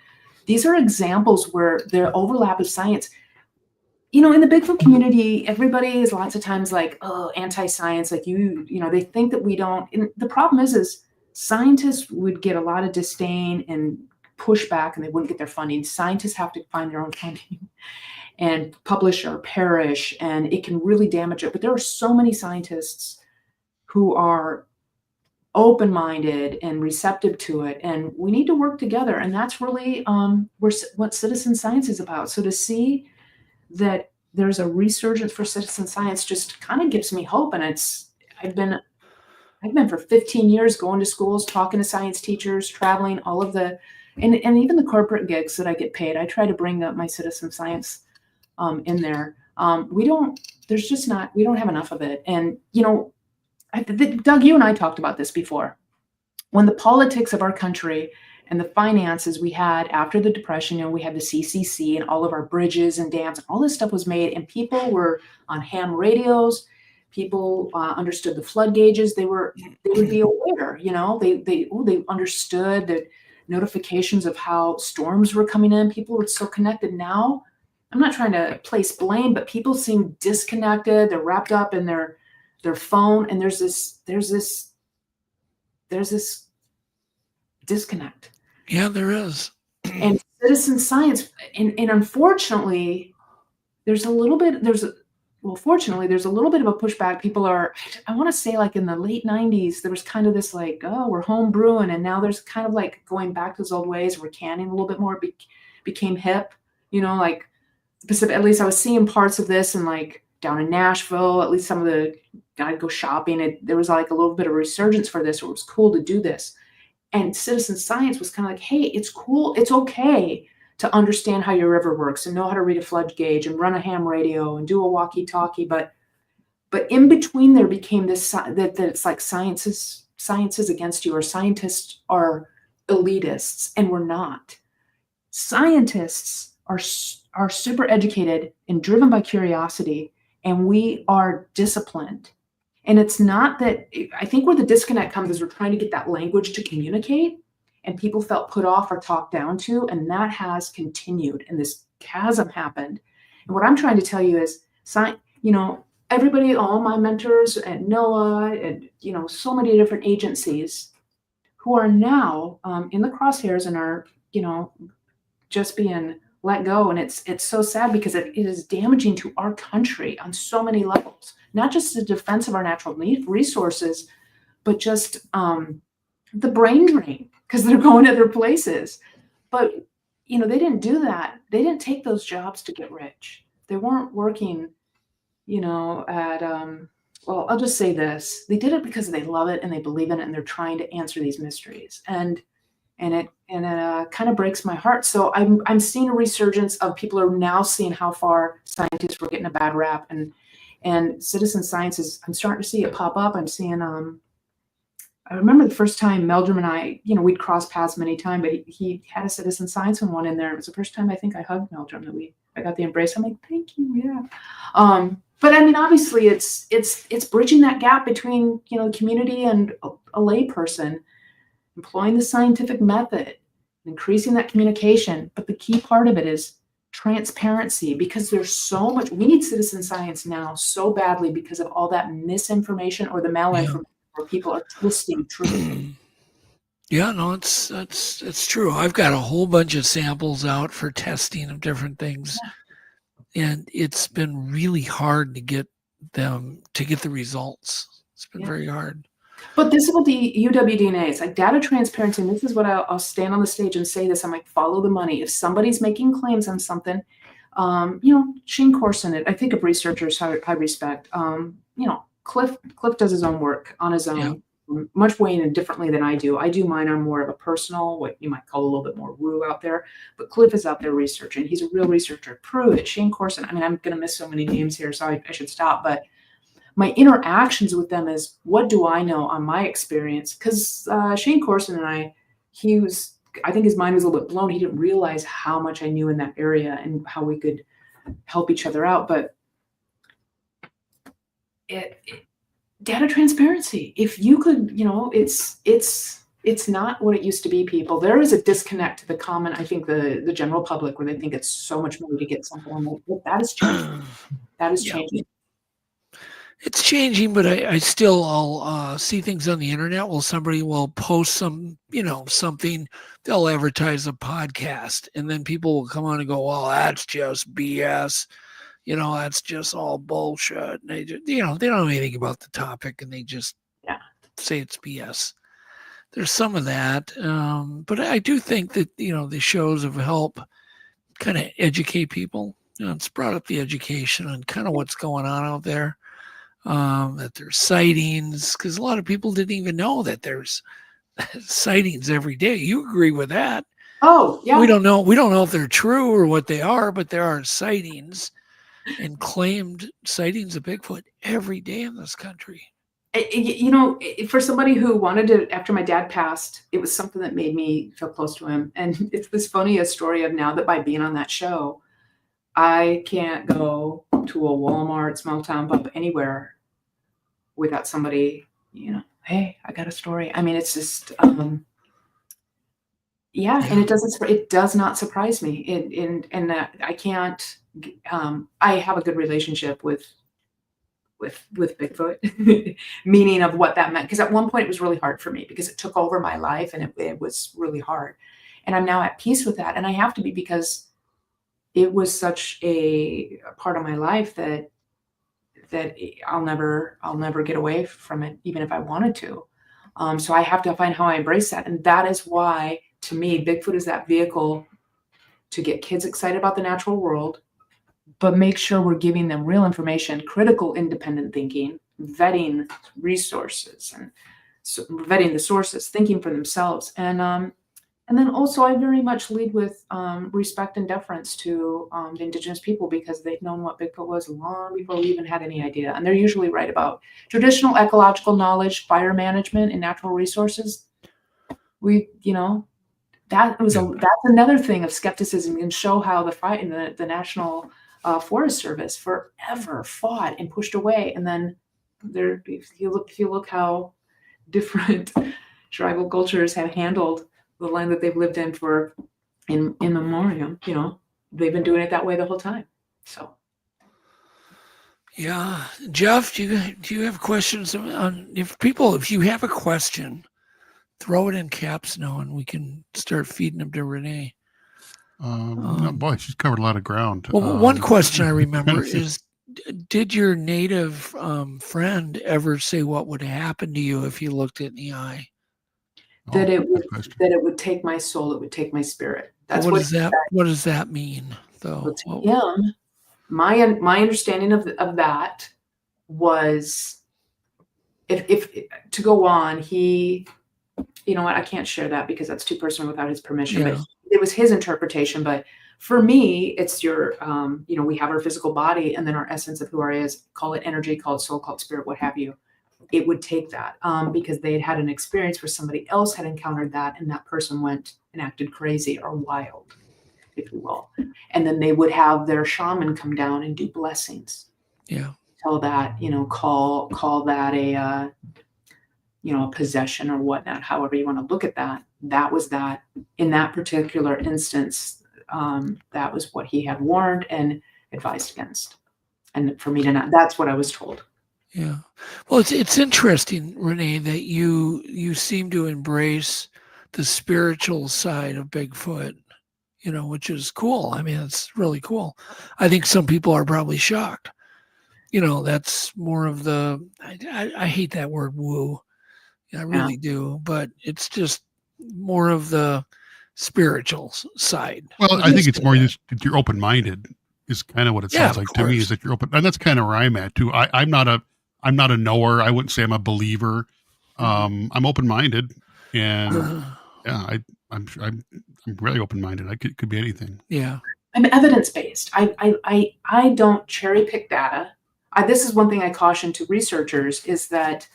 these are examples where the overlap of science. In the Bigfoot community, everybody is lots of times like, oh, anti-science, like they think that we don't. And the problem is scientists would get a lot of disdain and pushback, and they wouldn't get their funding. Scientists have to find their own funding and publish or perish, and it can really damage it. But there are so many scientists who are open-minded and receptive to it, and we need to work together. And that's really what citizen science is about. So to see that there's a resurgence for citizen science just kind of gives me hope. And I've been for 15 years going to schools, talking to science teachers, traveling, all of and even the corporate gigs that I get paid. I try to bring up my citizen science in there. We don't have enough of it. And Doug, you and I talked about this before. when the politics of our country and the finances we had after the Depression, we had the CCC and all of our bridges and dams, and all this stuff was made, and people were on ham radios. People understood the flood gauges. They would be aware, they understood the notifications of how storms were coming in. People were so connected. Now, I'm not trying to place blame, but people seem disconnected. They're wrapped up in their phone, and there's this disconnect. Yeah, there is. And citizen science, and unfortunately, fortunately, there's a little bit of a pushback. People are, I want to say, like in the late 90s, there was kind of this like, oh, we're home brewing. And now there's kind of like going back to those old ways. We're canning a little bit more, became hip, like Pacific. At least I was seeing parts of this, and like down in Nashville, at least some of the, I'd go shopping. There was like a little bit of resurgence for this. Where it was cool to do this. And citizen science was kind of like, hey, it's cool. It's okay to understand how your river works and know how to read a flood gauge and run a ham radio and do a walkie-talkie. But in between there became this, that it's like science is against you, or scientists are elitists, and we're not. Scientists are super educated and driven by curiosity, and we are disciplined. And it's not that, I think where the disconnect comes is we're trying to get that language to communicate, and people felt put off or talked down to, and that has continued, and this chasm happened. And what I'm trying to tell you is, everybody, all my mentors at NOAA and, so many different agencies who are now in the crosshairs and are, just being let go. And it's so sad, because it is damaging to our country on so many levels, not just the defense of our natural resources, but just the brain drain, because they're going to other places. But, they didn't do that. They didn't take those jobs to get rich. They weren't working, at, I'll just say this. They did it because they love it and they believe in it, and they're trying to answer these mysteries. And it kind of breaks my heart. So I'm seeing a resurgence of people are now seeing how far scientists were getting a bad rap, and citizen science is, I'm starting to see it pop up. I'm seeing, I remember the first time Meldrum and I, we'd crossed paths many times, but he had a citizen science one in there. It was the first time I think I hugged Meldrum that I got the embrace. I'm like, thank you. Yeah. But I mean, obviously it's bridging that gap between, community and a lay person, employing the scientific method, increasing that communication. But the key part of it is transparency, because there's so much, we need citizen science now so badly because of all that misinformation or the malinformation where people are twisting truth. Yeah, no, it's true. I've got a whole bunch of samples out for testing of different things. Yeah. And it's been really hard to get the results. It's been very hard. But this is what the UWDNA is like, data transparency. And this is what I'll stand on the stage and say this. I'm like, follow the money. If somebody's making claims on something, Shane Corson, I think of researchers I respect. Cliff does his own work on his own, much way and differently than I do. I do mine on more of a personal, what you might call a little bit more woo out there. But Cliff is out there researching. He's a real researcher. Prove it. Shane Corson. I mean, I'm going to miss so many names here, so I should stop. But my interactions with them is, what do I know on my experience? Because Shane Corson and I think his mind was a little bit blown. He didn't realize how much I knew in that area and how we could help each other out. But data transparency. If you could, it's not what it used to be, people. There is a disconnect to the common, I think the general public, where they think it's so much money to get something. That is changing. That is changing. It's changing, but I still, I'll see things on the internet. Well, somebody will post something, they'll advertise a podcast, and then people will come on and go, well, that's just BS. That's just all bullshit. And they just, they don't know anything about the topic, and they just say it's BS. There's some of that. But I do think that, the shows have helped kind of educate people. It's brought up the education and kind of what's going on out there. That there's sightings, because a lot of people didn't even know that there's sightings every day. You agree with that? Oh, yeah. We don't know if they're true or what they are, but there are sightings and claimed sightings of Bigfoot every day in this country. For somebody who wanted to, after my dad passed, it was something that made me feel close to him. And it's this funny story of now that by being on that show, I can't go to a Walmart, small town pub, anywhere without somebody, hey, I got a story. I mean, it's just, and it does not surprise me. And I can't, I have a good relationship with Bigfoot, meaning of what that meant. Because at one point it was really hard for me because it took over my life and it was really hard. And I'm now at peace with that. And I have to be, because it was such a part of my life that I'll never get away from it, even if I wanted to. So I have to find how I embrace that. And that is why, to me, Bigfoot is that vehicle to get kids excited about the natural world, but make sure we're giving them real information, critical, independent thinking, vetting resources, and vetting the sources, thinking for themselves. And then also I very much lead with respect and deference to the indigenous people, because they've known what Bigfoot was long before we even had any idea. And they're usually right about traditional ecological knowledge, fire management, and natural resources. That's another thing of skepticism, and show how the fight in the National Forest Service forever fought and pushed away. And then if you look how different tribal cultures have handled the land that they've lived in for in memoriam, they've been doing it that way the whole time. So, yeah, Jeff, do you have questions on? If you have a question, throw it in caps now, and we can start feeding them to Ranae. Boy, she's covered a lot of ground. Well, one question I remember is, did your native friend ever say what would happen to you if you looked it in the eye? That it would take my soul, it would take my spirit. That's what does that mean, though? To him, my understanding of that was, if to go on, he, I can't share that because that's too personal without his permission. Yeah. But it was his interpretation. But for me, it's your, we have our physical body, and then our essence of who our is. Call it energy, call it soul, call it spirit, what have you. It would take that because they had an experience where somebody else had encountered that, and that person went and acted crazy or wild, if you will. And then they would have their shaman come down and do blessings. Yeah. Tell that, call that a possession or whatnot, however you want to look at that. That was that in that particular instance. That was what he had warned and advised against. And for me to not, that's what I was told. Yeah. Well, it's interesting, Ranae, that you seem to embrace the spiritual side of Bigfoot, which is cool. I mean, it's really cool. I think some people are probably shocked. That's more of the, I hate that word woo. I really do, but it's just more of the spiritual side. Well, I think it's more just that you're open-minded is kind of what it sounds like to me, is that you're open. And that's kind of where I'm at too. I'm not a knower. I wouldn't say I'm a believer. I'm open-minded, and I'm really open-minded. I could be anything. Yeah. I'm evidence-based. I don't cherry pick data. This is one thing I caution to researchers is that,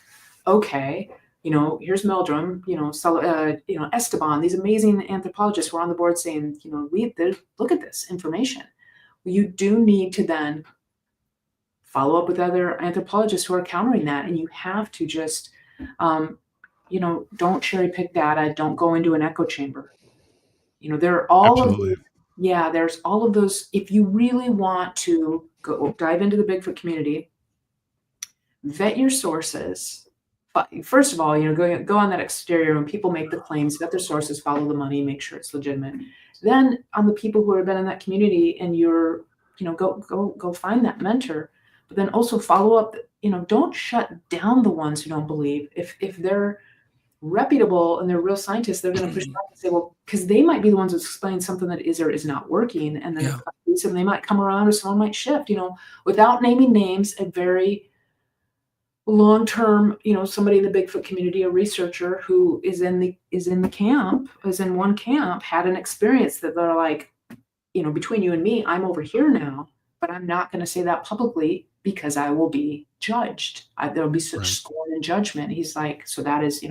okay, here's Meldrum, Esteban, these amazing anthropologists were on the board saying, look at this information. You do need to then follow up with other anthropologists who are countering that. And you have to just, don't cherry pick data. Don't go into an echo chamber. There are all Absolutely. of these, there's all of those. If you really want to go dive into the Bigfoot community, vet your sources. First of all, go on that exterior when people make the claims, vet their sources, follow the money, make sure it's legitimate. Then on the people who have been in that community, and you're, go find that mentor, but then also follow up. Don't shut down the ones who don't believe. If they're reputable and they're real scientists, they're going to push back and say, well, because they might be the ones who explain something that is or is not working, and then they might come around, or someone might shift. Without naming names, a very long-term, somebody in the Bigfoot community, a researcher who is in one camp, had an experience that they're like, between you and me, I'm over here now, but I'm not going to say that publicly because I will be judged. There'll be such Right. scorn and judgment. He's like, so that is,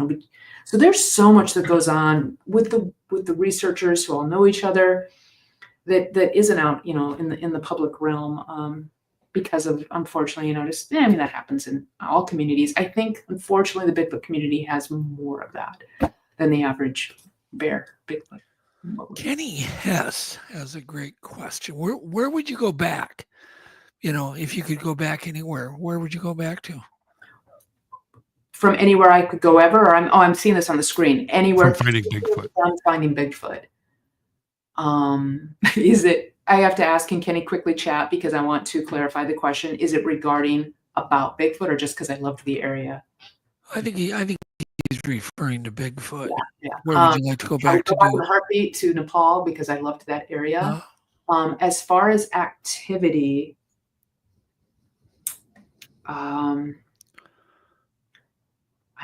so there's so much that goes on with the researchers who all know each other that isn't out, in the public realm, because of, unfortunately, that happens in all communities. I think, unfortunately, the Bigfoot community has more of that than the average Bigfoot. Kenny Hess has a great question. Where would you go back? If you could go back anywhere, where would you go back to? From anywhere I could go ever, or I'm seeing this on the screen. Anywhere From finding Bigfoot. I'm finding Bigfoot. Is it? I have to ask, can Kenny quickly chat because I want to clarify the question. Is it regarding about Bigfoot or just because I loved the area? I think he's referring to Bigfoot. Yeah. Where would you like to go back to? I would heartbeat to Nepal because I loved that area. As far as activity, I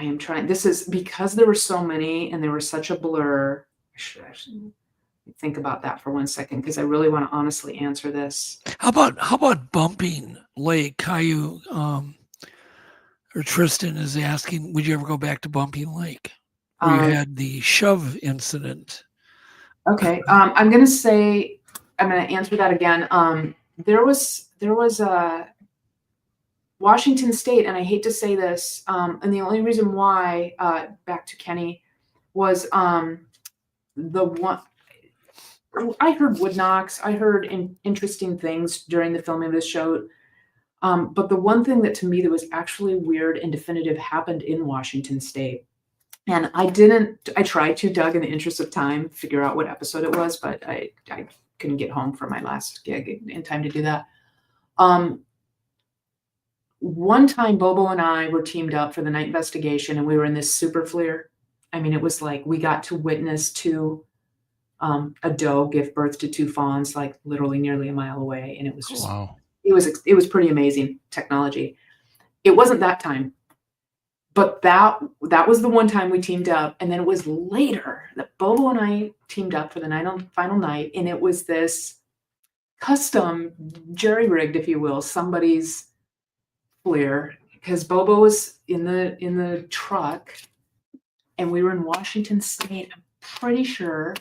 am trying. This is because there were so many and there was such a blur. I should actually think about that for 1 second because I really want to honestly answer this. How about Bumping Lake? Caillou or Tristan is asking, would you ever go back to Bumping Lake where you had the shove incident? Okay, I'm going to answer that again. There was Washington State, and I hate to say this, and the only reason why, back to Kenny, was the one. I heard wood knocks. I heard interesting things during the filming of this show. But the one thing that to me that was actually weird and definitive happened in Washington State. And I tried to, Doug, in the interest of time, figure out what episode it was, but I couldn't get home for my last gig in time to do that. One time Bobo and I were teamed up for the night investigation and we were in this super FLIR. I mean, it was like we got to witness a doe give birth to 2 fawns, like literally nearly a mile away. And it was just, Wow. It was pretty amazing technology. It wasn't that time, but that was the one time we teamed up. And then it was later that Bobo and I teamed up for the final night. And it was this custom jerry-rigged, if you will, somebody's FLIR, because Bobo was in the truck and we were in Washington State, I'm pretty sure.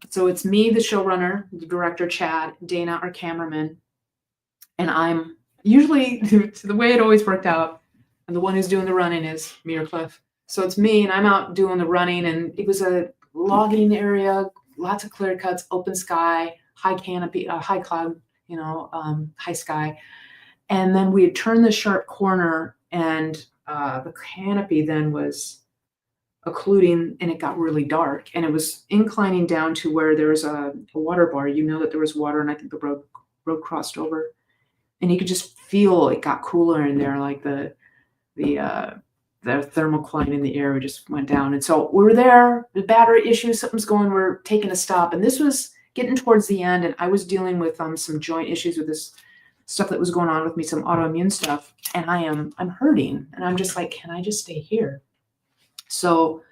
So it's me, the showrunner, the director, Chad, Dana, our cameraman, and I'm usually, the way it always worked out, and the one who's doing the running is me or Cliff. So it's me, and I'm out doing the running, and it was a logging area, lots of clear cuts, open sky, high canopy, high cloud, high sky. And then we had turned the sharp corner, and the canopy then was occluding, and it got really dark, and it was inclining down to where there was a water bar. That there was water, and I think the road crossed over, and you could just feel it got cooler in there, like the thermal climate in the air just went down. And so we were there, the battery issue, something's going, we're taking a stop, and this was getting towards the end, and I was dealing with some joint issues with this stuff that was going on with me, some autoimmune stuff, and I'm hurting, and I'm just like, can I just stay here? So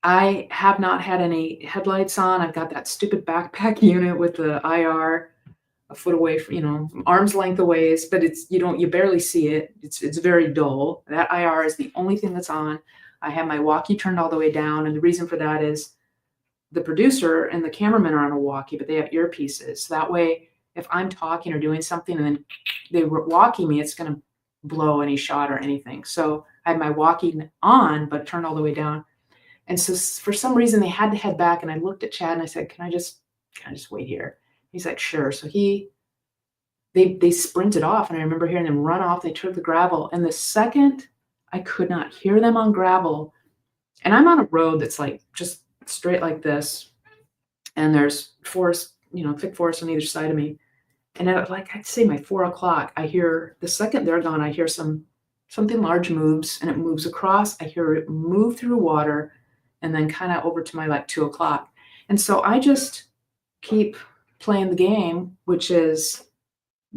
I have not had any headlights on. I've got that stupid backpack unit with the IR a foot away from, arm's length away, but you barely see it. It's very dull. That IR is the only thing that's on. I have my walkie turned all the way down. And the reason for that is the producer and the cameraman are on a walkie, but they have earpieces. So that way, if I'm talking or doing something and then they walkie me, it's going to blow any shot or anything. So I had my walkie on, but turned all the way down. And so for some reason they had to head back, and I looked at Chad and I said, can I just wait here? He's like, sure. So they sprinted off, and I remember hearing them run off. They took the gravel, and the second I could not hear them on gravel, and I'm on a road that's like just straight like this, and there's forest, thick forest on either side of me. And I'd say my 4 o'clock, I hear, the second they're gone, I hear something large moves, and it moves across. I hear it move through water, and then kind of over to my 2 o'clock. And so I just keep playing the game, which is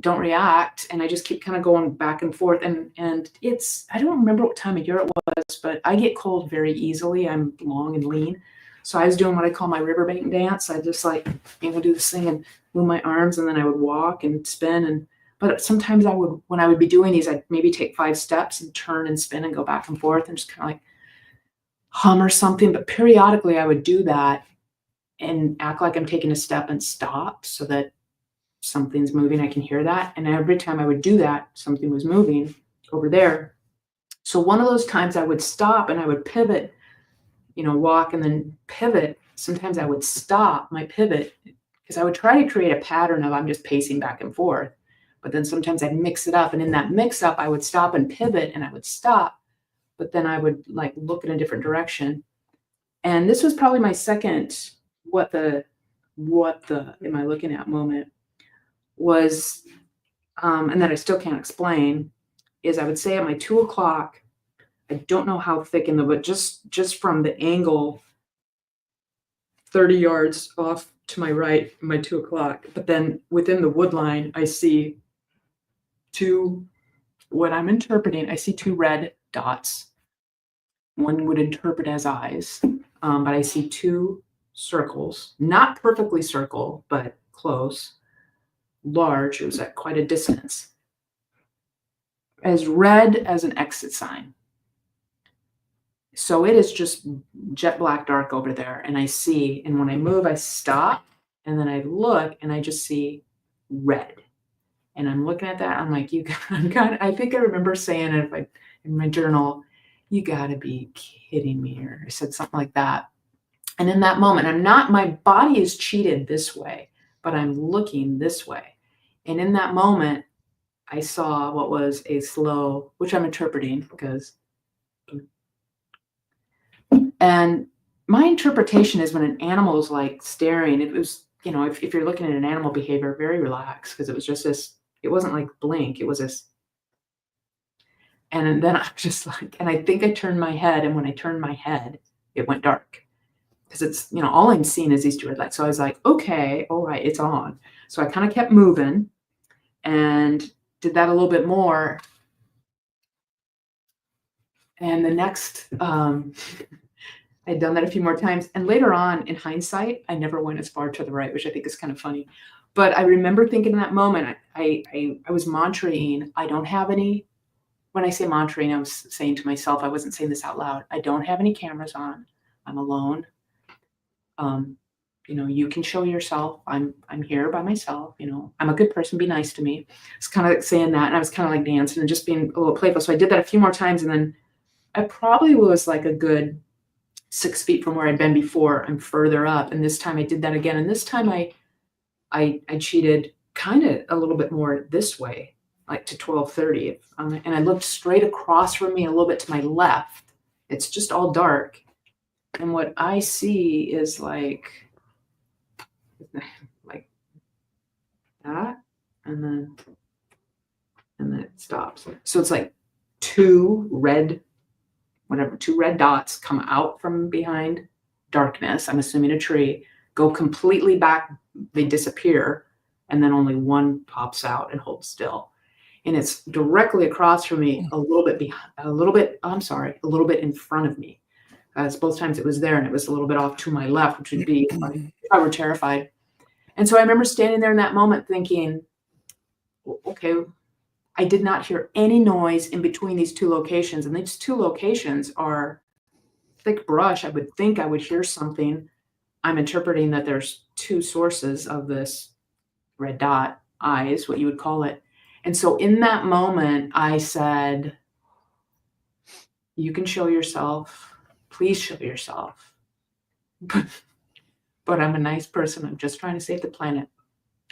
don't react. And I just keep kind of going back and forth. And I don't remember what time of year it was, but I get cold very easily. I'm long and lean. So I was doing what I call my riverbank dance. I just like, do this thing and move my arms, and then I would walk and spin. But sometimes when I would be doing these, I'd maybe take 5 steps and turn and spin and go back and forth and just kind of like hum or something. But periodically I would do that and act like I'm taking a step and stop so that something's moving. I can hear that. And every time I would do that, something was moving over there. So one of those times I would stop and I would pivot, walk and then pivot. Sometimes I would stop my pivot because I would try to create a pattern of I'm just pacing back and forth. But then sometimes I'd mix it up. And in that mix up, I would stop and pivot and I would stop. But then I would like look in a different direction. And this was probably my second what the am I looking at moment was, and that I still can't explain, is I would say at my 2 o'clock, I don't know how thick but just from the angle 30 yards off to my right, my 2 o'clock. But then within the wood line, I see what I'm interpreting, I see 2 red dots. One would interpret as eyes, but I see 2 circles, not perfectly circle, but close, large. It was at quite a distance, as red as an exit sign. So it is just jet black dark over there. And I see, and when I move, I stop, and then I look, and I just see red. And I'm looking at that. I'm like, I think I remember saying it in my journal, you gotta be kidding me, or I said something like that. And in that moment, my body is cheated this way, but I'm looking this way. And in that moment, I saw what was a slow, which I'm interpreting because, and my interpretation is when an animal is like staring, it was, if you're looking at an animal behavior, very relaxed, because it was just this, it wasn't like blink, it was this. And then I'm just like, and I think I turned my head, and when I turned my head, it went dark. Because it's, all I'm seeing is these 2 red lights. So I was like, okay, all right, it's on. So I kind of kept moving and did that a little bit more. And the next, I'd done that a few more times. And later on, in hindsight, I never went as far to the right, which I think is kind of funny. But I remember thinking in that moment, I was mantraing, I don't have any, when I say mantraing, I was saying to myself, I wasn't saying this out loud, I don't have any cameras on, I'm alone. You can show yourself. I'm here by myself. I'm a good person. Be nice to me. It's kind of like saying that, and I was kind of like dancing and just being a little playful. So I did that a few more times, and then I probably was like a good 6 feet from where I'd been before. I'm further up, and this time I did that again. And this time I cheated kind of a little bit more this way, like to 12:30, and I looked straight across from me a little bit to my left. It's just all dark. And what I see is like that, and then it stops. So it's like 2 red dots come out from behind darkness. I'm assuming a tree, go completely back. They disappear, and then only one pops out and holds still. And it's directly across from me, a little bit in front of me. Both times it was there, and it was a little bit off to my left, which would be if I were terrified. And so I remember standing there in that moment thinking, okay, I did not hear any noise in between these 2 locations. And these 2 locations are thick brush. I would think I would hear something. I'm interpreting that there's 2 sources of this red dot, eyes, what you would call it. And so in that moment, I said, you can show yourself. Please show yourself. But I'm a nice person. I'm just trying to save the planet.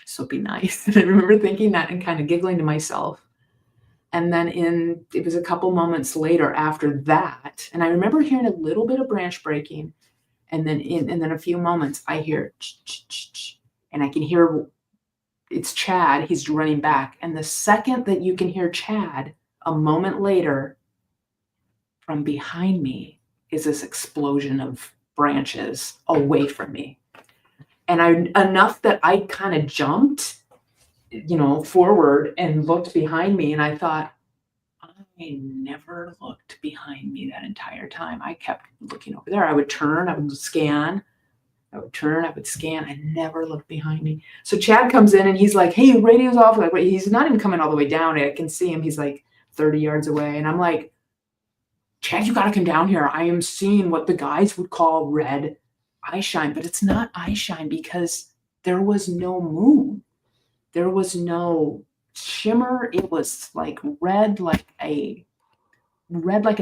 So be nice. And I remember thinking that and kind of giggling to myself. And then it was a couple moments later after that, and I remember hearing a little bit of branch breaking, and then a few moments I hear ch-ch-ch-ch, and I can hear it's Chad. He's running back. And the second that you can hear Chad, a moment later, from behind me is this explosion of branches away from me. And enough that I kind of jumped, forward and looked behind me, and I thought, I never looked behind me that entire time. I kept looking over there. I would turn, I would scan, I would turn, I would scan. I never looked behind me. So Chad comes in and he's like, hey, radio's off. Like, wait, he's not even coming all the way down. I can see him. He's like 30 yards away. And I'm like, Chad, you got to come down here. I am seeing what the guys would call red eye shine, but it's not eye shine because there was no moon. There was no shimmer. It was like red, like an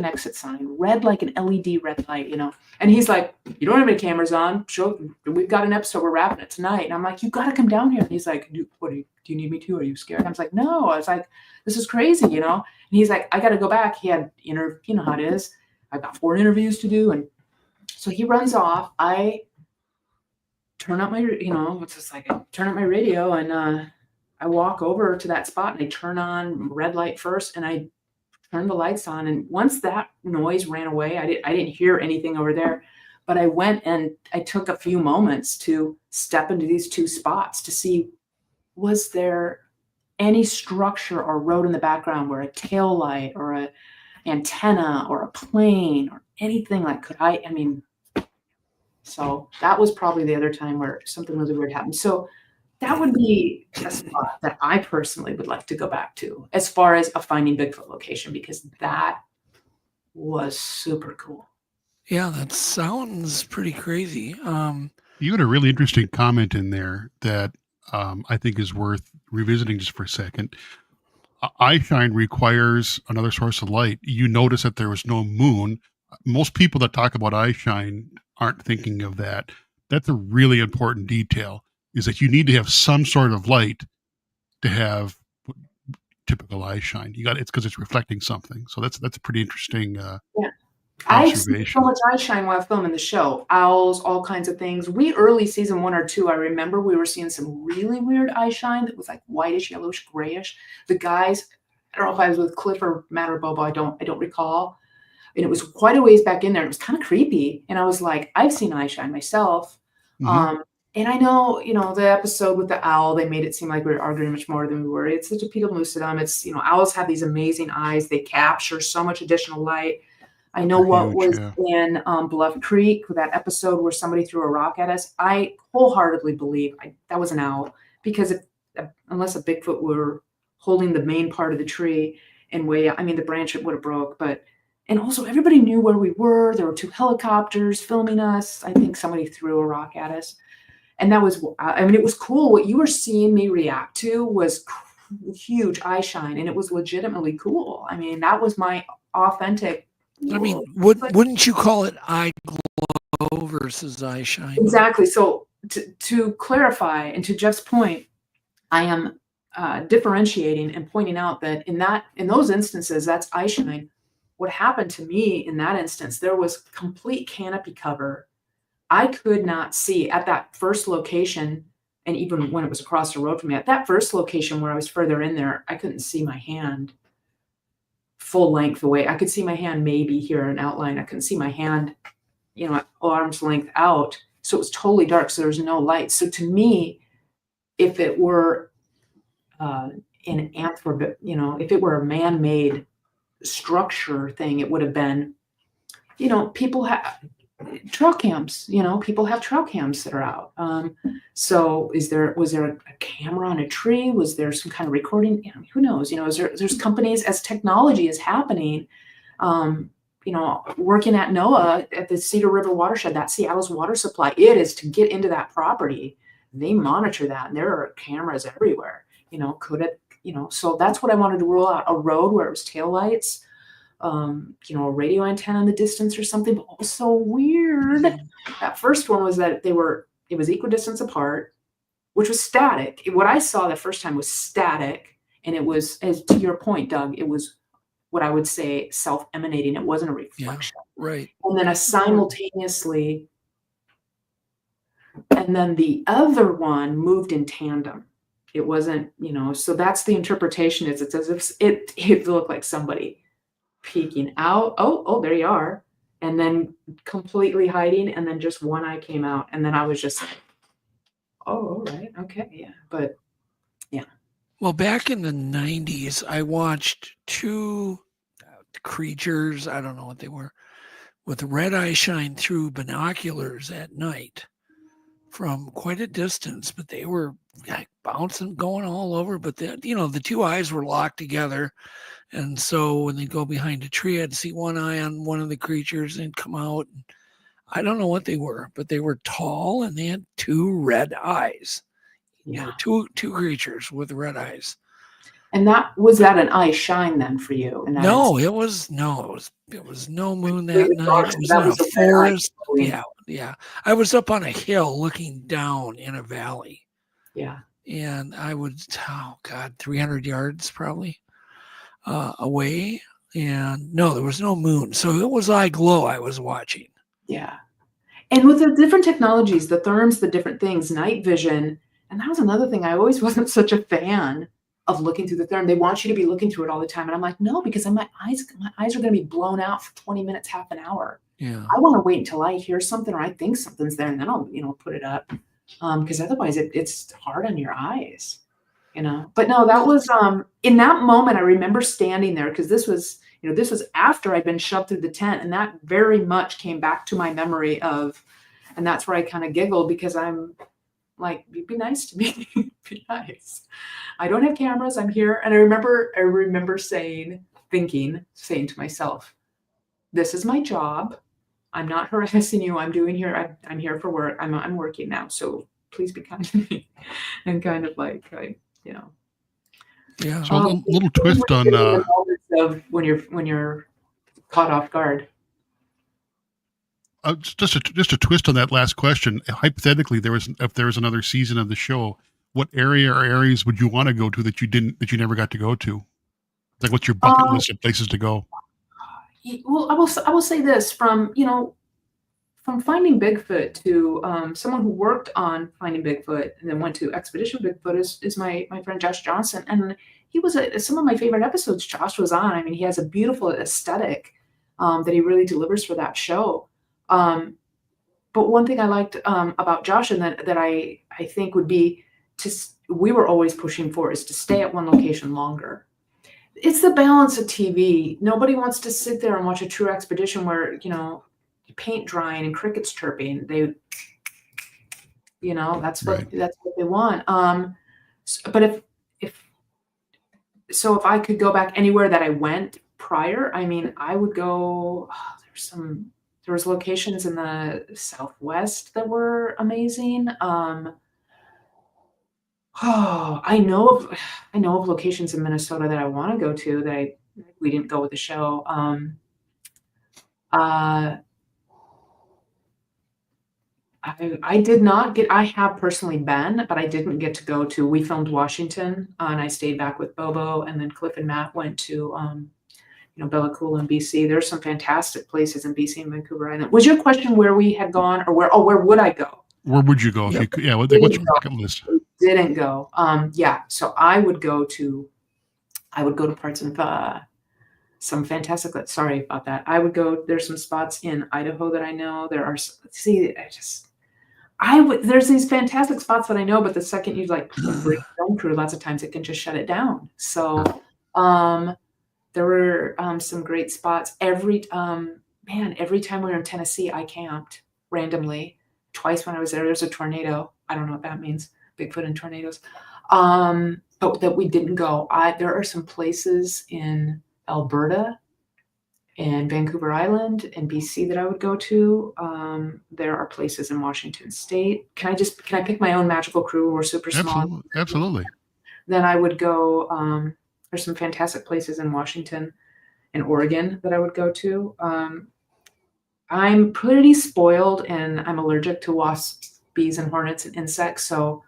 exit sign, red like an LED red light, you know. And he's like, you don't have any cameras on. We've got an episode. We're wrapping it tonight. And I'm like, you got to come down here. And he's like, do you need me to? Are you scared? And I was like, no. I was like, this is crazy, you know. And he's like, I got to go back. He had you know how it is. I've got 4 interviews to do, and so he runs off. I turn up my, it's just like I turn up my radio, and I walk over to that spot, and I turn on red light first, and I turn the lights on. And once that noise ran away, I didn't hear anything over there, but I went and I took a few moments to step into these 2 spots to see, was there any structure or road in the background where a tail light or a antenna or a plane or anything like so that was probably the other time where something really weird happened. So that would be a spot that I personally would like to go back to as far as a Finding Bigfoot location, because that was super cool. Yeah, that sounds pretty crazy. You had a really interesting comment in there that I think is worth revisiting just for a second. Eye shine requires another source of light. You notice that there was no moon. Most people that talk about eye shine aren't thinking of that. That's a really important detail, is that you need to have some sort of light to have typical eye shine. It's because it's reflecting something. So that's a pretty interesting I've seen so much eye shine while filming the show. Owls, all kinds of things. Early season 1 or 2, I remember we were seeing some really weird eye shine that was like whitish, yellowish, grayish. The guys, I don't know if I was with Cliff or Matt or Bobo, I don't recall. And it was quite a ways back in there. It was kind of creepy. And I was like, I've seen eye shine myself. Mm-hmm. And I know, the episode with the owl, they made it seem like we were arguing much more than we were. It's such a pedal lucidum. It's, owls have these amazing eyes. They capture so much additional light. I know what was in Bluff Creek, that episode where somebody threw a rock at us. I wholeheartedly believe that was an owl, because unless a Bigfoot were holding the main part of the tree and the branch it would have broke. And also everybody knew where we were. There were 2 helicopters filming us. I think somebody threw a rock at us. And that was, it was cool. What you were seeing me react to was huge eye shine, and it was legitimately cool. That was my authentic. Wouldn't you call it eye glow versus eye shine? Exactly. So to clarify, and to Jeff's point, I am differentiating and pointing out that in those instances, that's eye shine. What happened to me in that instance, there was complete canopy cover. I could not see at that first location, and even when it was across the road from me, at that first location where I was further in there, I couldn't see my hand full length away. I could see my hand maybe here an outline. I couldn't see my hand, arm's length out. So it was totally dark. So there was no light. So to me, if it were an if it were a man-made structure thing, it would have been, people have trail cams, people have trail cams that are out. So was there a camera on a tree? Was there some kind of recording? Who knows? There's companies, as technology is happening, working at NOAA at the Cedar River watershed, that Seattle's water supply, it is to get into that property. They monitor that, and there are cameras everywhere. So that's what I wanted to rule out: a road where it was taillights, a radio antenna in the distance or something. But what was so weird, that first one was that it was equidistance apart, which was static. What I saw the first time was static, and it was, as to your point, Doug, it was what I would say self-emanating. It wasn't a reflection. Yeah, right. And then simultaneously, and then the other one moved in tandem. It wasn't, so that's the interpretation, is it's as if it looked like somebody peeking out. Oh, there you are. And then completely hiding. And then just one eye came out. And then I was just like, oh, all right. Okay. Yeah. But yeah. Well, back in the 90s, I watched 2 creatures, I don't know what they were, with red eye shine through binoculars at night from quite a distance, but they were like bouncing, going all over. But the two eyes were locked together. And so when they go behind a tree, I'd see one eye on one of the creatures and come out. I don't know what they were, but they were tall and they had two red eyes. Yeah. Two creatures with red eyes. And was that an eye shine then for you? No, it was no moon that night. It was in a forest. Yeah. I was up on a hill looking down in a valley. Yeah. And I would, 300 yards probably away. And no, there was no moon. So it was eye glow I was watching. Yeah. And with the different technologies, the therms, the different things, night vision, and that was another thing. I always wasn't such a fan of looking through the therm. They want you to be looking through it all the time. And I'm like, no, because my eyes are going to be blown out for 20 minutes, half an hour. Yeah. I want to wait until I hear something or I think something's there, and then I'll, put it up. Because otherwise it's hard on your eyes, But no, that was in that moment. I remember standing there because this was after I'd been shoved through the tent, and that very much came back to my memory of, and that's where I kind of giggled because I'm like, be nice to me, be nice. I don't have cameras. I'm here, and I remember saying to myself, "This is my job. I'm not harassing you. I'm here for work. I'm working now. So please be kind to me," and kind of like, Yeah. So a little twist on of when you're caught off guard. Just a twist on that last question. Hypothetically, if there was another season of the show, what area or areas would you want to go to that you never got to go to? Like, what's your bucket list of places to go? Well, I will say this from finding Bigfoot to someone who worked on finding Bigfoot and then went to Expedition Bigfoot is my friend Josh Johnson, and he was some of my favorite episodes Josh was on. I mean, he has a beautiful aesthetic that he really delivers for that show. But one thing I liked about Josh and that I think would be we were always pushing for is to stay at one location longer. It's the balance of TV. Nobody wants to sit there and watch a true expedition where, paint drying and crickets chirping. That's what they want. But if I could go back anywhere that I went prior, I mean, I would go, there was locations in the Southwest that were amazing. I know of locations in Minnesota that I want to go to that we didn't go with the show. I did not get. I have personally been, but I didn't get to go to. We filmed Washington, and I stayed back with Bobo, and then Cliff and Matt went to, Bella Coola in BC. There's some fantastic places in BC and Vancouver Island. Was your question where we had gone, or where? Oh, where would I go? Where would you go? If you could, what's your bucket list? Didn't go. So I would go to parts of some fantastic. Sorry about that. I would go. There's some spots in Idaho that I know. There are. There's these fantastic spots that I know, but the second you bring film crew, lots of times it can just shut it down. So, there were some great spots. Every time we were in Tennessee, I camped randomly. Twice when I was there, there's a tornado. I don't know what that means. Bigfoot and tornadoes. But that we didn't go. There are some places in Alberta and Vancouver Island and BC that I would go to. There are places in Washington State. Can I pick my own magical crew? We're super small. Absolutely. Then I would go, there's some fantastic places in Washington and Oregon that I would go to. I'm pretty spoiled and I'm allergic to wasps, bees, and hornets and insects. So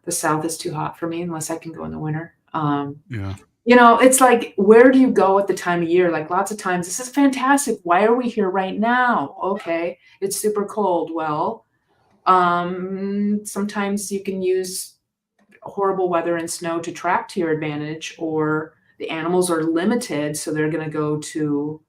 the South is too hot for me unless I can go in the winter. It's like, where do you go at the time of year? Like lots of times, this is fantastic. Why are we here right now? Okay, it's super cold. Well, sometimes you can use horrible weather and snow to track to your advantage, or the animals are limited, so they're going to go to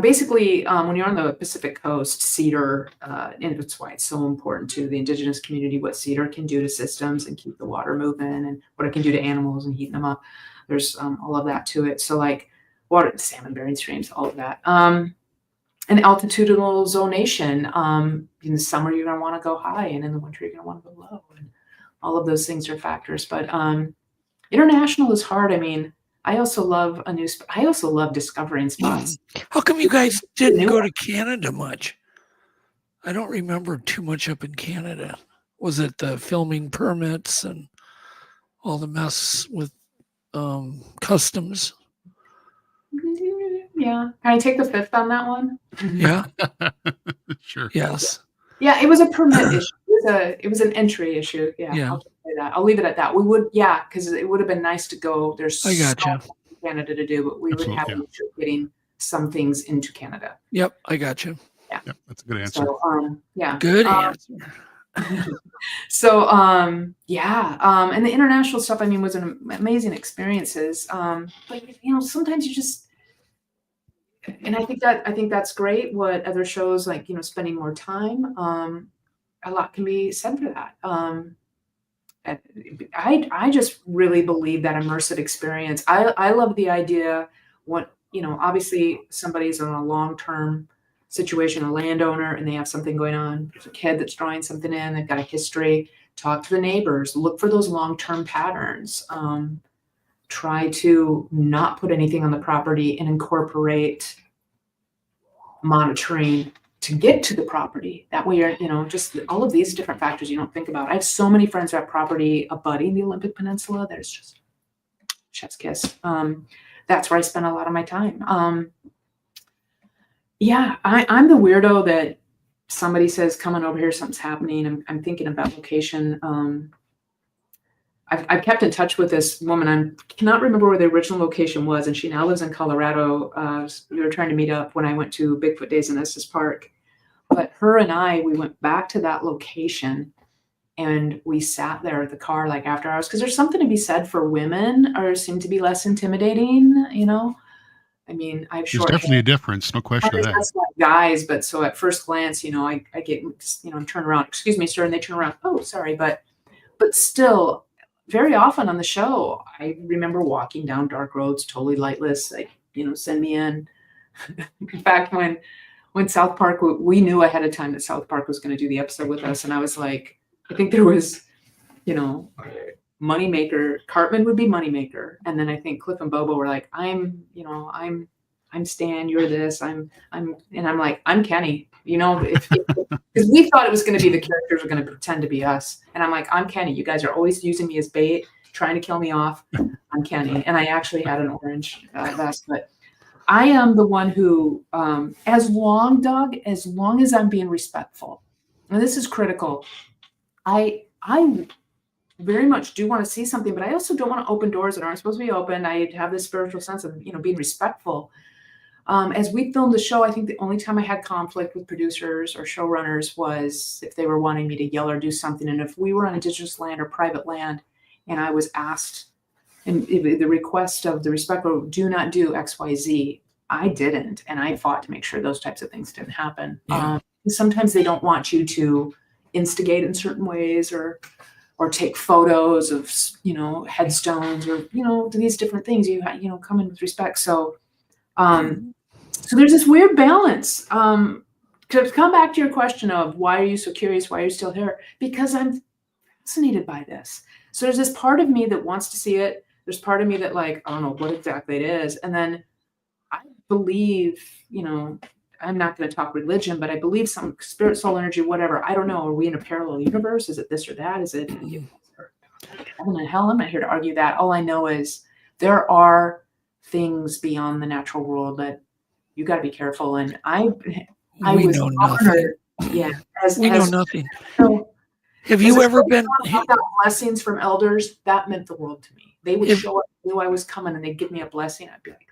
basically, when you're on the Pacific coast, cedar, and that's why it's so important to the indigenous community, what cedar can do to systems and keep the water moving, and what it can do to animals and heating them up. There's all of that to it. So like water, salmon bearing streams, all of that. And altitudinal zonation. In the summer, you're going to want to go high, and in the winter, you're going to want to go low. And all of those things are factors. But international is hard. I mean, I also love I also love discovering spots. How come you guys didn't go to Canada much? I don't remember too much up in Canada. Was it the filming permits and all the mess with customs? Yeah. Can I take the fifth on that one? Yeah. Sure. Yes. Yeah, it was a permit issue. It was an entry issue. Yeah. Yeah. I'll just say that. I'll leave it at that. We would, because it would have been nice to go. There's I gotcha. so much in Canada to do, but we would have an issue getting some things into Canada. Yep, I got you. Yeah. Yep, that's a good answer. So, yeah. Good answer. So, and the international stuff, I mean, was an amazing experiences. But sometimes you just, and I think that's great. What other shows like, spending more time, a lot can be said for that. I just really believe that immersive experience. I love the idea obviously somebody's in a long-term situation, a landowner, and they have something going on. There's a kid that's drawing something in, they've got a history. Talk to the neighbors, look for those long-term patterns. Try to not put anything on the property and incorporate monitoring to get to the property. That way you're, just all of these different factors you don't think about. I have so many friends who have property abutting the Olympic Peninsula that it's just chef's kiss. That's where I spend a lot of my time. I'm the weirdo that somebody says, come on over here, something's happening. I'm thinking about location. I've kept in touch with this woman. I cannot remember where the original location was, and she now lives in Colorado. We were trying to meet up when I went to Bigfoot Days in Estes Park. But her and we went back to that location, and we sat there at the car like after hours, because there's something to be said for women, or seem to be less intimidating, I mean, I have short There's definitely a difference, no question of that. That's like guys, but so at first glance, I get, I turn around, excuse me, sir, and they turn around, oh, sorry, but still, very often on the show, I remember walking down dark roads, totally lightless, like, send me in. In fact, when South Park, we knew ahead of time that South Park was going to do the episode with us, and I was like, I think there was, Moneymaker, Cartman would be Moneymaker, and then I think Cliff and Bobo were like, I'm Stan, you're this, and I'm like, I'm Kenny, because we thought it was going to be the characters were going to pretend to be us, and I'm like, I'm Kenny. You guys are always using me as bait, trying to kill me off. I'm Kenny, and I actually had an orange vest, but I am the one who, as long as I'm being respectful, and this is critical, I very much do want to see something, but I also don't want to open doors that aren't supposed to be open. I have this spiritual sense of, being respectful. As we filmed the show, I think the only time I had conflict with producers or showrunners was if they were wanting me to yell or do something. And if we were on indigenous land or private land, and I was asked, and the request of the respectful, do not do X, Y, Z, I didn't. And I fought to make sure those types of things didn't happen. Yeah. Sometimes they don't want you to instigate in certain ways, or take photos of, headstones, or, these different things, come in with respect. So, so there's this weird balance. To come back to your question of why are you so curious? Why are you still here? Because I'm fascinated by this. So there's this part of me that wants to see it. There's part of me that I don't know what exactly it is. And then I believe, I'm not going to talk religion, but I believe some spirit, soul, energy, whatever. I don't know. Are we in a parallel universe? Is it this or that? Is it heaven and hell? I'm not here to argue that. All I know is there are things beyond the natural world that you got to be careful. And we know nothing. Yeah. We know nothing. So, have you ever been? I got blessings from elders. That meant the world to me. They would show up, knew I was coming, and they'd give me a blessing. I'd be like,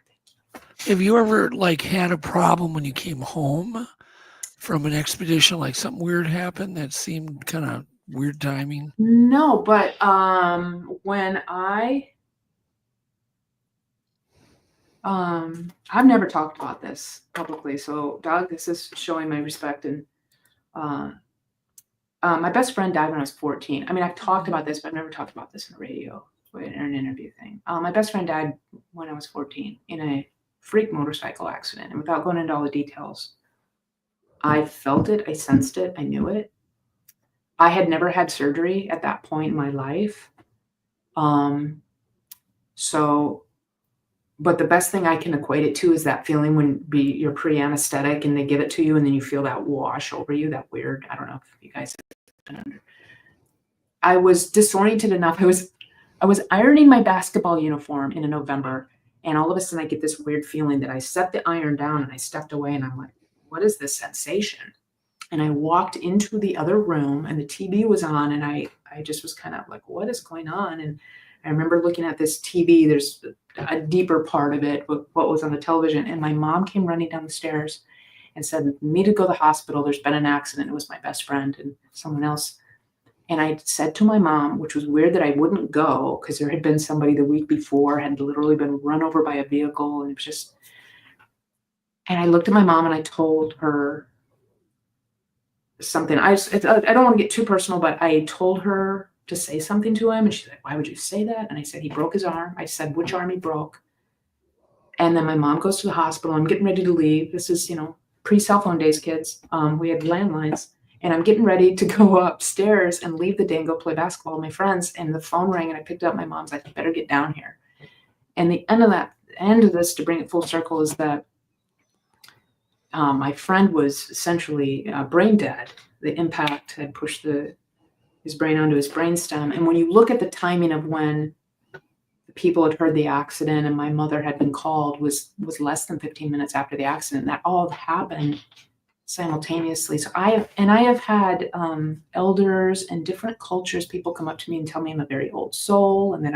have you ever had a problem when you came home from an expedition, like something weird happened that seemed kind of weird timing? No, but when I I've never talked about this publicly. So, Doug, this is showing my respect. And my best friend died when I was 14. I mean, I've talked about this, but I've never talked about this in the radio or in an interview thing. My best friend died when I was 14 in a freak motorcycle accident. And without going into all the details, I felt it, I sensed it, I knew it. I had never had surgery at that point in my life. But the best thing I can equate it to is that feeling when you're pre-anesthetic and they give it to you and then you feel that wash over you, that weird, I don't know if you guys have been under. I was disoriented enough. I was ironing my basketball uniform in November, and all of a sudden I get this weird feeling that I set the iron down and I stepped away and I'm like, what is this sensation? And I walked into the other room and the TV was on, and I just was kind of like, what is going on? And I remember looking at this TV, there's a deeper part of it, what was on the television. And my mom came running down the stairs and said, me to go to the hospital. There's been an accident. It was my best friend and someone else. And I said to my mom, which was weird that I wouldn't go because there had been somebody the week before had literally been run over by a vehicle. And it was just, and I looked at my mom and I told her something. I don't want to get too personal, but I told her to say something to him. And she's like, why would you say that? And I said, he broke his arm. I said, which arm he broke. And then my mom goes to the hospital. I'm getting ready to leave. This is, pre-cell phone days, kids. We had landlines. And I'm getting ready to go upstairs and leave the day and go play basketball with my friends. And the phone rang and I picked up. My mom's like, you better get down here. And the end of this, to bring it full circle, is that my friend was essentially brain dead. The impact had pushed his brain onto his brainstem. And when you look at the timing of when the people had heard the accident and my mother had been called was less than 15 minutes after the accident. That all happened simultaneously. So I have had elders and different cultures, people come up to me and tell me I'm a very old soul and that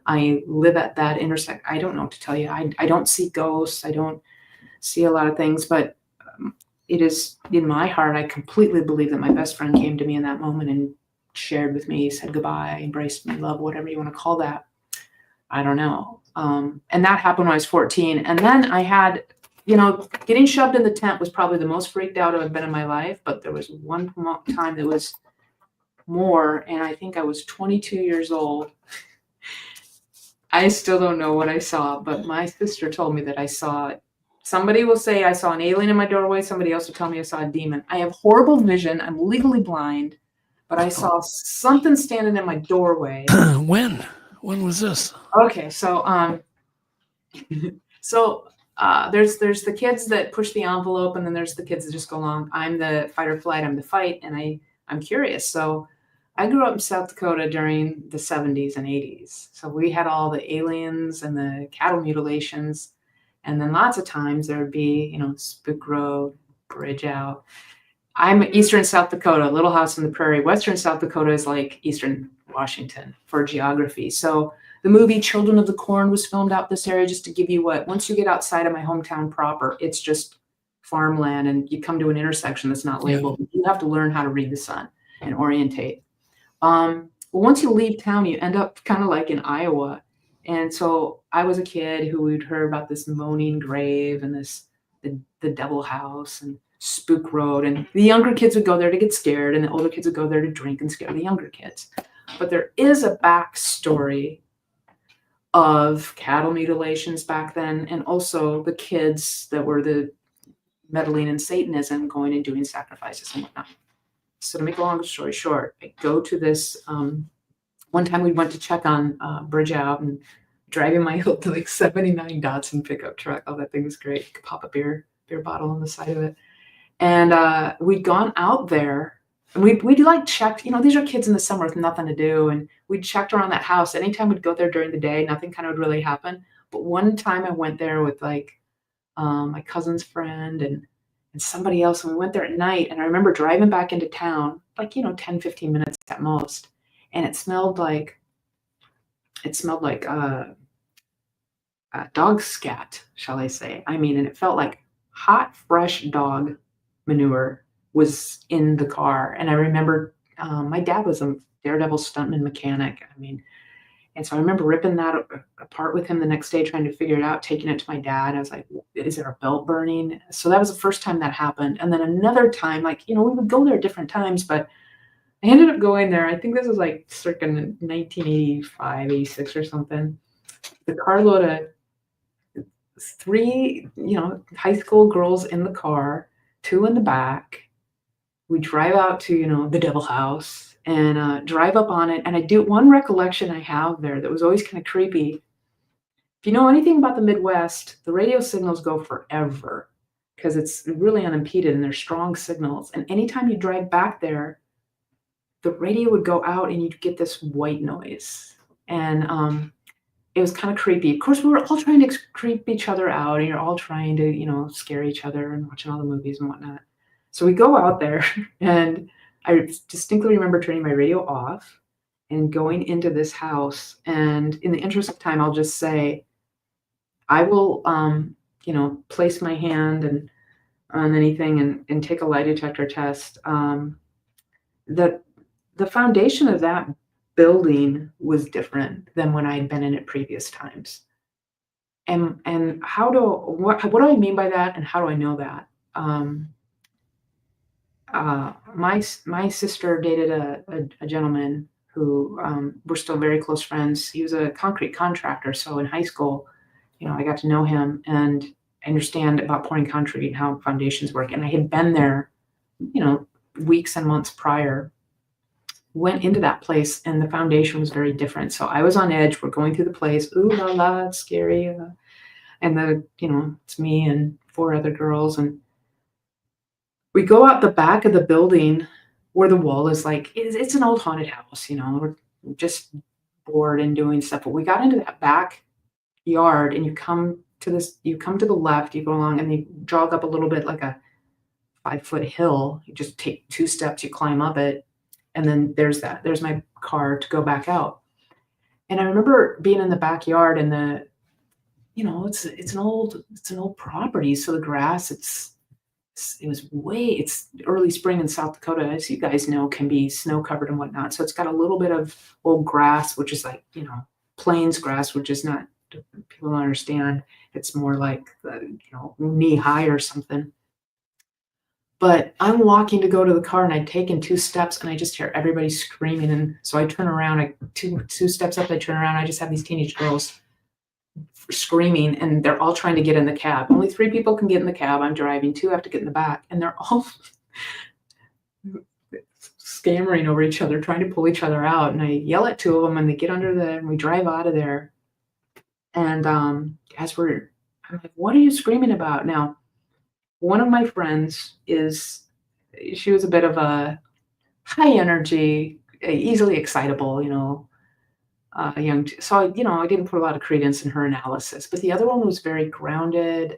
I live at that intersection. I don't know what to tell you. I don't see ghosts. I don't see a lot of things, but it is in my heart. I completely believe that my best friend came to me in that moment and shared with me, said goodbye, embraced me, love, whatever you want to call that. I don't know. And that happened when I was 14. And then I had, getting shoved in the tent was probably the most freaked out I've been in my life. But there was one time that was more, and I think I was 22 years old. I still don't know what I saw, but my sister told me that I saw it. Somebody will say I saw an alien in my doorway. Somebody else will tell me I saw a demon. I have horrible vision. I'm legally blind, but I saw something standing in my doorway. When was this? Okay, so there's the kids that push the envelope, and then there's the kids that just go along. I'm the fight or flight. I'm the fight, and I'm curious. So I grew up in South Dakota during the 70s and 80s. So we had all the aliens and the cattle mutilations. And then lots of times there would be, Spook Road, Bridge Out. I'm Eastern South Dakota, Little House on the Prairie. Western South Dakota is like Eastern Washington for geography. So the movie Children of the Corn was filmed out this area, just to give you once you get outside of my hometown proper, it's just farmland and you come to an intersection that's not labeled. Yeah. You have to learn how to read the sun and orientate. Well, once you leave town, you end up kind of like in Iowa. And so I was a kid who would heard about this moaning grave and the devil house and Spook Road. And the younger kids would go there to get scared, and the older kids would go there to drink and scare the younger kids. But there is a backstory of cattle mutilations back then, and also the kids that were the meddling in Satanism, going and doing sacrifices and whatnot. So to make a long story short, I go to this, one time we went to check on Bridge Out and driving my like 79 Datsun pickup truck. Oh, that thing was great. You could pop a beer bottle on the side of it. And we'd gone out there and we'd like checked, these are kids in the summer with nothing to do. And we'd checked around that house. Anytime we'd go there during the day, nothing kind of would really happen. But one time I went there with like my cousin's friend and somebody else. And we went there at night. And I remember driving back into town, like, 10, 15 minutes at most. And it smelled like dog scat, shall I say. I mean, and it felt like hot, fresh dog manure was in the car. And I remember my dad was a daredevil stuntman mechanic. I mean, And so I remember ripping that apart with him the next day, trying to figure it out, taking it to my dad. I was like, is there a belt burning? So that was the first time that happened. And then another time, like, we would go there at different times, but I ended up going there. I think this was like circa 1985, 86 or something. The carload of 3, high school girls in the car, 2 in the back. We drive out to, the Devil House and drive up on it. And I do one recollection I have there that was always kind of creepy. If you know anything about the Midwest, the radio signals go forever because it's really unimpeded and they're strong signals. And anytime you drive back there, the radio would go out and you'd get this white noise. And it was kind of creepy. Of course, we were all trying to creep each other out and you're all trying to, scare each other and watching all the movies and whatnot. So we go out there and I distinctly remember turning my radio off and going into this house. And in the interest of time, I'll just say, I will, place my hand and on anything and take a lie detector test. The foundation of that building was different than when I had been in it previous times. And what do I mean by that? And how do I know that? My sister dated a gentleman who we're still very close friends. He was a concrete contractor. So in high school, I got to know him and understand about pouring concrete and how foundations work. And I had been there, weeks and months prior, went into that place and the foundation was very different. So I was on edge. We're going through the place. Ooh, la, la, it's scary. And it's me and 4 other girls. And we go out the back of the building where the wall is like, it's an old haunted house, we're just bored and doing stuff. But we got into that back yard and you come to the left, you go along and you jog up a little bit like a 5-foot hill. You just take 2 steps, you climb up it. And then there's my car to go back out. And I remember being in the backyard and it's an old property. So the grass, it's early spring in South Dakota, as you guys know, can be snow covered and whatnot. So it's got a little bit of old grass, which is like, plains grass, which is not, people don't understand. It's more like, knee high or something. But I'm walking to go to the car and I'd taken 2 steps and I just hear everybody screaming. And so I turn around, two steps up, I turn around. I just have these teenage girls screaming and they're all trying to get in the cab. Only 3 people can get in the cab. I'm driving, 2 have to get in the back and they're all scammering over each other, trying to pull each other out. And I yell at 2 of them and they get and we drive out of there. And I'm like, what are you screaming about? Now, one of my friends she was a bit of a high energy, easily excitable, young. So, I didn't put a lot of credence in her analysis, but the other one was very grounded,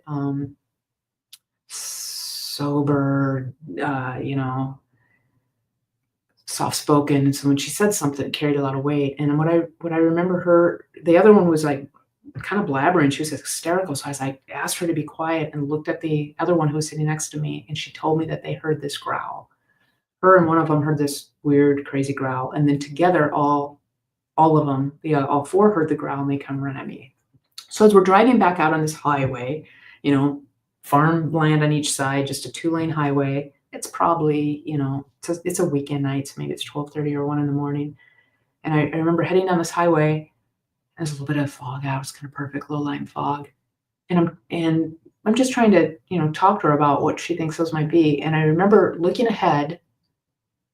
sober, soft-spoken. So when she said something, it carried a lot of weight. And what I remember the other one was like kind of blabbering. She was hysterical. So I asked her to be quiet and looked at the other one who was sitting next to me. And she told me that they heard this growl. Her and one of them heard this weird, crazy growl. And then together, all of them, all 4 heard the growl and they come run at me. So as we're driving back out on this highway, farmland on each side, just a 2-lane highway. It's probably, it's a weekend night. So maybe it's 12:30 or 1 in the morning. And I remember heading down this highway. There's a little bit of fog out. It's kind of perfect low-lying fog. And I'm just trying to, talk to her about what she thinks those might be. And I remember looking ahead,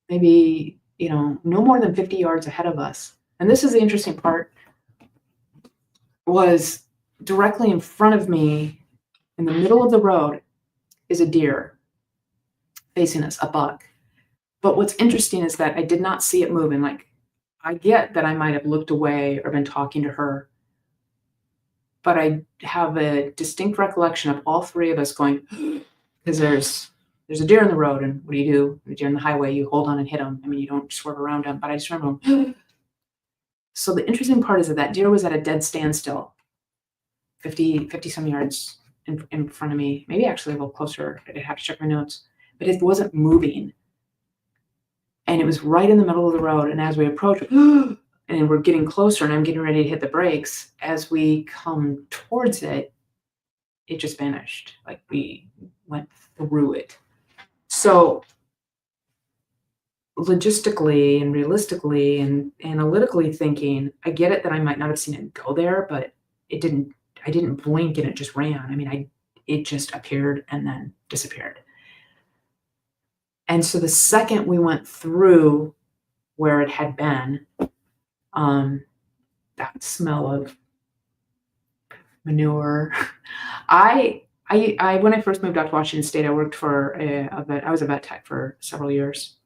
maybe, no more than 50 yards ahead of us. And this is the interesting part, was directly in front of me in the middle of the road is a deer facing us, a buck. But what's interesting is that I did not see it moving. Like, I get that I might have looked away or been talking to her, but I have a distinct recollection of all 3 of us going, because there's a deer in the road, and what do? The deer in the highway, you hold on and hit him. I mean, you don't swerve around him, but I just remember going, So the interesting part is that deer was at a dead standstill, 50 some yards in front of me, maybe actually a little closer. I'd have to check my notes, but it wasn't moving. And it was right in the middle of the road. And as we approached, and and we're getting closer, and I'm getting ready to hit the brakes. As we come towards it, it just vanished. Like we went through it. So logistically and realistically and analytically thinking, I get it that I might not have seen it go there, but I didn't blink and it just ran. I mean, it just appeared and then disappeared. And so the second we went through where it had been, that smell of manure. I when I first moved out to Washington State, I worked for I was a vet tech for several years,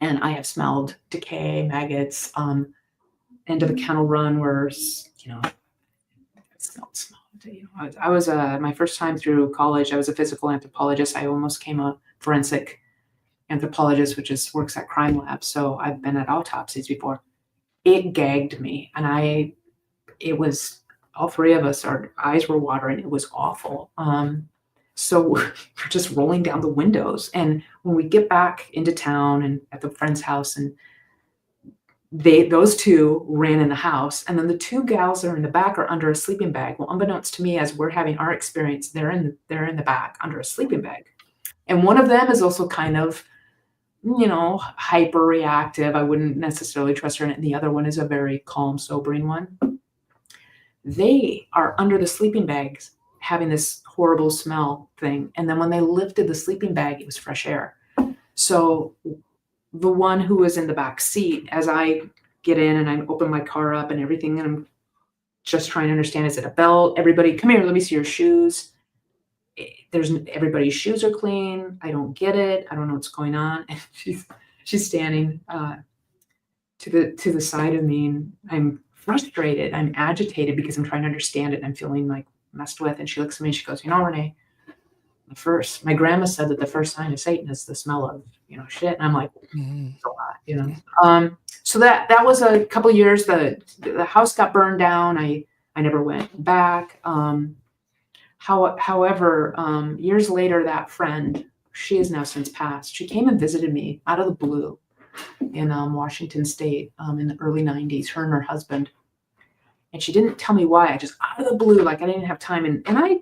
and I have smelled decay, maggots, end of a kennel run where, I smelled. I was my first time through college, I was a physical anthropologist. I almost became a forensic anthropologist, which works at crime labs. So I've been at autopsies before. It gagged me, and it was, all three of us, our eyes were watering. It was awful. So we're just rolling down the windows. And when we get back into town and at the friend's house, and those two ran in the house, and then the two gals that are in the back are under a sleeping bag. Well, unbeknownst to me, as we're having our experience, they're in the back under a sleeping bag. And one of them is also kind of, hyper reactive. I wouldn't necessarily trust her in it. And the other one is a very calm, sobering one. They are under the sleeping bags having this horrible smell thing. And then when they lifted the sleeping bag, it was fresh air. So the one who was in the back seat, as I get in and I open my car up and everything, and I'm just trying to understand, is it a belt? Everybody, come here, let me see your shoes. Everybody's shoes are clean. I don't get it. I don't know what's going on. And she's standing to the side of me, and I'm frustrated. I'm agitated because I'm trying to understand it. And I'm feeling like messed with. And she looks at me and she goes, Ranae, my grandma said that the first sign of Satan is the smell of, shit. And I'm like, it's a lot, So that was a couple of years. The house got burned down. I never went back. However, years later, that friend, she has now since passed. She came and visited me out of the blue in Washington State in the early 90s, her and her husband. And she didn't tell me why. I just, out of the blue, like I didn't have time. And I,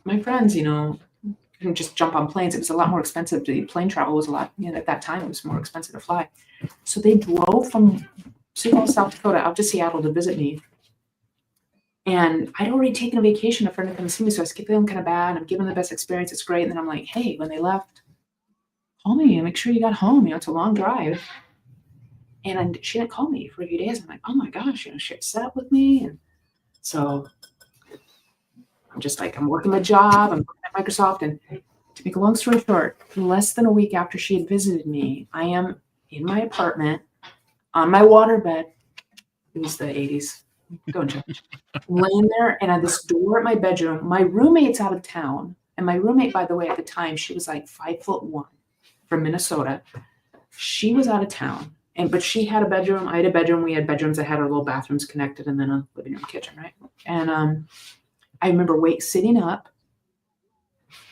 my friends, couldn't just jump on planes. It was a lot more expensive. Plane travel was a lot, at that time, it was more expensive to fly. So they drove from Sioux Falls, South Dakota out to Seattle to visit me. And I'd already taken a vacation, a friend had come to see me, so I was feeling kind of bad. I'm giving the best experience. It's great. And then I'm like, hey, when they left, call me and make sure you got home. It's a long drive. And she didn't call me for a few days. I'm like, oh my gosh, she upset with me. And so I'm just like, I'm working my job. I'm working at Microsoft. And to make a long story short, less than a week after she had visited me, I am in my apartment on my waterbed. It was the 80s. Don't judge. Laying there, and at this door at my bedroom, my roommate's out of town. And my roommate, by the way, at the time, she was like 5'1" from Minnesota. She was out of town. But she had a bedroom. I had a bedroom. We had bedrooms that had our little bathrooms connected, and then a living room, kitchen, right? And I remember sitting up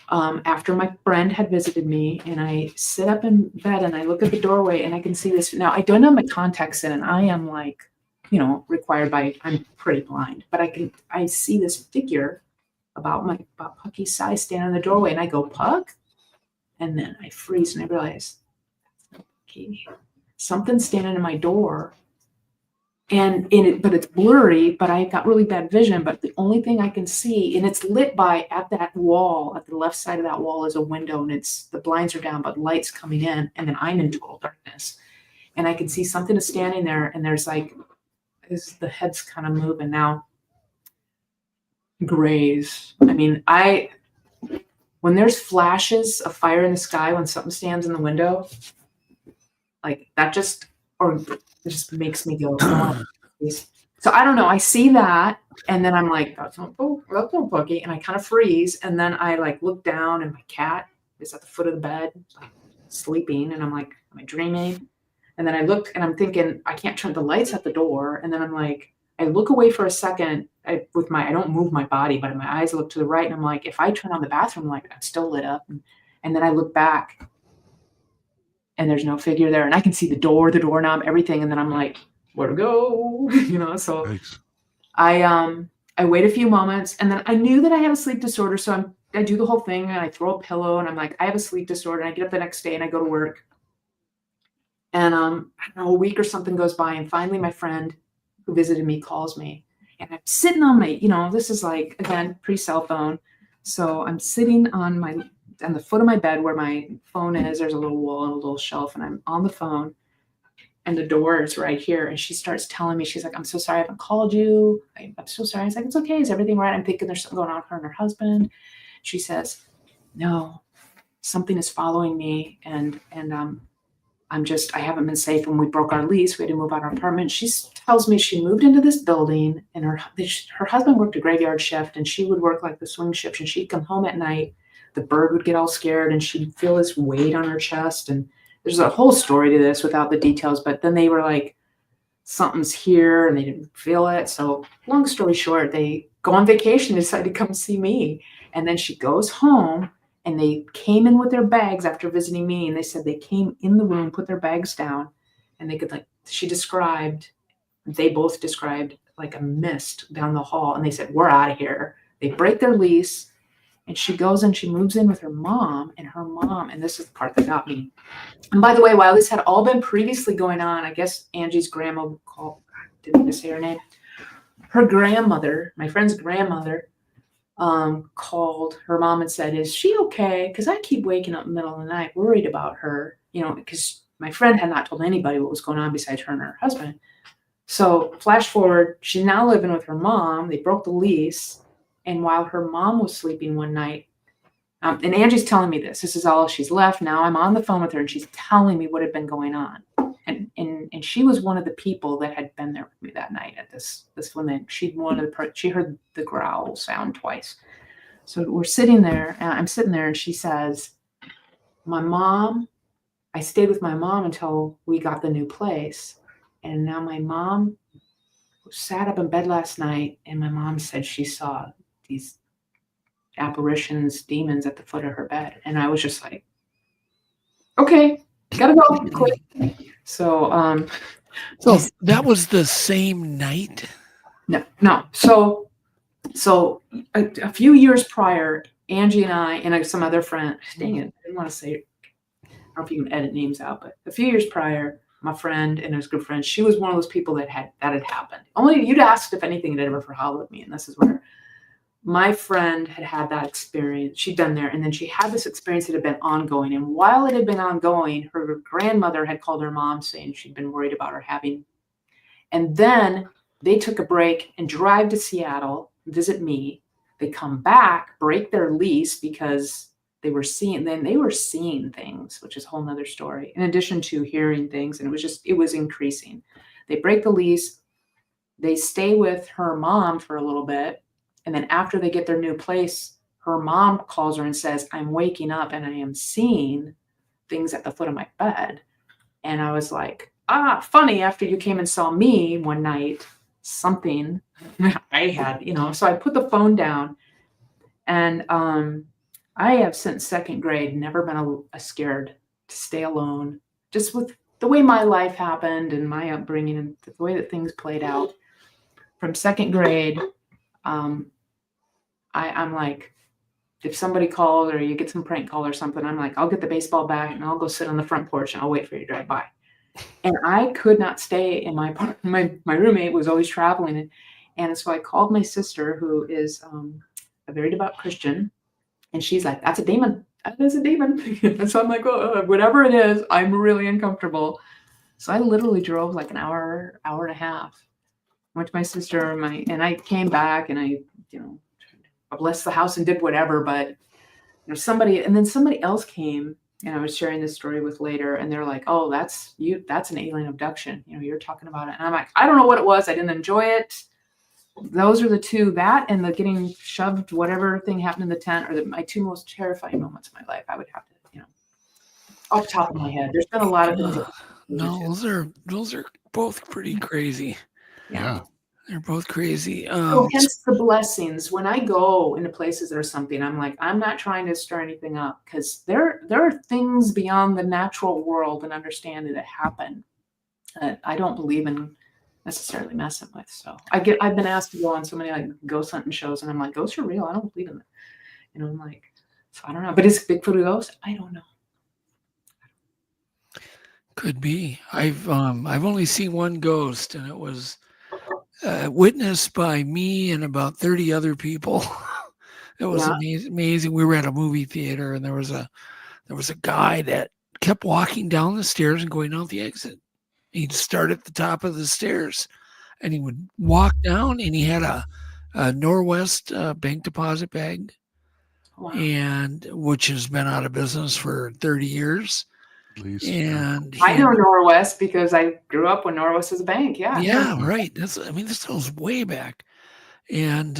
after my friend had visited me, and I sit up in bed and I look at the doorway and I can see this. Now I don't have my contacts in, and I am like, required by, I'm pretty blind, but I see this figure about Pucky's size standing in the doorway, and I go, Puck? And then I freeze and I realize, that's not Pucky. Something's standing in my door, but it's blurry, but I got really bad vision, but the only thing I can see, and it's lit by, at that wall, at the left side of that wall is a window, and the blinds are down, but light's coming in, and then I'm in total darkness. And I can see something is standing there, and there's like, the head's kind of moving now. Grays. I mean, when there's flashes of fire in the sky, when something stands in the window, like that it just makes me go, oh. So I don't know. I see that, and then I'm like, that's not Pucky, and I kind of freeze, and then I like look down, and my cat is at the foot of the bed, like, sleeping, and I'm like, am I dreaming? And then I look, and I'm thinking, I can't turn the lights at the door. And then I'm like, I look away for a second I don't move my body, but my eyes look to the right. And I'm like, if I turn on the bathroom light, I'm still lit up. And then I look back, and there's no figure there. And I can see the doorknob, everything. And then I'm like, where to go? So Thanks. I wait a few moments, and then I knew that I had a sleep disorder. So I do the whole thing, and I throw a pillow, and I'm like, I have a sleep disorder. And I get up the next day and I go to work. And I don't know, a week or something goes by, and finally my friend who visited me calls me, and I'm sitting on my, this is like, again, pre-cell phone. So I'm sitting on the foot of my bed where my phone is. There's a little wall and a little shelf, and I'm on the phone, and the door is right here. And she starts telling me, she's like, I'm so sorry I haven't called you. I'm so sorry. I was like, it's okay. Is everything right? I'm thinking there's something going on with her and her husband. She says, no, something is following me. And I haven't been safe. When we broke our lease, we had to move out of our apartment. She tells me she moved into this building, and her husband worked a graveyard shift, and she would work like the swing shift, and she'd come home at night. The bird would get all scared, and she'd feel this weight on her chest. And there's a whole story to this without the details, but then they were like, something's here, and they didn't feel it. So long story short, they go on vacation, decide to come see me. And then she goes home, and they came in with their bags after visiting me. And they said they came in the room, put their bags down, and they could they both described like a mist down the hall. And they said, we're out of here. They break their lease. And she goes and she moves in with her mom, and this is the part that got me. And by the way, while this had all been previously going on, I guess Angie's grandma didn't even say her name. Her grandmother, my friend's grandmother, called her mom and said, is she okay? Because I keep waking up in the middle of the night worried about her, because my friend had not told anybody what was going on besides her and her husband. So flash forward, she's now living with her mom. They broke the lease. And while her mom was sleeping one night, and Angie's telling me this is all she's left. Now I'm on the phone with her, and she's telling me what had been going on. And she was one of the people that had been there with me that night at this woman. She heard the growl sound twice. So we're sitting there, and I'm sitting there, and she says, I stayed with my mom until we got the new place. And now my mom sat up in bed last night, and my mom said she saw these apparitions, demons at the foot of her bed. And I was just like, okay, gotta go quick. So that was the same night? No. So a few years prior, Angie and I and some other friend, dang it, I didn't want to say it. I don't know if you can edit names out, but a few years prior, my friend and his good friend, she was one of those people that had happened. Only you'd asked if anything had ever followed me, and this is where my friend had that experience. She'd been there, and then she had this experience that had been ongoing. And while it had been ongoing, her grandmother had called her mom saying she'd been worried about her having. And then they took a break and drive to Seattle, visit me. They come back, break their lease because they were seeing things, which is a whole nother story, in addition to hearing things. And it was increasing. They break the lease. They stay with her mom for a little bit. And then after they get their new place, her mom calls her and says, I'm waking up and I am seeing things at the foot of my bed. And I was like, funny, after you came and saw me one night, something I had, so I put the phone down. And I have since second grade never been scared to stay alone, just with the way my life happened and my upbringing and the way that things played out. From second grade, I'm like, if somebody calls or you get some prank call or something, I'm like, I'll get the baseball bat and I'll go sit on the front porch and I'll wait for you to drive by. And I could not stay in my roommate was always traveling. And so I called my sister, who is a very devout Christian. And she's like, that's a demon. That is a demon. And so I'm like, oh, whatever it is, I'm really uncomfortable. So I literally drove like an hour and a half. Went to my sister and I came back and I blessed the house and did whatever. But somebody else came, and I was sharing this story with later, and they're like, oh, that's an alien abduction. You're talking about it. And I'm like, I don't know what it was. I didn't enjoy it. Those are the two, that and the getting shoved, whatever thing happened in the tent, are my two most terrifying moments of my life. I would have to, off the top of my head. There's been a lot of things. No, those are both pretty crazy. Yeah. They're both crazy. So hence the blessings. When I go into places or something, I'm like, I'm not trying to stir anything up because there are things beyond the natural world and understanding that happen that I don't believe in necessarily messing with. So I've been asked to go on so many like ghost hunting shows, and I'm like, ghosts are real. I don't believe in them. You know, I'm like, so I don't know. But is Bigfoot a ghost? I don't know. Could be. I've only seen one ghost, and it was witnessed by me and about 30 other people. It was amazing. We were at a movie theater, and there was a guy that kept walking down the stairs and going out the exit. He'd start at the top of the stairs, and he would walk down, and he had a Norwest bank deposit bag, and which has been out of business for 30 years. At least. And I know Norwest because I grew up when Norwest was a bank. Yeah, right. This goes way back. And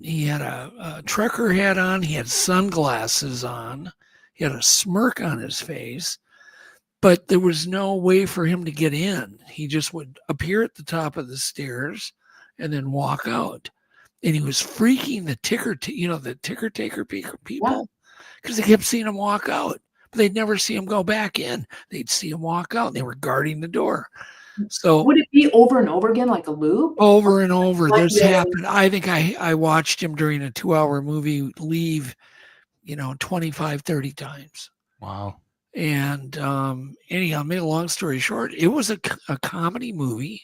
he had a trucker hat on. He had sunglasses on. He had a smirk on his face. But there was no way for him to get in. He just would appear at the top of the stairs and then walk out. And he was freaking the ticker taker people because they kept seeing him walk out. But they'd never see him go back in. They'd see him walk out. And they were guarding the door. So would it be over and over again, like a loop? Over and over. This happened. I think I watched him during a 2-hour movie leave, 25, 30 times. Wow. And anyhow, made a long story short, it was a comedy movie.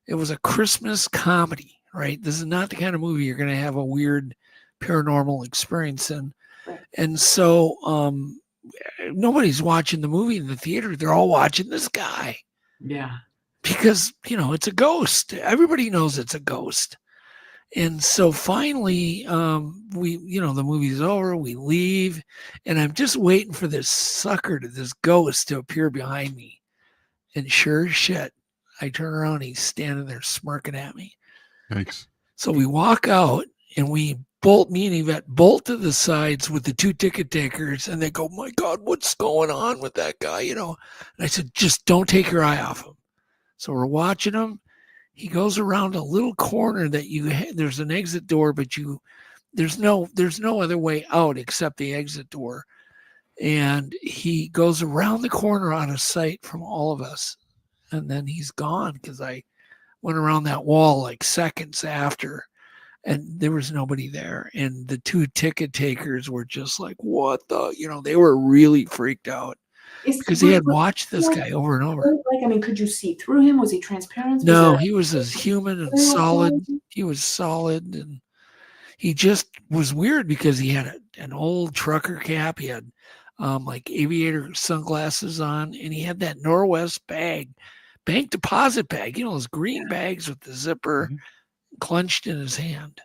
It was a Christmas comedy, right? This is not the kind of movie you're going to have a weird paranormal experience in. Right. And so nobody's watching the movie in the theater. They're all watching this guy. Yeah. Because, it's a ghost. Everybody knows it's a ghost. And so finally, the movie's over, we leave, and I'm just waiting for this ghost to appear behind me. And sure as shit, I turn around, he's standing there smirking at me. Thanks. So we walk out, and me and Yvette bolt to the sides with the two ticket takers, and they go, my God, what's going on with that guy? And I said, just don't take your eye off him. So we're watching him. He goes around a little corner that there's an exit door, but there's no other way out except the exit door. And he goes around the corner out of sight from all of us. And then he's gone because I went around that wall like seconds after, and there was nobody there. And the two ticket takers were just like, what the, they were really freaked out. Because he had watched this guy over and over. Could you see through him? Was he transparent? No, he was as human and solid. He was solid, and he just was weird because he had an old trucker cap. He had like aviator sunglasses on, and he had that Norwest bank deposit bag. Those green bags with the zipper clenched in his hand.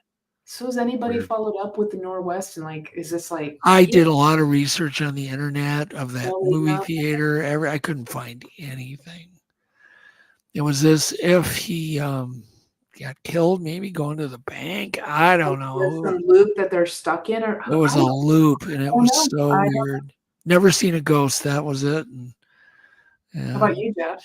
So has anybody followed up with the Norwest and is this like? I did a lot of research on the internet of that movie theater. I couldn't find anything. It was as if he got killed, maybe going to the bank. I don't know. Some loop that they're stuck in, or it was a loop, and it was so weird. Never seen a ghost. That was it. And, how about you, Jeff?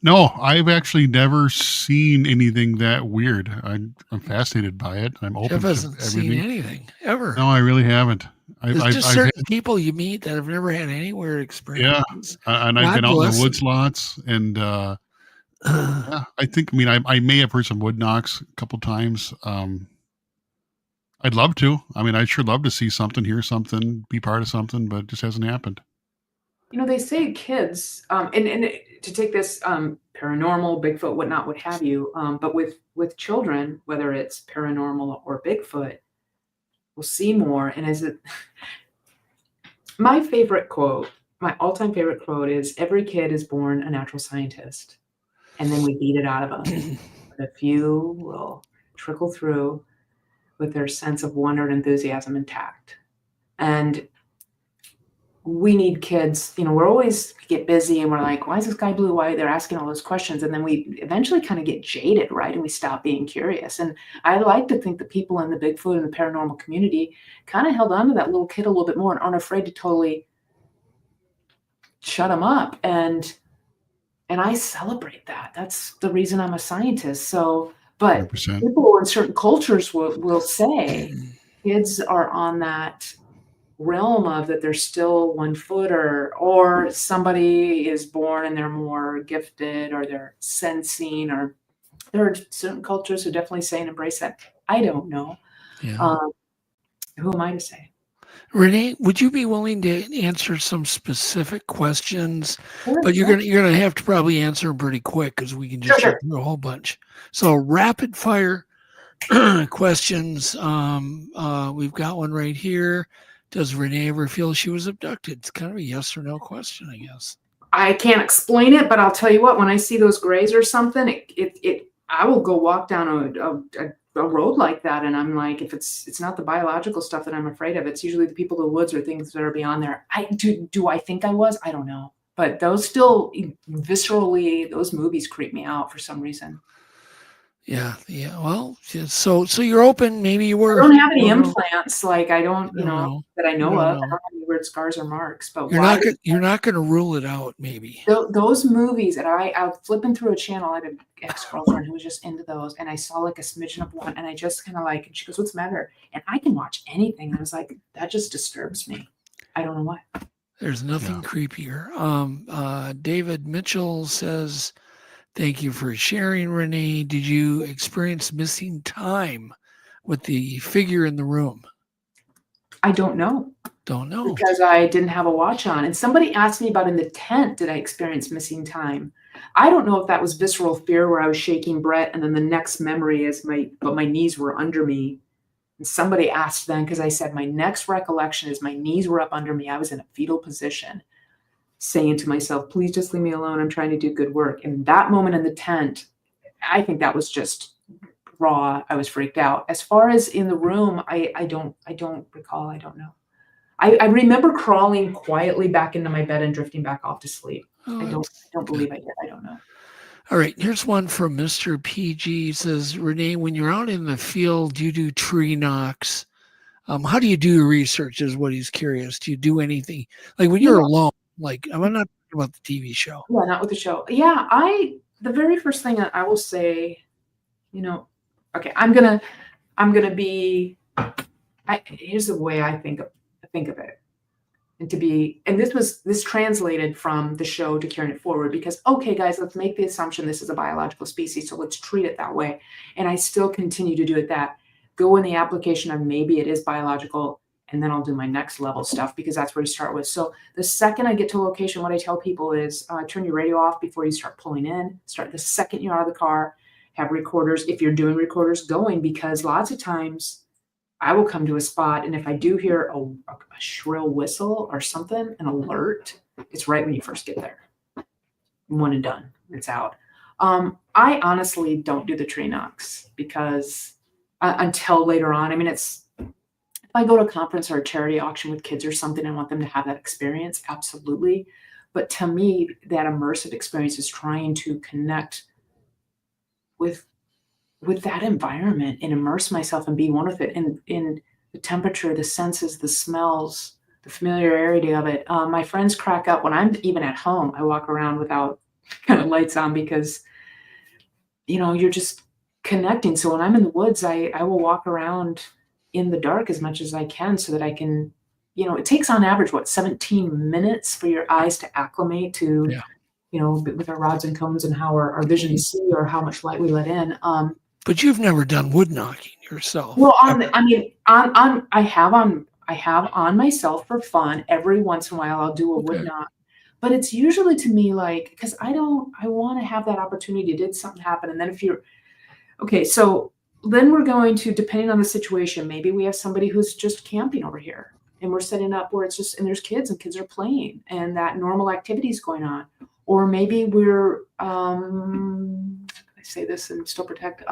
No, I've actually never seen anything that weird. I'm fascinated by it. I'm open Jeff to hasn't everything. seen anything ever. No, I really haven't. There's just certain people you meet that have never had any weird experiences. Yeah, and I've been out in the woods lots, and I think. I may have heard some wood knocks a couple times. I'd love to. I'd sure love to see something, hear something, be part of something, but it just hasn't happened. They say kids, and to take this paranormal, Bigfoot, whatnot, what have you, but with children, whether it's paranormal or Bigfoot, we'll see more. And my favorite quote, my all-time favorite quote is, every kid is born a natural scientist, and then we beat it out of them. But a few will trickle through with their sense of wonder and enthusiasm intact. And we need kids, we're always get busy and we're like, why is this guy blue? Why they're asking all those questions? And then we eventually kind of get jaded, right? And we stop being curious. And I like to think that people in the Bigfoot and the paranormal community kind of held on to that little kid a little bit more and aren't afraid to totally shut him up. And I celebrate that. That's the reason I'm a scientist. So But 100%. people in certain cultures will say kids are on that realm of that they're still 1-footer, or somebody is born and they're more gifted, or they're sensing, or there are certain cultures who definitely say and embrace that. I don't know. Yeah. Who am I to say? Ranae, would you be willing to answer some specific questions? Sure, But you're sure. gonna have to probably answer them pretty quick because we can just Sure, get through a whole bunch. So rapid fire questions. We've got one right here. Does Ranae ever feel she was abducted? It's kind of a yes or no question, I guess. I can't explain it, but I'll tell you what, when I see those grays or something, I will go walk down a road like that, and I'm like, if it's not the biological stuff that I'm afraid of, it's usually the people in the woods or things that are beyond there. Do I think I was? I don't know. But those still viscerally, those movies creep me out for some reason. Yeah. Well, so you're open. Maybe you were. I don't have any don't know. implants, like I don't, know. that I know Don't of. know. I don't have any weird scars or marks. But You're not gonna rule it out, maybe. those movies that I was flipping through a channel, I had an ex-girlfriend who was just into those, and I saw like a smidgen of one, and I just kind of like, and she goes, "What's the matter?" And I can watch anything. And I was like, that just disturbs me. I don't know why. There's nothing creepier. David Mitchell says, thank you for sharing, Ranae. Did you experience missing time with the figure in the room? I don't know. Don't know. Because I didn't have a watch on. And somebody asked me about in the tent, did I experience missing time? I don't know if that was visceral fear where I was shaking Brett, and then the next memory is my knees were under me. And somebody asked then, because I said my next recollection is my knees were up under me. I was in a fetal position, saying to myself, please just leave me alone. I'm trying to do good work. And that moment in the tent, I think that was just raw. I was freaked out. As far as in the room, I don't recall. I don't know. I remember crawling quietly back into my bed and drifting back off to sleep. I don't believe I did. I don't know. All right, here's one from Mr. PG. It says, Ranae, when you're out in the field, you do tree knocks. How do you do your research is what he's curious. Do you do anything? Like when you're alone, like I'm not talking about the TV show. Yeah, not with the show. Yeah, the very first thing I will say, okay, I'm gonna be, here's the way I think of it. And this translated from the show to carrying it forward, because, okay, guys, let's make the assumption this is a biological species, so let's treat it that way. And I still continue to do it that. Go in the application of maybe it is biological, and then I'll do my next level stuff, because that's where you start with. So the second I get to a location, what I tell people is turn your radio off before you start pulling in. Start the second you're out of the car, have recorders. If you're doing recorders, going, because lots of times I will come to a spot, and if I do hear a shrill whistle or something, an alert, it's right when you first get there. One and done. It's out. I honestly don't do the tree knocks because until later on. I mean, if I go to a conference or a charity auction with kids or something, I want them to have that experience. Absolutely. But to me, that immersive experience is trying to connect with that environment and immerse myself and be one with it in the temperature, the senses, the smells, the familiarity of it. My friends crack up when I'm even at home. I walk around without kind of lights on because, you're just connecting. So when I'm in the woods, I will walk around in the dark as much as I can so that I can, it takes on average, 17 minutes for your eyes to acclimate to, with our rods and cones and how our vision see or how much light we let in. But you've never done wood knocking yourself. Well, I have on myself for fun. Every once in a while, I'll do a wood knock, but it's usually to me like, because I want to have that opportunity. Did something happen? And then so then we're going to, depending on the situation, maybe we have somebody who's just camping over here and we're setting up where it's just, and there's kids and kids are playing and that normal activity is going on. Or maybe we're, say this and still protect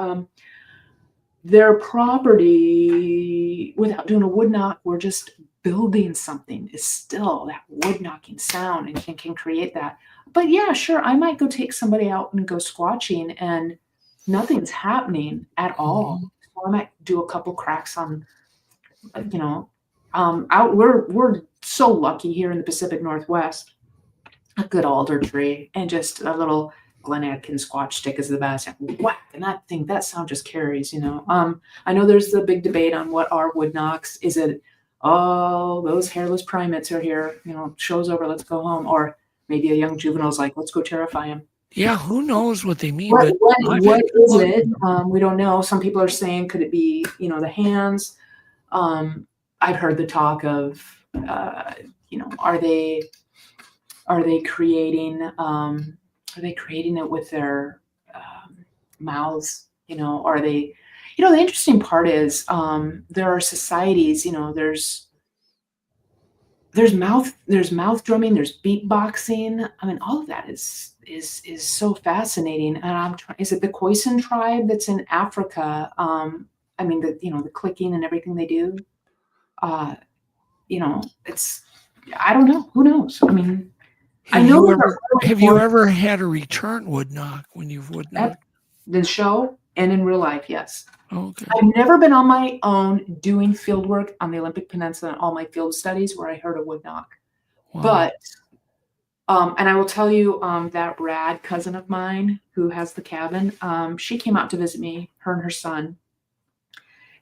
their property without doing a wood knock. We're just building something is still that wood knocking sound and can create that. But yeah, sure, I might go take somebody out and go squatching and nothing's happening at all. So I might do a couple cracks on, out. We're so lucky here in the Pacific Northwest. A good alder tree and just a little Glenn Adkins Squatch stick is the best. Whack, and that sound just carries, I know there's the big debate on what are wood knocks. Is it, oh, those hairless primates are here, show's over, let's go home. Or maybe a young juvenile's like, let's go terrify him. Yeah, who knows what they mean? What is it? We don't know. Some people are saying, could it be, the hands? I've heard the talk of, are they creating it with their mouths? Are they, the interesting part is there are societies, there's mouth drumming, there's beatboxing. I mean, all of that is so fascinating. And is it the Khoisan tribe that's in Africa? The clicking and everything they do. It's, I don't know. Who knows? I mean, have you ever had a return wood knock when you've wood knocked? The show and in real life, yes. Okay. I've never been on my own doing field work on the Olympic Peninsula and all my field studies where I heard a wood knock. Wow. But, and I will tell you, that rad cousin of mine who has the cabin, she came out to visit me, her and her son.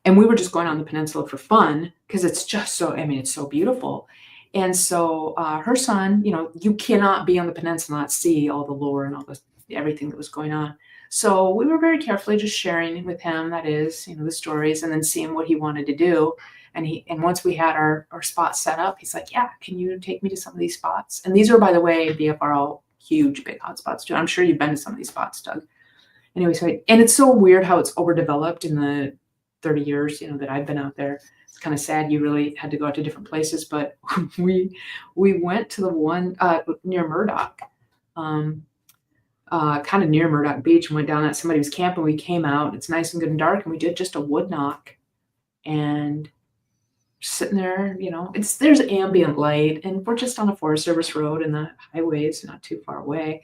And we were just going on the peninsula for fun because it's just so, it's so beautiful. And so her son, you cannot be on the peninsula and not see all the lore and all this, everything that was going on. So we were very carefully just sharing with him, that is, the stories, and then seeing what he wanted to do. And once we had our spots set up, he's like, yeah, can you take me to some of these spots? And these are, by the way, BFRO, huge, big hotspots too. I'm sure you've been to some of these spots, Doug. Anyway, and it's so weird how it's overdeveloped in the 30 years, that I've been out there. It's kind of sad. You really had to go out to different places, but we went to the one near Murdoch, kind of near Murdoch Beach, and went down that somebody was camping. We came out, it's nice and good and dark, and we did just a wood knock and sitting there, there's ambient light, and we're just on a Forest Service road and the highway's not too far away,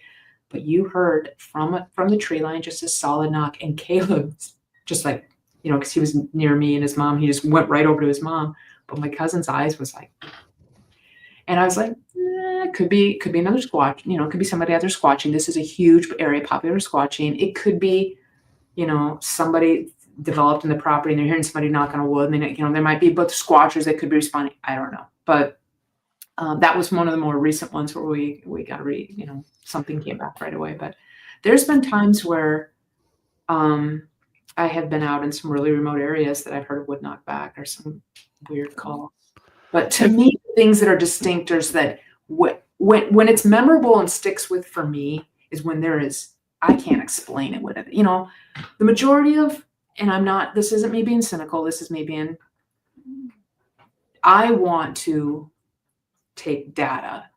but you heard from the tree line just a solid knock, and Caleb's just like, because he was near me and his mom, he just went right over to his mom. But my cousin's eyes was like, and I was like, could be another squatch, it could be somebody out there squatching. This is a huge area, popular squatching. It could be, somebody developed in the property and they're hearing somebody knock on a wood, and there might be both squatchers that could be responding. I don't know. But that was one of the more recent ones where we got something came back right away. But there's been times where, I have been out in some really remote areas that I've heard a wood knock back or some weird call. But to me, things that are distinct is that when it's memorable and sticks with for me is when I can't explain it. The majority of, and this isn't me being cynical, this is me being, I want to take data.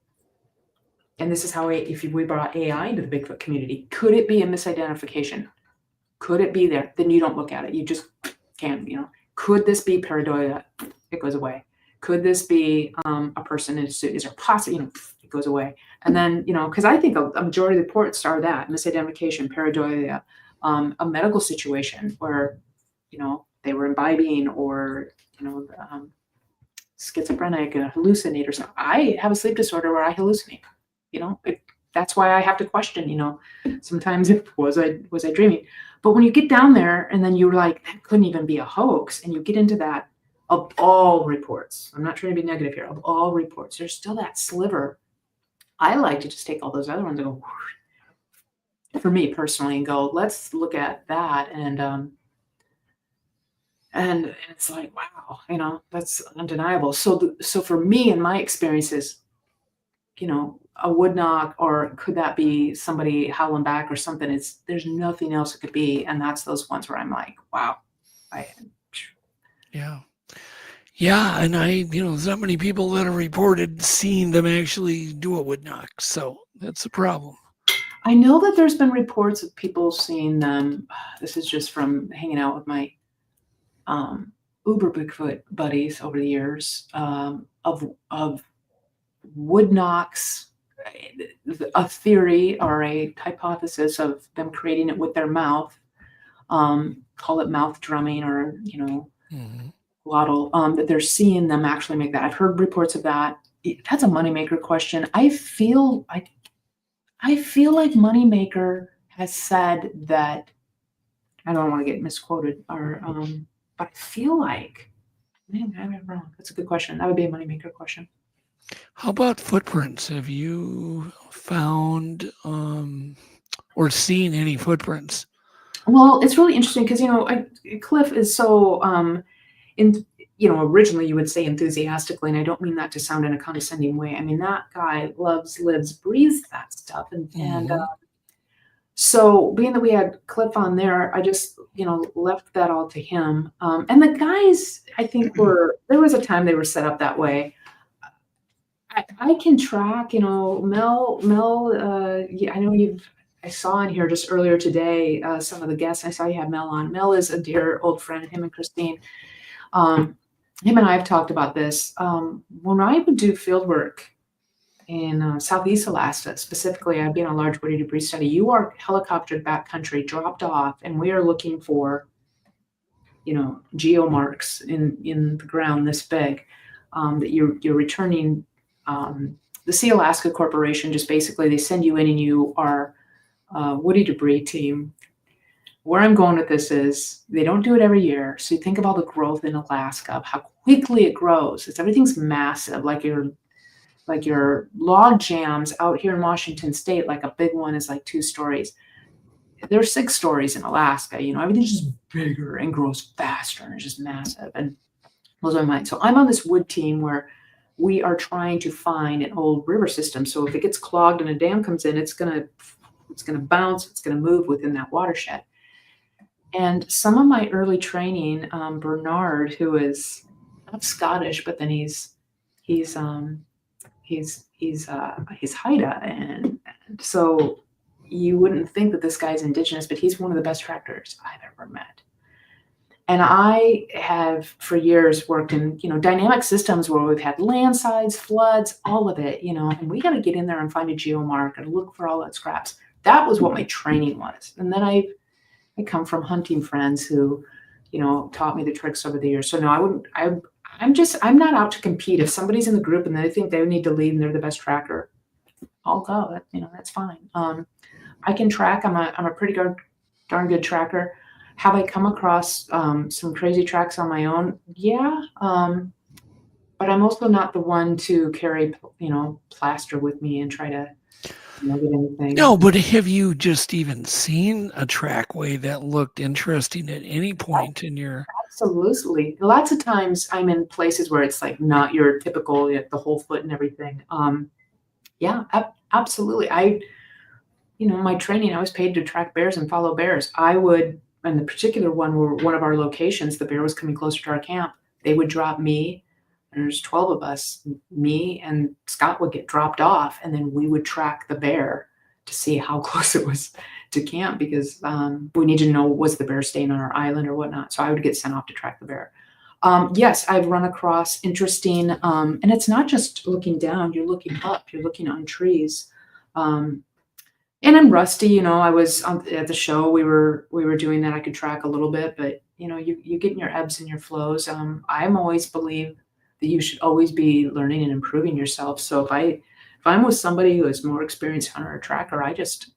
And this is how if we brought AI into the Bigfoot community, could it be a misidentification? Could it be there? Then you don't look at it. You just can't, Could this be pareidolia? It goes away. Could this be a person in a suit? Is there possibly, it goes away. And then, because I think a majority of the reports are that misidentification, pareidolia, a medical situation where, they were imbibing or, schizophrenic, hallucinate or something. I have a sleep disorder where I hallucinate, that's why I have to question, sometimes was I dreaming? But when you get down there and then you're like, that couldn't even be a hoax. And you get into that of all reports. I'm not trying to be negative here. Of all reports, there's still that sliver. I like to just take all those other ones and go, for me personally, and go, let's look at that. And it's like, wow, that's undeniable. So for me and my experiences, a wood knock, or could that be somebody howling back or something? There's nothing else it could be. And that's those ones where I'm like, wow. Yeah. And there's not many people that have reported seeing them actually do a wood knock. So that's the problem. I know that there's been reports of people seeing them. This is just from hanging out with my Uber Bigfoot buddies over the years, of wood knocks, a theory or a hypothesis of them creating it with their mouth, call it mouth drumming or, glottal, that they're seeing them actually make that. I've heard reports of that. That's a moneymaker question. I feel I feel like Moneymaker has said that, I don't want to get misquoted, or but I feel like, maybe I'm wrong. That's a good question. That would be a Moneymaker question. How about footprints? Have you found or seen any footprints? Well, it's really interesting because, Cliff is so, originally you would say enthusiastically, and I don't mean that to sound in a condescending way. I mean, that guy loves, lives, breathes that stuff. And so being that we had Cliff on there, I just, left that all to him. And the guys, I think there was a time they were set up that way. I can track, Mel, I know I saw in here just earlier today, some of the guests. I saw you have Mel on. Mel is a dear old friend, him and Christine. Him and I have talked about this. When I would do field work in Southeast Alaska, specifically, I've been a large woody debris study. You are helicoptered backcountry, dropped off, and we are looking for, geomarks in the ground this big, that you're returning. The Sea Alaska Corporation, just basically, they send you in and you are a woody debris team. Where I'm going with this is they don't do it every year. So you think of all the growth in Alaska, of how quickly it grows. Everything's massive, like your log jams out here in Washington State, like a big one is like 2 stories. There's 6 stories in Alaska. Everything's just bigger and grows faster and it's just massive. And blows my mind. So I'm on this wood team where we are trying to find an old river system. So if it gets clogged and a dam comes in, it's gonna bounce, it's gonna move within that watershed. And some of my early training, Bernard, who is not Scottish, but then he's Haida, and so you wouldn't think that this guy's indigenous, but he's one of the best trackers I've ever met. And I have for years worked in, dynamic systems where we've had landslides, floods, all of it, and we got to get in there and find a geomark and look for all that scraps. That was what my training was. And then I come from hunting friends who, taught me the tricks over the years. So no, I'm not out to compete. If somebody's in the group and they think they need to lead and they're the best tracker, I'll go. That's fine. I can track. I'm a pretty darn good tracker. Have I come across some crazy tracks on my own? Yeah. But I'm also not the one to carry, plaster with me and try to get anything. No, but have you just even seen a trackway that looked interesting at any point in your? Absolutely. Lots of times I'm in places where it's like not your typical, the whole foot and everything. Yeah, absolutely. My training, I was paid to track bears and follow bears. I would, and the particular one where one of our locations, the bear was coming closer to our camp, they would drop me, and there's 12 of us, me and Scott would get dropped off, and then we would track the bear to see how close it was to camp, because we need to know, was the bear staying on our island or whatnot. So I would get sent off to track the bear. Yes, I've run across interesting, and it's not just looking down, you're looking up, you're looking on trees. And I'm rusty, I was at the show, we were doing that. I could track a little bit, but you get in your ebbs and your flows. I'm always believe that you should always be learning and improving yourself. So if I'm with somebody who is more experienced hunter or tracker, I just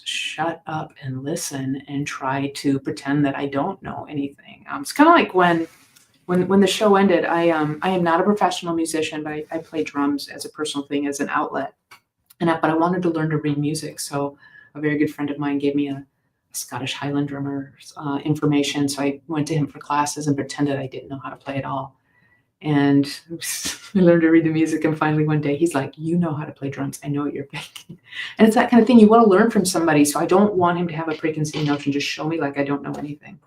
shut up and listen and try to pretend that I don't know anything. It's kind of like when the show ended, I am not a professional musician, but I play drums as a personal thing, as an outlet. But I wanted to learn to read music. So a very good friend of mine gave me a Scottish Highland drummer's information. So I went to him for classes and pretended I didn't know how to play at all. And I learned to read the music. And finally one day he's like, you know how to play drums. I know what you're thinking. And it's that kind of thing. You want to learn from somebody. So I don't want him to have a preconceived notion. Just show me like I don't know anything.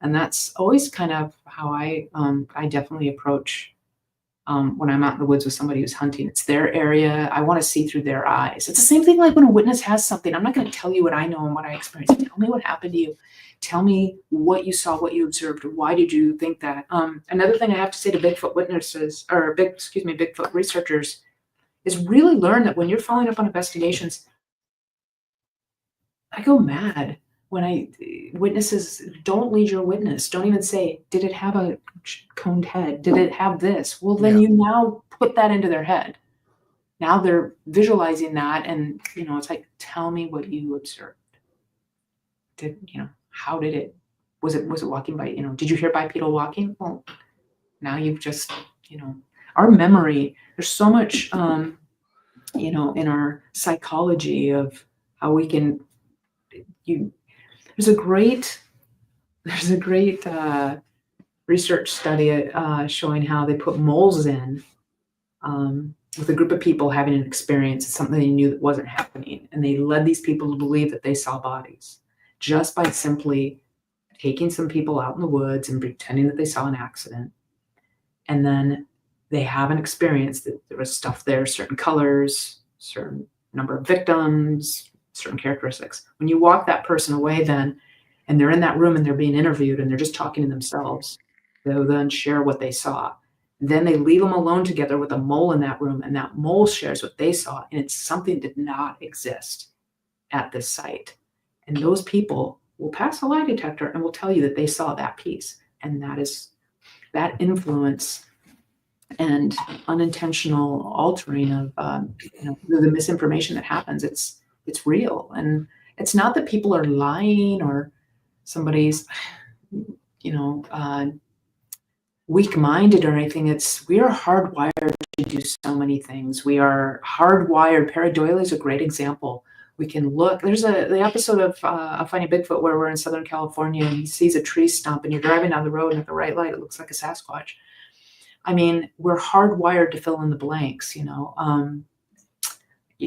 And that's always kind of how I definitely approach when I'm out in the woods with somebody who's hunting. It's their area. I want to see through their eyes. It's the same thing like when a witness has something. I'm not going to tell you what I know and what I experienced. Tell me what happened to you. Tell me what you saw, what you observed. Why did you think that? Another thing I have to say to Bigfoot witnesses, or Bigfoot researchers, is really learn that when you're following up on investigations, I go mad when witnesses don't lead your witness. Don't even say, did it have a coned head? Did it have this? Well, then you now put that into their head. now they're visualizing that, and it's like, tell me what you observed. How did it? Was it walking by? Did you hear bipedal walking? Well, now you've just our memory. There's so much in our psychology of how we can. There's a great research study showing how they put moles in with a group of people having an experience, something they knew that wasn't happening, and they led these people to believe that they saw bodies just by simply taking some people out in the woods and pretending that they saw an accident. And then they have an experience that there was stuff there, certain colors, certain number of victims, certain characteristics. When you walk that person away then, and they're in that room and they're being interviewed and they're just talking to themselves, they'll then share what they saw. Then they leave them alone together with a mole in that room, and that mole shares what they saw, and it's something that did not exist at this site. And those people will pass a lie detector and will tell you that they saw that piece. And that influence and unintentional altering of the misinformation that happens. It's real, and it's not that people are lying or somebody's weak-minded or anything. We are hardwired to do so many things. We are hardwired. Pareidolia is a great example. We can look. There's the episode of Finding Bigfoot where we're in Southern California and he sees a tree stump and you're driving down the road and at the right light it looks like a Sasquatch. I mean, we're hardwired to fill in the blanks.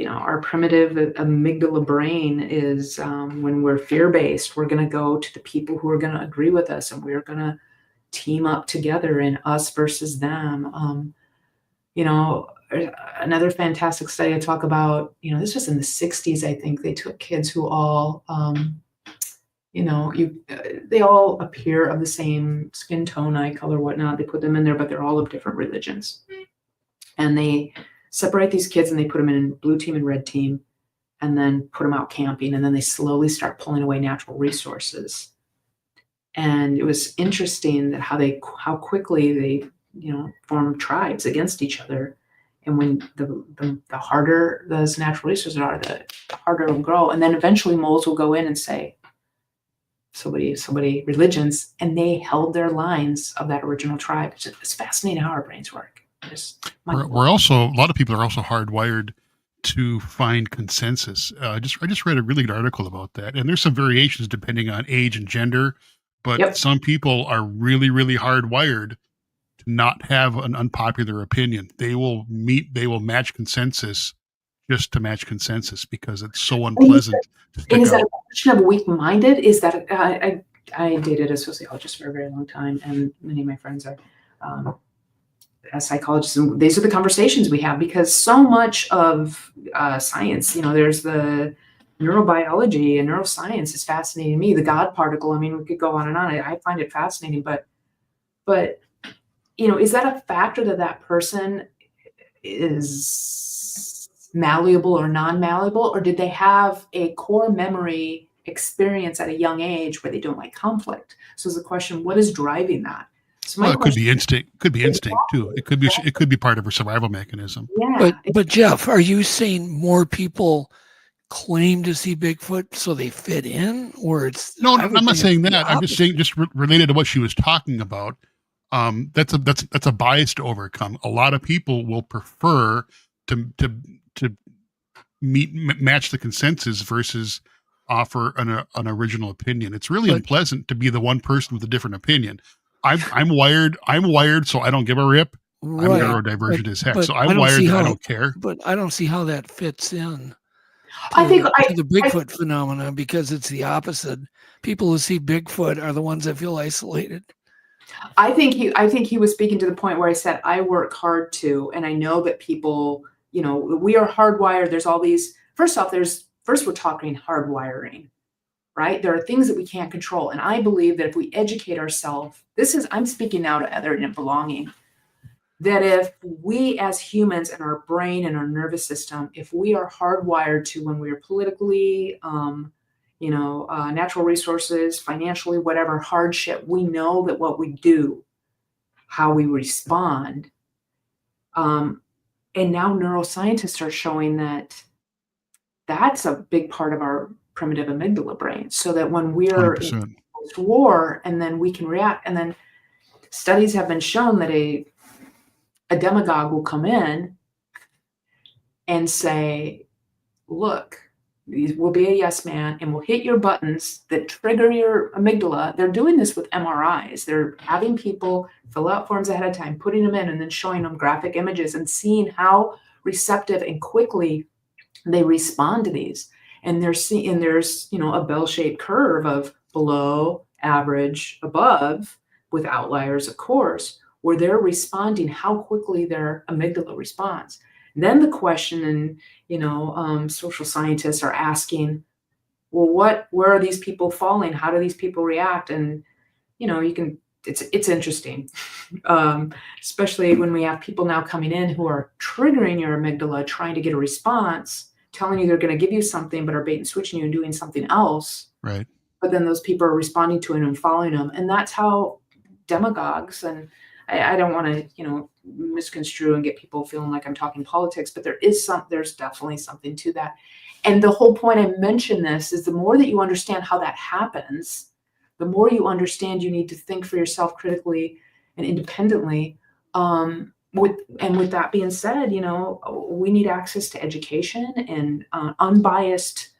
Our primitive amygdala brain is when we're fear-based, we're going to go to the people who are going to agree with us, and we're going to team up together in us versus them. Another fantastic study I talk about, this was in the 60s, I think. They took kids who all, they all appear of the same skin tone, eye color, whatnot. They put them in there, but they're all of different religions. And they separate these kids and they put them in blue team and red team, and then put them out camping. And then they slowly start pulling away natural resources. And it was interesting that how quickly they, form tribes against each other. And when the harder those natural resources are, the harder it'll grow. And then eventually moles will go in and say, somebody religions, and they held their lines of that original tribe. It's fascinating how our brains work. We're also, a lot of people are also hardwired to find consensus. I just read a really good article about that, and there's some variations depending on age and gender, but some people are really, really hardwired to not have an unpopular opinion. They will match consensus just to match consensus because it's so unpleasant. And is that a question of weak-minded? Is that I dated a sociologist for a very long time, and many of my friends are as psychologists, and these are the conversations we have, because so much of science, there's the neurobiology and neuroscience is fascinating me. The God particle, I mean, we could go on and on. I find it fascinating, but is that a factor that person is malleable or non-malleable, or did they have a core memory experience at a young age where they don't like conflict? So is the question, what is driving that? So it could be instinct. Could be instinct too. It could be part of a survival mechanism. Yeah. But Jeff, are you saying more people claim to see Bigfoot so they fit in, or it's? No, I'm not saying that. I'm just saying, just related to what she was talking about. That's a bias to overcome. A lot of people will prefer to match the consensus versus offer an original opinion. It's really unpleasant to be the one person with a different opinion. I'm wired, so I don't give a rip. Right. I'm neurodivergent as heck, so I'm wired and I don't care. But I don't see how that fits in to the Bigfoot phenomena, because it's the opposite. People who see Bigfoot are the ones that feel isolated. I think he was speaking to the point where I said, I work hard too, and I know that people, we are hardwired. There's all these, first we're talking hardwiring. Right? There are things that we can't control. And I believe that if we educate ourselves, I'm speaking now to other and belonging, that if we as humans and our brain and our nervous system, if we are hardwired to, when we are politically, natural resources, financially, whatever hardship, we know that what we do, how we respond, And now neuroscientists are showing that that's a big part of our primitive amygdala brain, so that when we're in 100%. war, and then we can react. And then studies have been shown that a demagogue will come in and say, look, we'll be a yes man and we'll hit your buttons that trigger your amygdala. They're doing this with MRIs. They're having people fill out forms ahead of time, putting them in, and then showing them graphic images and seeing how receptive and quickly they respond to these. And there's a bell-shaped curve of below, average, above, with outliers, of course, where they're responding, how quickly their amygdala responds. Then the question, and social scientists are asking, well, where are these people falling? How do these people react? And it's interesting, especially when we have people now coming in who are triggering your amygdala, trying to get a response, telling you they're going to give you something, but are bait and switching you and doing something else. Right. But then those people are responding to it and following them, and that's how demagogues, and I don't want to, misconstrue and get people feeling like I'm talking politics, but there's definitely something to that. And the whole point I mention this is the more that you understand how that happens, the more you understand you need to think for yourself critically and independently. With that being said, we need access to education and unbiased.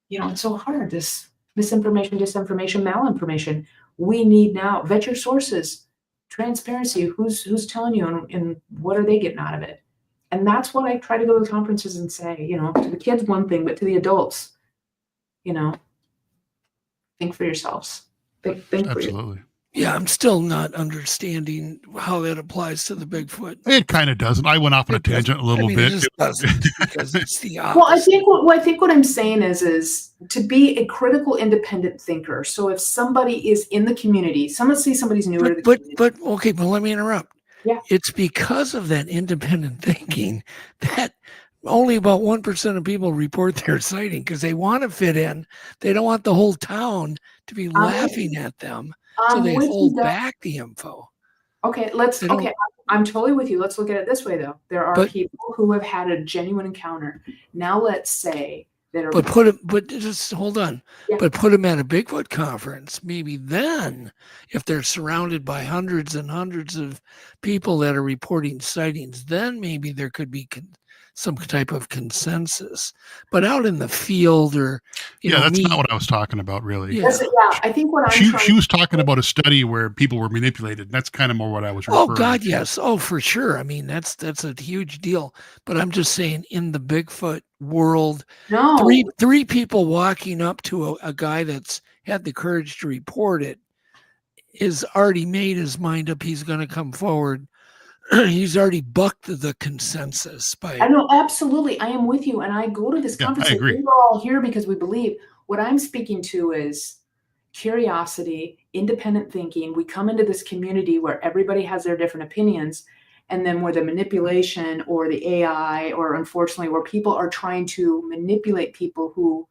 It's so hard. This misinformation, disinformation, malinformation. We need now vet your sources, transparency. Who's telling you, and what are they getting out of it? And that's what I try to go to conferences and say. To the kids one thing, but to the adults, think for yourselves. Think for yourselves. Absolutely. Yeah, I'm still not understanding how that applies to the Bigfoot. It kind of doesn't. I went off on a tangent a little bit. It just doesn't, because it's the opposite. Well, I think what I'm saying is to be a critical, independent thinker. So if somebody is in the community, somebody's newer to the community. But let me interrupt. Yeah. It's because of that independent thinking that only about 1% of people report their sighting, because they want to fit in. They don't want the whole town to be laughing at them. So they hold back the info. Okay, I'm totally with you. Let's look at it this way, though. There are people who have had a genuine encounter. Now let's say that just hold on. Yeah. But put them at a Bigfoot conference. Maybe then, if they're surrounded by hundreds and hundreds of people that are reporting sightings, then maybe there could be some type of consensus. But out in the field, or that's not what I was talking about, really. Yeah, I think what she was talking about a study where people were manipulated. That's kind of more what I was referring to. Oh God, yes. Oh, for sure. I mean, that's a huge deal. But I'm just saying, in the Bigfoot world, three people walking up to a guy that's had the courage to report it is already made his mind up. He's going to come forward. He's already bucked the consensus. I know, absolutely. I am with you. And I go to this conference. I agree. We're all here because we believe. What I'm speaking to is curiosity, independent thinking. We come into this community where everybody has their different opinions. And then where the manipulation or the AI, or unfortunately where people are trying to manipulate people who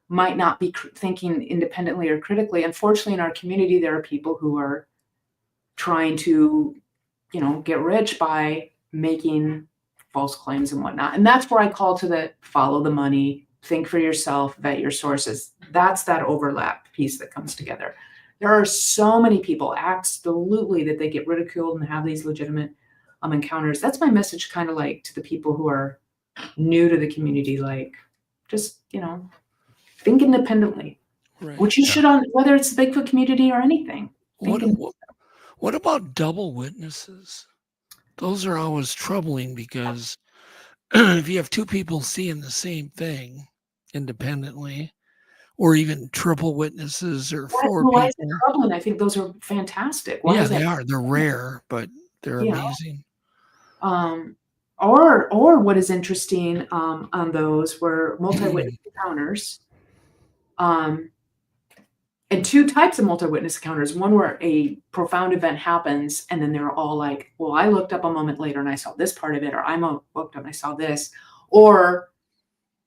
might not be thinking independently or critically. Unfortunately, in our community, there are people who are trying to get rich by making false claims and whatnot. And that's where I call to the follow the money, think for yourself, vet your sources. That's that overlap piece that comes together. There are so many people, absolutely, that they get ridiculed and have these legitimate encounters. That's my message, kind of like to the people who are new to the community, like just, think independently, right. Which you should on, whether it's the Bigfoot community or anything. What about double witnesses? Those are always troubling, because if you have two people seeing the same thing independently, or even triple witnesses or four people. Why is it troubling? I think those are fantastic. They are. They're rare, but they're amazing. Or what is interesting on those were multi-witness encounters. And two types of multi-witness encounters. One where a profound event happens, and then they're all like, well, I looked up a moment later and I saw this part of it, or I looked up and I saw this, or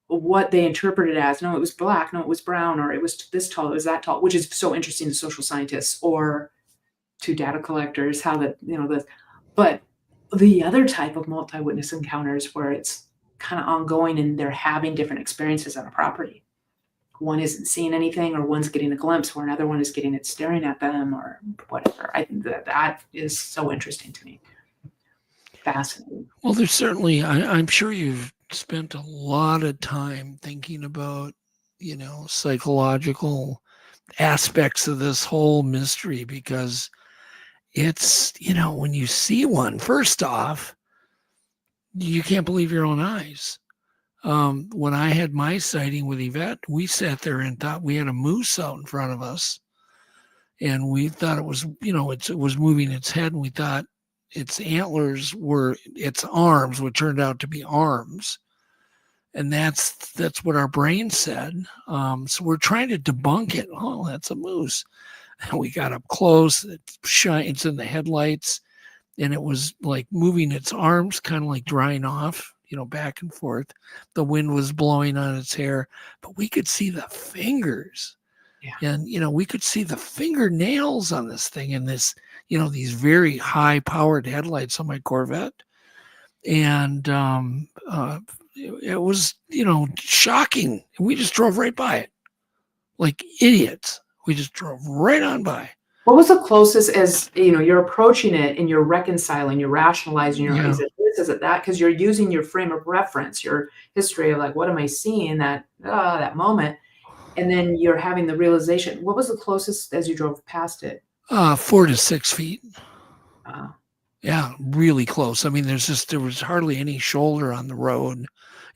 what they interpreted as, no, it was black, no, it was brown, or it was this tall, it was that tall, which is so interesting to social scientists, or to data collectors, how but the other type of multi-witness encounters where it's kind of ongoing and they're having different experiences on a property. One isn't seeing anything, or one's getting a glimpse where another one is getting it staring at them, or whatever. I think that is so interesting to me. Fascinating. Well, there's certainly, I'm sure you've spent a lot of time thinking about, psychological aspects of this whole mystery, because it's, when you see one, first off, you can't believe your own eyes. When I had my sighting with Yvette, we sat there and thought we had a moose out in front of us, and we thought it was, it was moving its head, and we thought its antlers were its arms, which turned out to be arms. And that's what our brain said. So we're trying to debunk it. Oh, that's a moose. And we got up close. It shines in the headlights, and it was like moving its arms, kind of like drying off, back and forth. The wind was blowing on its hair, but we could see the fingers. Yeah. And, we could see the fingernails on this thing, and this, these very high powered headlights on my Corvette. And it was, shocking. We just drove right by it like idiots. We just drove right on by. What was the closest, as you're approaching it and you're reconciling, you're rationalizing, is it this, is it that? Because you're using your frame of reference, your history of like, what am I seeing that moment? And then you're having the realization. What was the closest as you drove past it? 4 to 6 feet. Yeah, really close. I mean, there was hardly any shoulder on the road,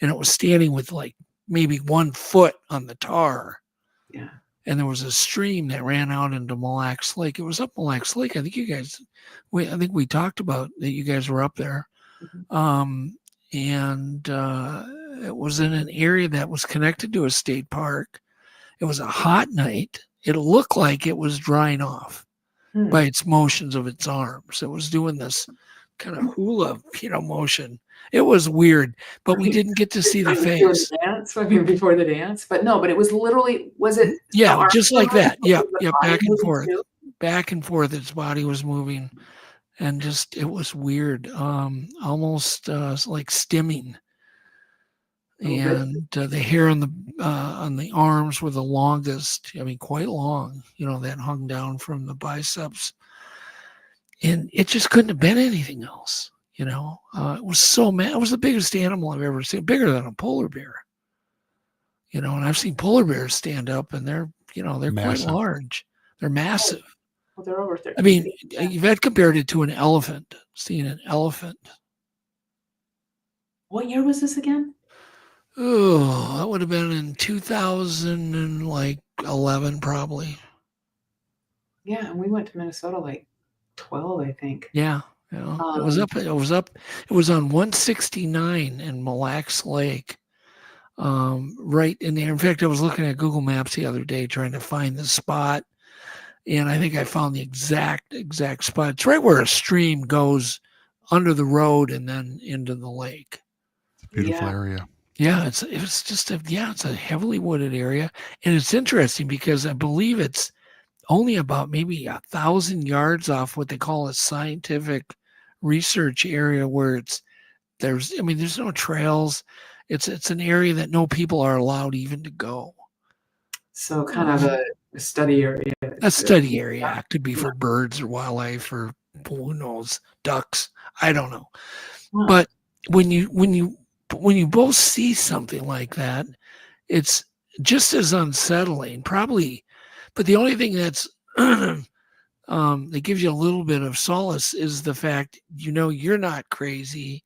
and it was standing with like maybe 1 foot on the tar. Yeah. And there was a stream that ran out into Mille Lacs Lake. It was up Mille Lacs Lake. I think we talked about that. You guys were up there. Mm-hmm. And it was in an area that was connected to a state park. It was a hot night. It looked like it was drying off by its motions of its arms. It was doing this kind of hula, motion. It was weird, but we didn't get to see the face. Before the dance, but it was literally, was it? Yeah, just like that. Yeah, back and forth. Back and forth, its body was moving, and just, it was weird, almost like stimming. And the hair on the arms were the longest. I mean, quite long. That hung down from the biceps, and it just couldn't have been anything else. It was so it was the biggest animal I've ever seen, bigger than a polar bear. And I've seen polar bears stand up, and they're massive. Quite large. They're massive. Well, they're over 30. I mean, Yvette compared it to an elephant. Seeing an elephant. What year was this again? Oh, that would have been in 2011, probably. Yeah, and we went to Minnesota like 12, I think. Yeah, it was up. It was on 169 in Mille Lacs Lake, right in there. In fact, I was looking at Google Maps the other day trying to find the spot, and I think I found the exact spot. It's right where a stream goes under the road and then into the lake. It's a beautiful area. Yeah, it's a heavily wooded area, and it's interesting because I believe it's only about maybe 1,000 yards off what they call a scientific research area, where there's no trails. It's an area that no people are allowed even to go. So kind of a study area. A study area. It could be for birds or wildlife or who knows, ducks. I don't know. Wow. But when you both see something like that, it's just as unsettling, probably. But the only thing that's that gives you a little bit of solace is the fact, you're not crazy,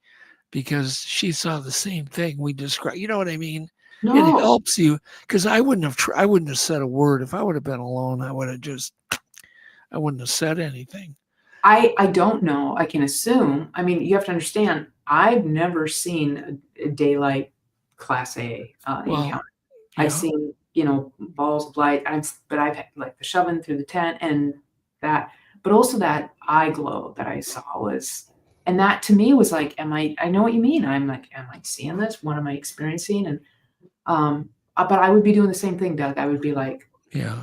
because she saw the same thing we described. You know what I mean? No. It helps you, because I wouldn't have said a word if I would have been alone. I wouldn't have said anything. I don't know. I can assume. I mean, you have to understand, I've never seen a daylight Class A encounter. Yeah. I've seen, balls of light. But I've had like the shoving through the tent and that, but also that eye glow that I saw and that to me was like, I know what you mean. I'm like, am I seeing this? What am I experiencing? And, but I would be doing the same thing, Doug. I would be like, yeah,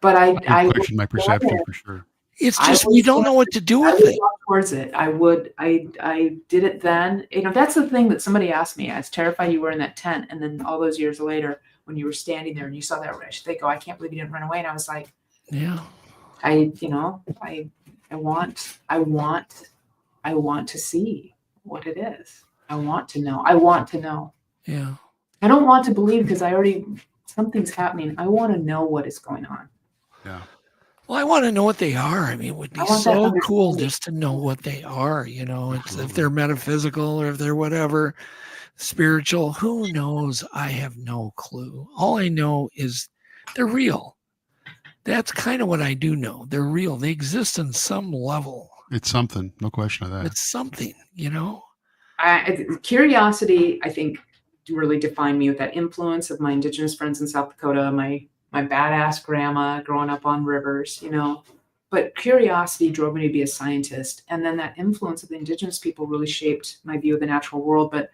but I question my perception for sure. It's just we don't know what to do with it. Walk towards it. I did it then. That's the thing that somebody asked me. I was terrified you were in that tent, and then all those years later, when you were standing there and you saw that wrench, they go, "I can't believe you didn't run away." And I was like, "Yeah, I want to see what it is. I want to know. Yeah. I don't want to believe because something's happening. I want to know what is going on. Yeah. Well, I want to know what they are. I mean, it would be so cool just to know what they are. It's if they're metaphysical or if they're whatever, spiritual. Who knows? I have no clue. All I know is they're real. That's kind of what I do know. They're real. They exist on some level. It's something. No question of that. It's something, Curiosity, I think, really defined me with that influence of my Indigenous friends in South Dakota, my badass grandma growing up on rivers, but curiosity drove me to be a scientist. And then that influence of the Indigenous people really shaped my view of the natural world. But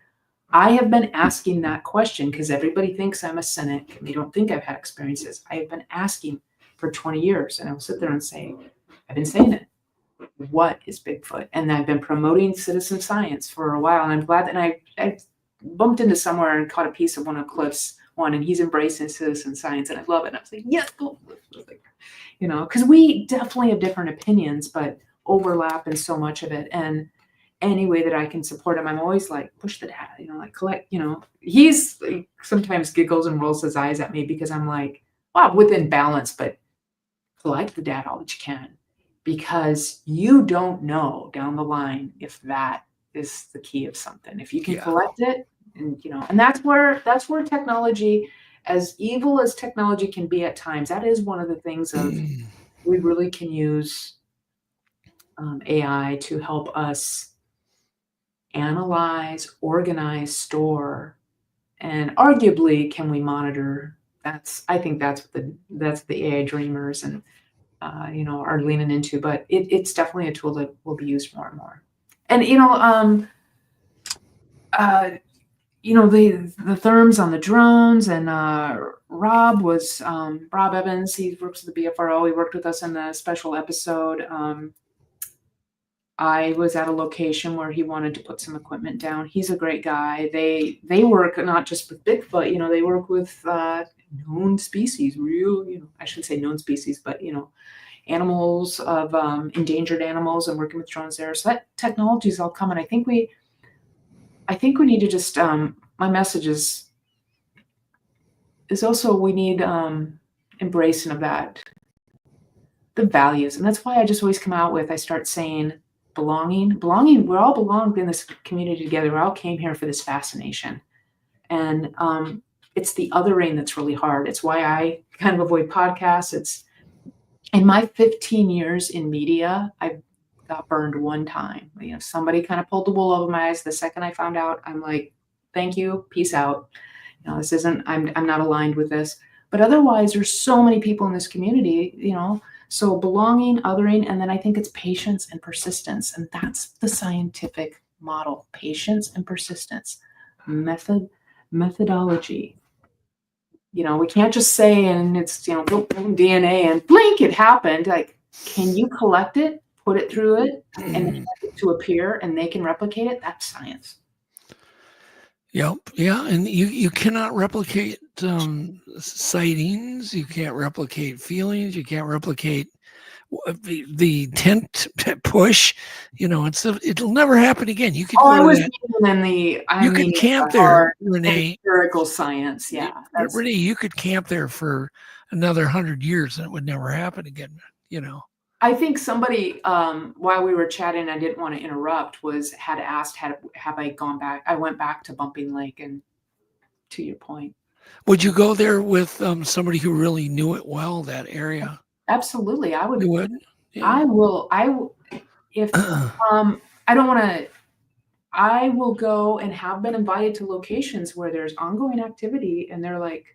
I have been asking that question because everybody thinks I'm a cynic and they don't think I've had experiences. I have been asking for 20 years, and I will sit there and say, I've been saying it. What is Bigfoot? And I've been promoting citizen science for a while. And I'm glad that I bumped into somewhere and caught a piece of one of Cliff's one, and he's embracing citizen science, and I love it. And I was like, yes, go. Because we definitely have different opinions, but overlap in so much of it. And any way that I can support him, I'm always like, push the data, collect, he's like, sometimes giggles and rolls his eyes at me because I'm like, wow, within balance, but collect the data all that you can, because you don't know down the line if that is the key of something. If you can collect it, and that's where technology, as evil as technology can be at times, that is one of the things of we really can use AI to help us analyze, organize, store, and arguably can we monitor. I think that's the AI dreamers and are leaning into, but it's definitely a tool that will be used more and more. And the therms on the drones, and Rob Evans, he works with the BFRO. He worked with us in the special episode. I was at a location where he wanted to put some equipment down. He's a great guy. They work not just with Bigfoot, they work with known species, I shouldn't say known species, but animals of endangered animals, and working with drones there. So that technology is all coming. I think we need to just my message is also we need embracing of that, the values. And that's why I just always come out with, I start saying belonging. We all belong in this community together. We all came here for this fascination. And it's the othering that's really hard. It's why I kind of avoid podcasts. It's in my 15 years in media, I got burned one time. Somebody kind of pulled the wool over my eyes. The second I found out, I'm like, thank you, peace out. This isn't, I'm not aligned with this. But otherwise, there's so many people in this community, so belonging, othering, and then I think it's patience and persistence. And that's the scientific model, patience and persistence, methodology. We can't just say, and it's, DNA and blink, it happened. Like, can you collect it, put it through it, and get it to appear, and they can replicate it? That's science. Yep. Yeah. And you cannot replicate sightings. You can't replicate feelings. You can't replicate the tent push. It'll never happen again. You could camp there, Ranae. Empirical science. Yeah. Ranae, you could camp there for another 100 years and it would never happen again. I think somebody, while we were chatting, I didn't want to interrupt, had asked, have I gone back? I went back to Bumping Lake, and to your point. Would you go there with somebody who really knew it well, that area? Absolutely. I would. You would? Yeah. I will. If I don't want to, I will go, and have been invited to locations where there's ongoing activity, and they're like,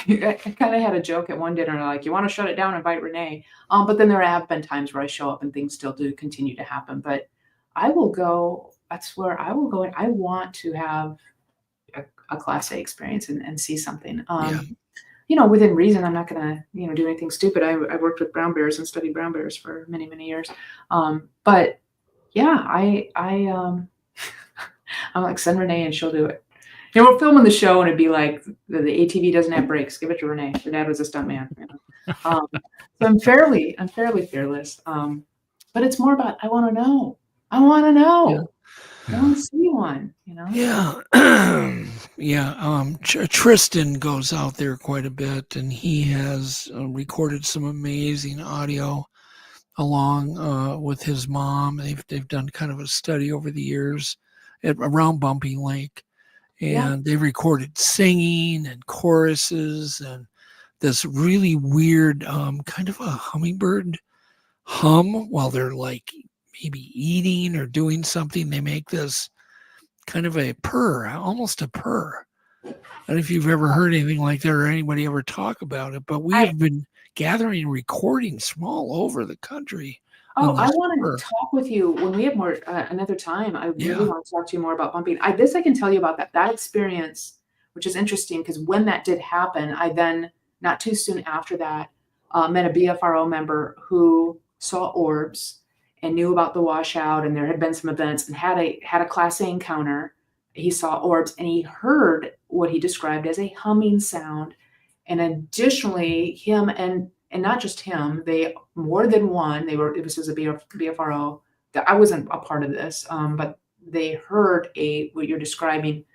I kind of had a joke at one dinner, like, you want to shut it down, invite Ranae. But then there have been times where I show up and things still do continue to happen. But I will go, that's where I will go. And I want to have a Class A experience and see something. within reason. I'm not going to, do anything stupid. I worked with brown bears and studied brown bears for many, many years. But yeah, I'm like, send Ranae and she'll do it. We're filming the show and it'd be like, the ATV doesn't have brakes. Give it to Ranae. Her dad was a stuntman. So I'm fairly fearless. But it's more about, I want to know. I want to know. Yeah. I want to see one, Yeah. Yeah. Tristan goes out there quite a bit, and he has recorded some amazing audio along with his mom. They've done kind of a study over the years around Bumpy Lake, and they recorded singing and choruses and this really weird kind of a hummingbird hum while they're like maybe eating or doing something. They make this kind of a purr, almost a purr. I don't know if you've ever heard anything like that or anybody ever talk about it, but we have been gathering recordings from all over the country. Oh, I want to talk with you when we have more another time. I really want to talk to you more about bumping. I can tell you about that experience, which is interesting because when that did happen, I then, not too soon after that, met a BFRO member who saw orbs and knew about the washout, and there had been some events, and had a Class A encounter. He saw orbs and he heard what he described as a humming sound. And additionally, him and not just him, they more than one. It was a BFRO. That I wasn't a part of this, but they heard what you're describing,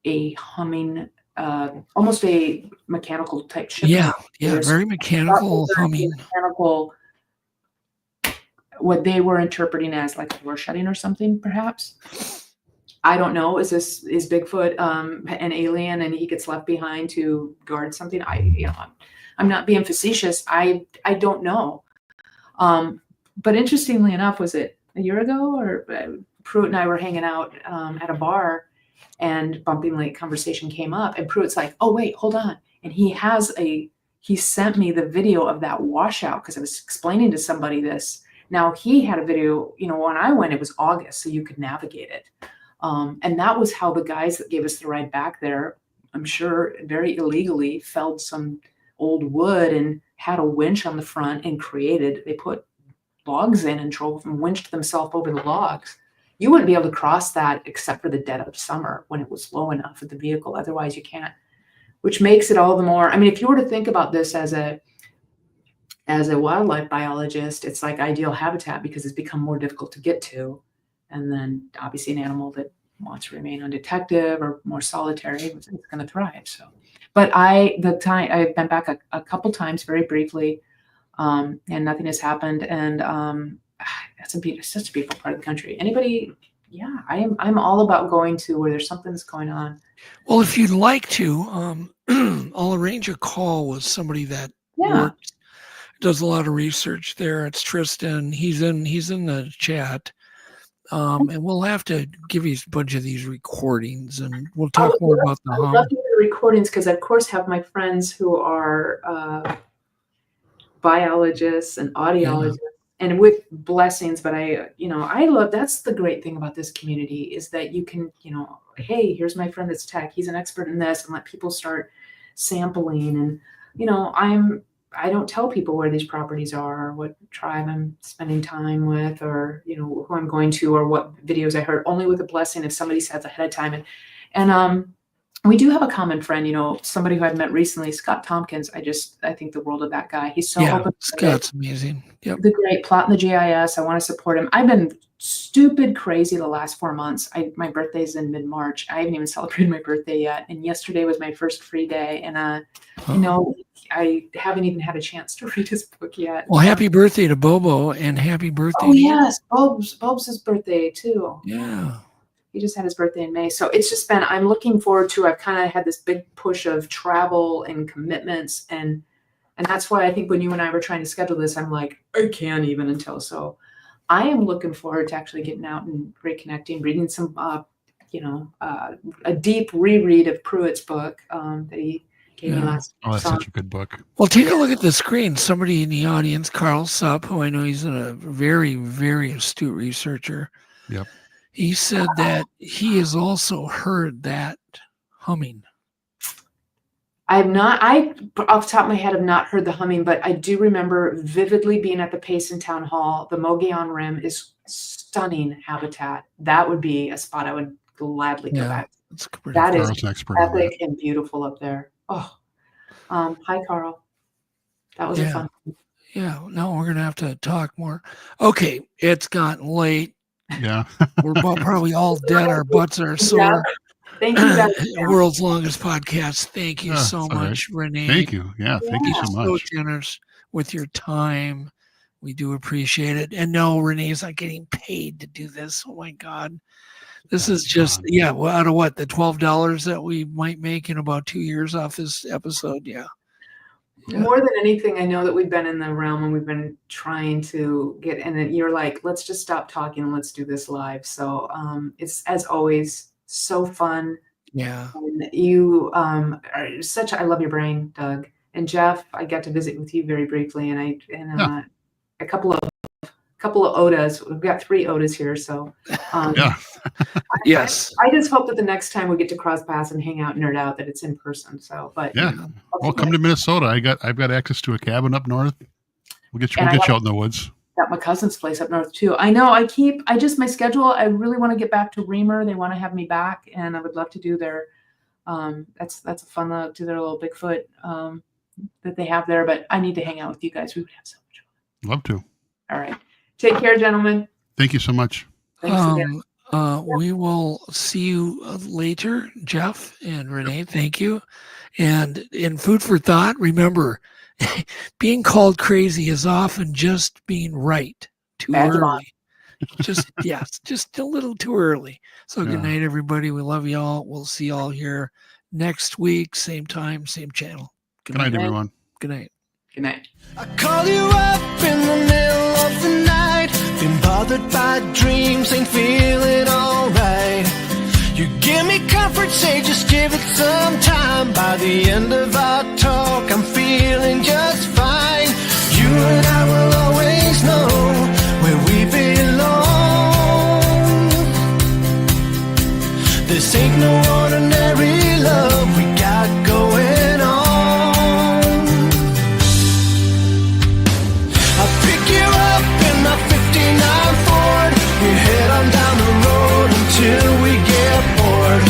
a humming, almost a mechanical type ship. Yeah, very mechanical humming. Mechanical. What they were interpreting as like a door shutting or something, perhaps. I don't know. Is Bigfoot an alien and he gets left behind to guard something? I'm not being facetious. I don't know. But interestingly enough, was it a year ago or Pruitt and I were hanging out at a bar, and Bumping Lake conversation came up, and Pruitt's like, "Oh wait, hold on," and he sent me the video of that washout because I was explaining to somebody this. Now he had a video, when I went, it was August, so you could navigate it. And that was how the guys that gave us the ride back there, I'm sure very illegally, felled some old wood and had a winch on the front and they put logs in and drove and winched themselves over the logs. You wouldn't be able to cross that except for the dead of summer when it was low enough with the vehicle. Otherwise you can't, which makes it all the more, if you were to think about this as a wildlife biologist, it's like ideal habitat because it's become more difficult to get to. And then obviously an animal that wants to remain undetected or more solitary, it's going to thrive. So, but I've been back a couple times very briefly, and nothing has happened. And it's such a beautiful part of the country. Anybody? Yeah, I'm all about going to where there's something that's going on. Well, if you'd like to, I'll arrange a call with somebody that does a lot of research there. It's Tristan. He's in the chat. And we'll have to give you a bunch of these recordings, and we'll talk more about the hum. I love the recordings because I, of course, have my friends who are biologists and audiologists, and with blessings. But I love, that's the great thing about this community is that you can, hey, here's my friend that's tech. He's an expert in this, and let people start sampling. And, I don't tell people where these properties are, or what tribe I'm spending time with, or, who I'm going to, or what videos I heard, only with a blessing if somebody says ahead of time. And we do have a common friend, somebody who I've met recently, Scott Tompkins. I think the world of that guy. He's so open. Scott's amazing. Yep. The great plot in the GIS. I want to support him. I've been stupid crazy the last 4 months. My birthday's in mid-March. I haven't even celebrated my birthday yet. And yesterday was my first free day. And, I haven't even had a chance to read his book yet. Well, happy birthday to Bobo, and happy birthday. Oh, yes. Bob's his birthday too. Yeah. He just had his birthday in May. So it's just been, I'm looking forward to, I've kind of had this big push of travel and commitments. And that's why I think when you and I were trying to schedule this, I'm like, I can't even until. So I am looking forward to actually getting out and reconnecting, reading some, a deep reread of Pruitt's book that he gave me last. Oh, that's such a good book. Well, take a look at the screen. Somebody in the audience, Carl Supp, who I know he's a very, very astute researcher. Yep. He said that he has also heard that humming. I have not, off the top of my head, have not heard the humming, but I do remember vividly being at the Payson Town Hall. The Mogollon Rim is stunning habitat. That would be a spot I would gladly go back to. That is epic and beautiful up there. Oh, hi, Carl. That was a fun one. Yeah, no, we're going to have to talk more. Okay, it's gotten late. Yeah. We're probably all dead. Our butts are sore. Yeah. Thank you, guys. World's longest podcast. Thank you so much, Ranae. Thank you. Yeah, thank you so much. So generous with your time. We do appreciate it. And no, Renee's not getting paid to do this. Oh my God. This is just, well, out of what, the $12 that we might make in about 2 years off this episode. Yeah. More than anything, I know that we've been in the realm and we've been trying to get, and you're like, let's just stop talking and let's do this live. So it's, as always, so fun. Yeah. And you are such, I love your brain, Doug. And Jeff, I got to visit with you very briefly, and a couple of Odas. We've got 3 Odas here, so yes. I just hope that the next time we get to cross paths and hang out, nerd out, that it's in person. So, but well, come to Minnesota. I've got access to a cabin up north. We'll get you out in the woods. Got my cousin's place up north too. I know. My schedule. I really want to get back to Reamer. They want to have me back, and I would love to do their. That's a fun do their little Bigfoot that they have there. But I need to hang out with you guys. We would have so much fun. Love to. All right. Take care, gentlemen. Thank you so much. Thanks again. We will see you later, Jeff and Ranae. Thank you. And in food for thought, remember, being called crazy is often just being right too early. Just a little too early. So good night, everybody. We love y'all. We'll see y'all here next week, same time, same channel. Good night, everyone. Good night. Good night. I call you up in the middle of the night. Been bothered by dreams, ain't feeling alright. You give me comfort, say just give it some time. By the end of our talk, I'm feeling just fine. You and I will always know where we belong. This ain't no ordinary love we got going on. I'll pick you up in my 59 Ford. We head on down the road until we get bored.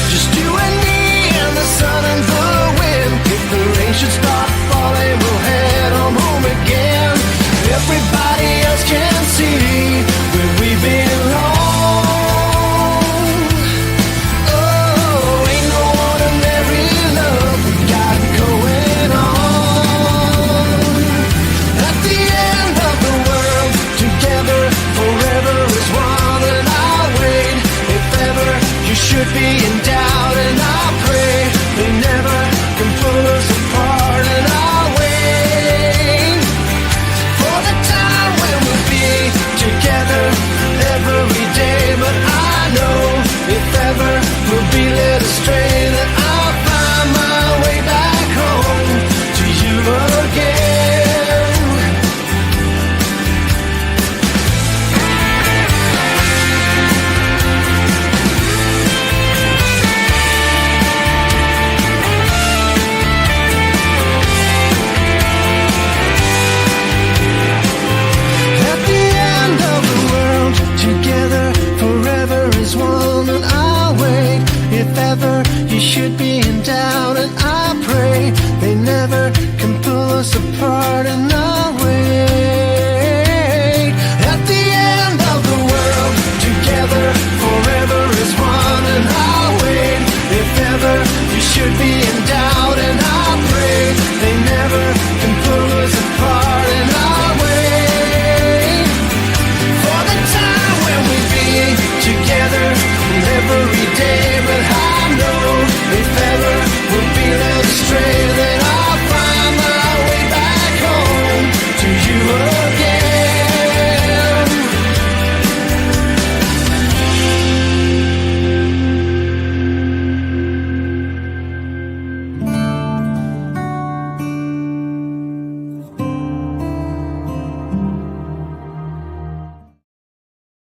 Just you and me and the sun and the wind. If the rain should start falling, we'll head on home again. Everybody else can see where we belong. Oh, ain't no ordinary love we got going on. At the end of the world, together forever is one, and I'll wait. If ever you should be in doubt, and I'll pray they never can pull us apart, and I'll wait for the time when we'll be together every day. But I know if ever we'll be led astray, that I'll find my way back home to you again. At the end of the world, together forever is one, and I'll wait. If ever you should be in doubt, and I pray they never can pull us apart, and I'll wait.